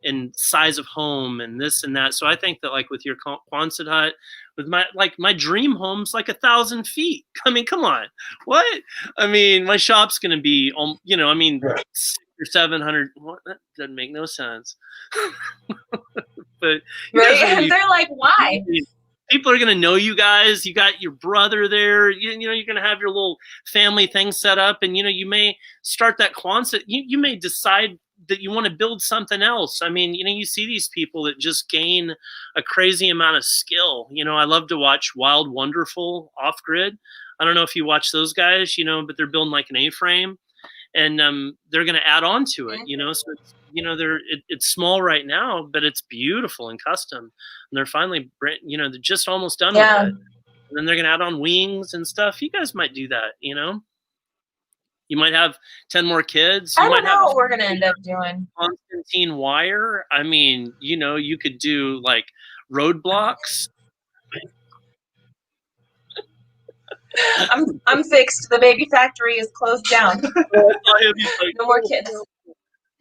in size of home and this and that. So I think that like with your Quonset hut, with my dream home's like 1,000 feet. I mean, come on, what? I mean, my shop's gonna be, you know, I mean, 600 or 700. What? That doesn't make no sense. But they're like, why? People are gonna know you guys. You got your brother there. You know, you're gonna have your little family thing set up, and you know, you may start that Quonset. You may decide that you want to build something else. I mean, you know, you see these people that just gain a crazy amount of skill. You know, I love to watch Wild Wonderful Off Grid. I don't know if you watch those guys, you know, but they're building like an A-frame, and they're going to add on to it, you know. So it's, you know, it's small right now, but it's beautiful and custom. And they're finally, you know, they're just almost done with it. And then they're going to add on wings and stuff. You guys might do that, you know. You might have 10 more kids. I don't know what we're going to end up doing. Constantine wire. I mean, you know, you could do like roadblocks. I'm fixed. The baby factory is closed down. No more kids.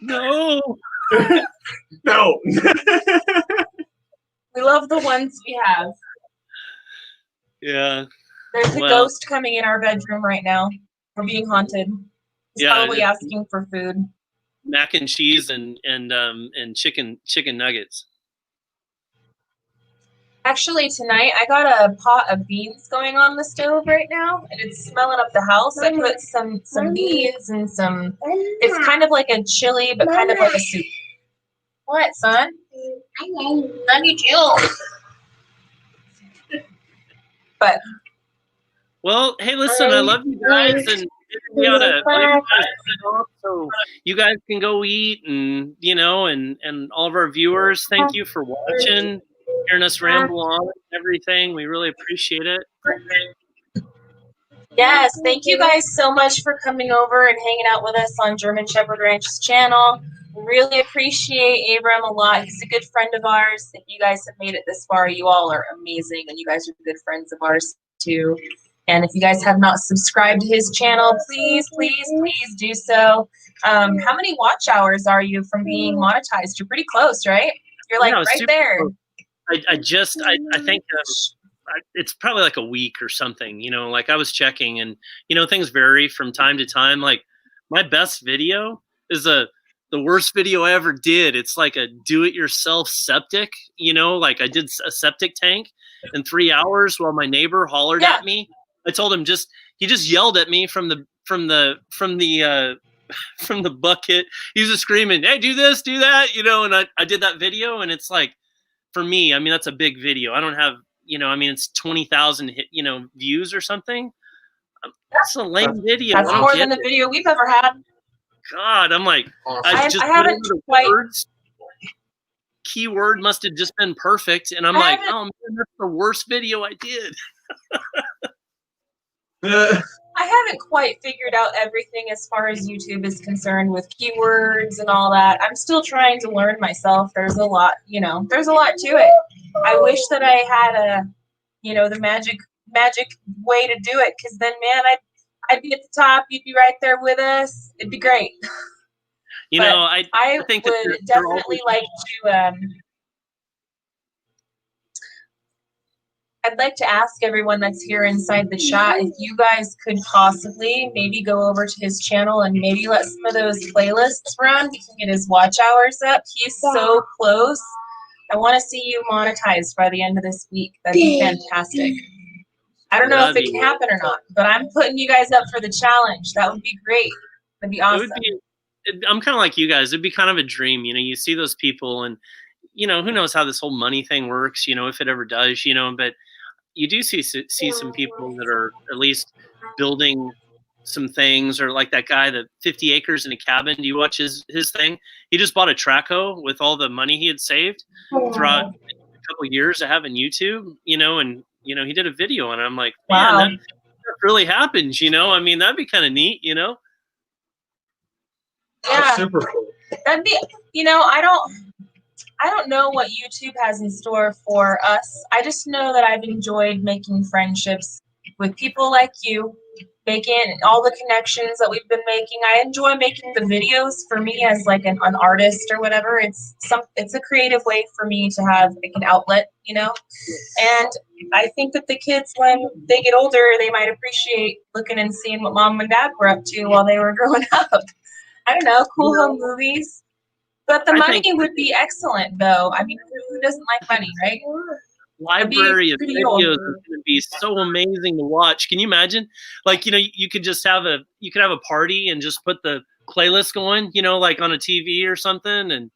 No. No. We love the ones we have. Yeah. There's a ghost coming in our bedroom right now. We're being haunted. He's probably asking for food. Mac and cheese and chicken nuggets. Actually, tonight I got a pot of beans going on the stove right now, and it's smelling up the house. I put some beans and some. It's kind of like a chili, but kind of like a soup. What, son? I love you too. But. Well, hey, listen, I love you guys, and we gotta so you guys can go eat, and you know, and all of our viewers, thank you for watching, hearing us ramble on and everything. We really appreciate it. Yes, thank you guys so much for coming over and hanging out with us on German Shepherd Ranch's channel. Really appreciate Abram a lot. He's a good friend of ours. If you guys have made it this far, you all are amazing, and you guys are good friends of ours too. And if you guys have not subscribed to his channel, please, please, please do so. How many watch hours are you from being monetized? You're pretty close, right? You're like right there. Close. I think it's probably like a week or something, you know, like I was checking, and, you know, things vary from time to time. Like my best video is the worst video I ever did. It's like a do-it-yourself septic, you know, like I did a septic tank in 3 hours while my neighbor hollered at me. I told him he just yelled at me from the bucket. He was just screaming, "Hey, do this, do that," you know. And I did that video, and it's like, for me, I mean, that's a big video. I don't have, you know, I mean, it's 20,000 views or something. That's a lame video. That's more than the video we've ever had. God, I'm like, I haven't quite. Keyword must have just been perfect, and I'm like, oh man, that's the worst video I did. I haven't quite figured out everything as far as YouTube is concerned with keywords and all that. I'm still trying to learn myself. There's a lot, you know, there's a lot to it. I wish that I had the magic way to do it, because then, man, I'd be at the top. You'd be right there with us. It'd be great. You know, I think would definitely like to. I'd like to ask everyone that's here inside the chat if you guys could possibly maybe go over to his channel and maybe let some of those playlists run. He can get his watch hours up. He's so close. I want to see you monetized by the end of this week. That'd be fantastic. I don't know if it can happen or not, but I'm putting you guys up for the challenge. That would be great. That'd be awesome. I'm kind of like you guys. It'd be kind of a dream. You know, you see those people, and you know, who knows how this whole money thing works, you know, if it ever does, you know, but you do see some people that are at least building some things, or like that guy, that 50 acres in a cabin. Do you watch his thing? He just bought a track hoe with all the money he had saved throughout a couple of years of having YouTube, you know, and, you know, he did a video on it. I'm like, man, Wow. that really happens, you know? I mean, that'd be kind of neat, you know? Yeah. That's super cool. That'd be, you know, I don't know what YouTube has in store for us. I just know that I've enjoyed making friendships with people like you, making all the connections that we've been making. I enjoy making the videos. For me, as like an artist or whatever, it's a creative way for me to have like an outlet, you know. And I think that the kids, when they get older, they might appreciate looking and seeing what mom and dad were up to while they were growing up. I don't know, cool home movies. But the money would be excellent, though. I mean, who doesn't like money, right? Library of videos is going to be so amazing to watch. Can you imagine? Like, you know, you could just have a party and just put the playlist going, you know, like on a TV or something, and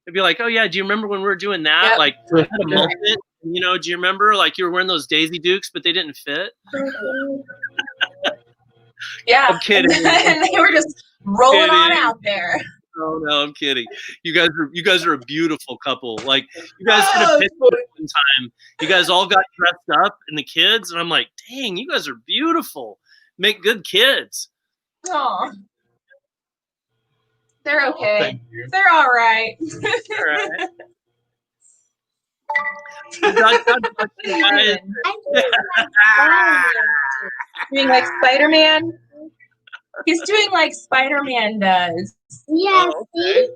it'd be like, oh yeah, do you remember when we were doing that? Yep. Like, I had a mullet, you know, do you remember? Like, you were wearing those Daisy Dukes, but they didn't fit. Yeah, I'm kidding. And they were just rolling on out there. Oh no, I'm kidding. You guys are a beautiful couple. Like, you guys did a picture one time. You guys all got dressed up, and the kids, and I'm like, dang, you guys are beautiful. Make good kids. Oh, they're okay. They're all right. All right. Doing like Spider-Man. He's doing like Spider-Man does. Yeah, see?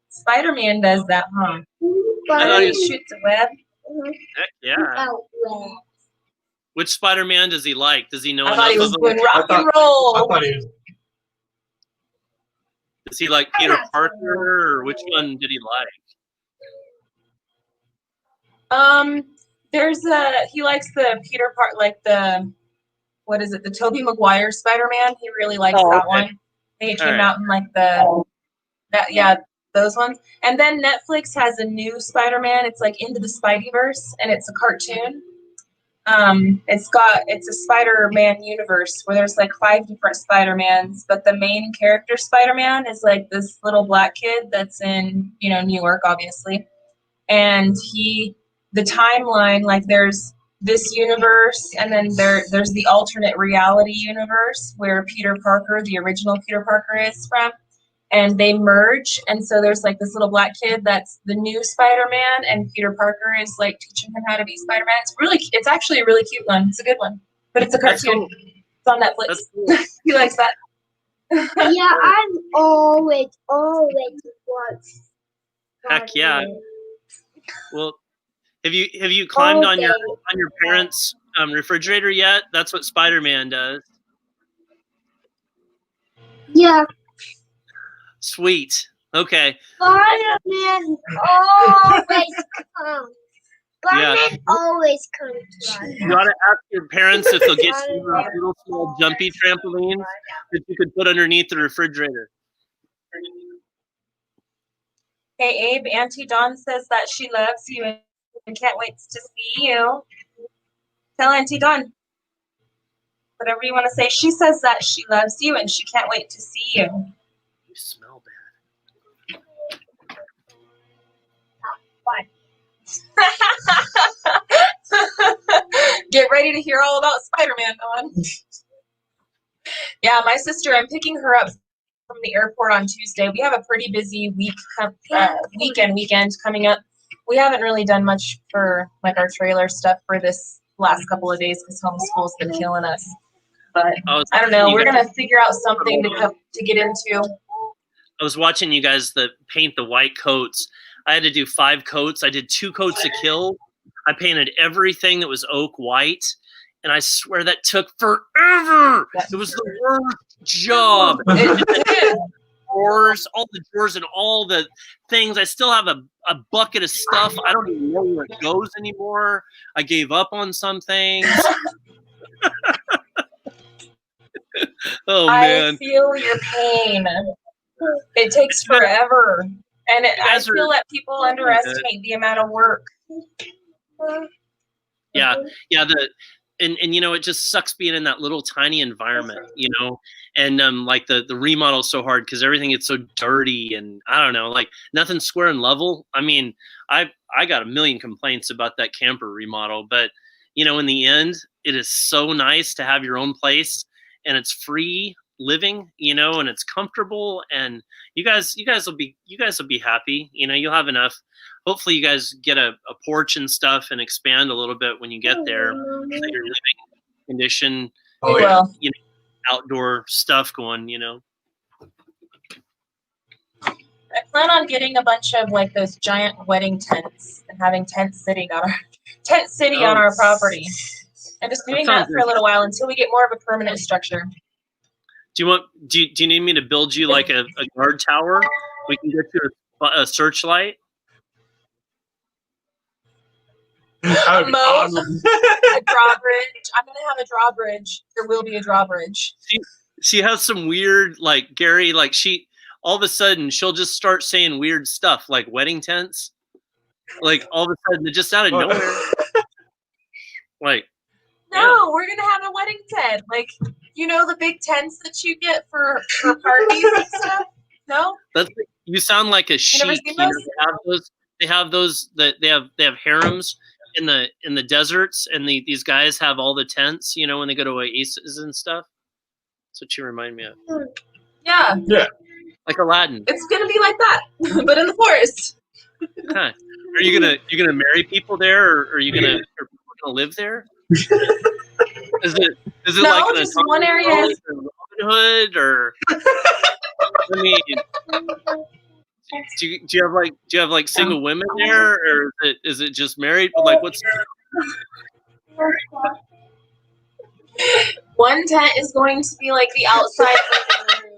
Spider-Man does that, huh? He shoots a web. Heck yeah. Which Spider-Man does he like? Does he know I thought he was enough of doing rock and roll. I thought he was. Does he like Peter Parker, or which one did he like? He likes the Peter Parker, like the, what is it? The Tobey Maguire Spider-Man. He really likes that one. I think it came out in like those ones. And then Netflix has a new Spider-Man. It's like Into the Spideyverse, and it's a cartoon. It's a Spider-Man universe where there's like 5 different Spider-Mans, but the main character Spider-Man is like this little black kid that's in, you know, New York, obviously. And the timeline, like there's this universe, and then there's the alternate reality universe where Peter Parker, the original Peter Parker, is from, and they merge, and so there's like this little black kid that's the new Spider-Man, and Peter Parker is like teaching him how to be Spider-Man. It's actually a really cute one. It's a good one, but it's a cartoon. Cool. It's on Netflix. Cool. He likes that. Yeah, I've always watched. Heck yeah. Well, have you climbed on your parents' refrigerator yet? That's what Spider-Man does. Yeah. Sweet. Okay. Spider-Man always comes. Spider-Man always comes. You ought to ask your parents if they'll get you those little small jumpy trampolines that you could put underneath the refrigerator. Hey, Abe, Auntie Dawn says that she loves you and can't wait to see you. Tell Auntie Dawn whatever you want to say. She says that she loves you and she can't wait to see you. You smell bad. Get ready to hear all about Spider-Man, Dawn. Yeah, my sister, I'm picking her up from the airport on Tuesday. We have a pretty busy weekend coming up. We haven't really done much for like our trailer stuff for this last couple of days because homeschool's been killing us. But I don't know. We're gonna figure out something to get into. I was watching you guys paint the white coats. I had to do 5 coats. I did 2 coats of kill. I painted everything that was oak white, and I swear that took forever. It was the worst job. Drawers, all the drawers and all the things. I still have a bucket of stuff. I don't even know where it goes anymore. I gave up on some things. Oh man. I feel your pain. It takes forever. And I feel that people underestimate the amount of work. Yeah. And it just sucks being in that little tiny environment, and like the remodel is so hard because everything gets so dirty, and I don't know, like nothing's square and level. I mean, I got a million complaints about that camper remodel, but in the end, it is so nice to have your own place, and it's free living, and it's comfortable, and you guys will be happy. You'll have enough. Hopefully you guys get a porch and stuff and expand a little bit when you get there, so your living condition, outdoor stuff going, I plan on getting a bunch of like those giant wedding tents and having tent city on our property, and just doing that for a little while until we get more of a permanent structure. Do you need me to build you like a guard tower? We can get you a searchlight. A drawbridge. I'm gonna have a drawbridge. There will be a drawbridge. She has some weird, like Gary, like all of a sudden she'll just start saying weird stuff like wedding tents. Like all of a sudden, just out of nowhere. Like, no, we're gonna have a wedding tent. Like, the big tents that you get for parties and stuff. No, you sound like a sheik. They have those that they have harems in the deserts, and these guys have all the tents, when they go to oases and stuff. That's what you remind me of. Yeah. Like Aladdin. It's gonna be like that, but in the forest. Huh. Are you gonna marry people there, or are people gonna live there? Is it no, like just one area? Robin Hood, or I mean, do you have like single women there, or is it just married? Like what's one tent is going to be like the outside living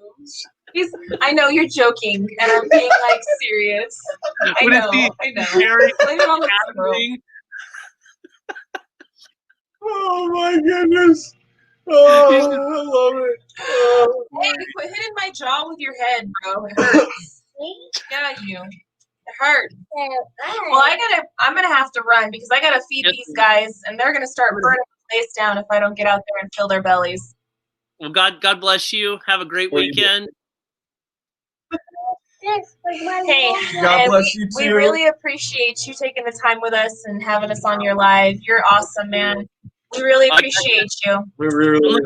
room. I know you're joking, and I'm being like serious. I know. Blame it on the girl. Oh my goodness! Oh, I love it. Oh. Hey, quit hitting my jaw with your head, bro. It hurts. Yeah, you. It hurts. Well, I'm gonna have to run because I gotta feed these guys, and they're gonna start burning the place down if I don't get out there and fill their bellies. Well, God bless you. Have a great weekend. Hey, God bless you too. We really appreciate you taking the time with us and having us on your live. You're awesome, man. We really appreciate you. We really do, man.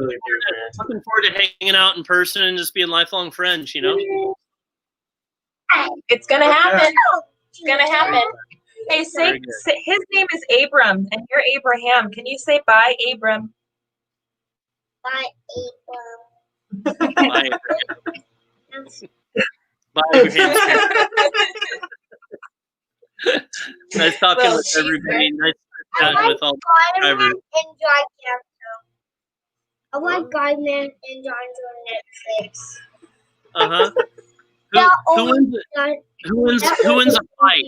Looking forward to hanging out in person and just being lifelong friends, It's gonna happen. It's gonna happen. Hey, say his name is Abram, and you're Abraham. Can you say bye, Abram? Bye, Abram. Bye, Abraham. Bye, Abraham. Nice talking with everybody. Nice chatting with all the drivers. I want Guyman and John on Netflix. Uh-huh. Who wins a fight?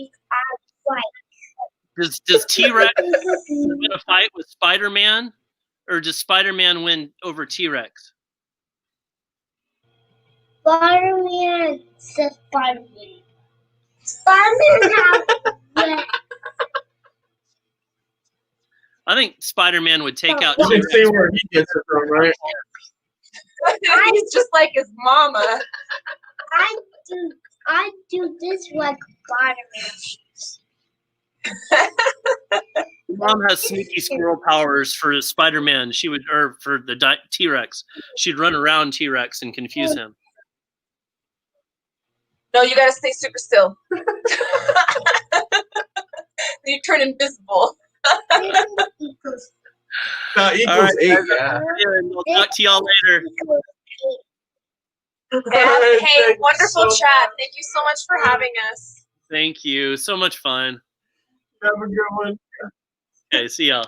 Does T-Rex win a fight with Spider-Man, or does Spider-Man win over T-Rex? Spider-Man says Spider-Man. Spider-Man I think Spider-Man would take out You can T-Rex. see where he gets it from, right? He's just like his mama. I do this like Spider-Man. Mom has sneaky squirrel powers for Spider-Man. She would, or for the T-Rex. She'd run around T-Rex and confuse him. No, you gotta stay super still. You turn invisible. Equals All right, 8. Yeah. We'll talk to y'all later. Hey, wonderful chat. Thank you so much for having us. Thank you. So much fun. Have a good one. Okay, see y'all.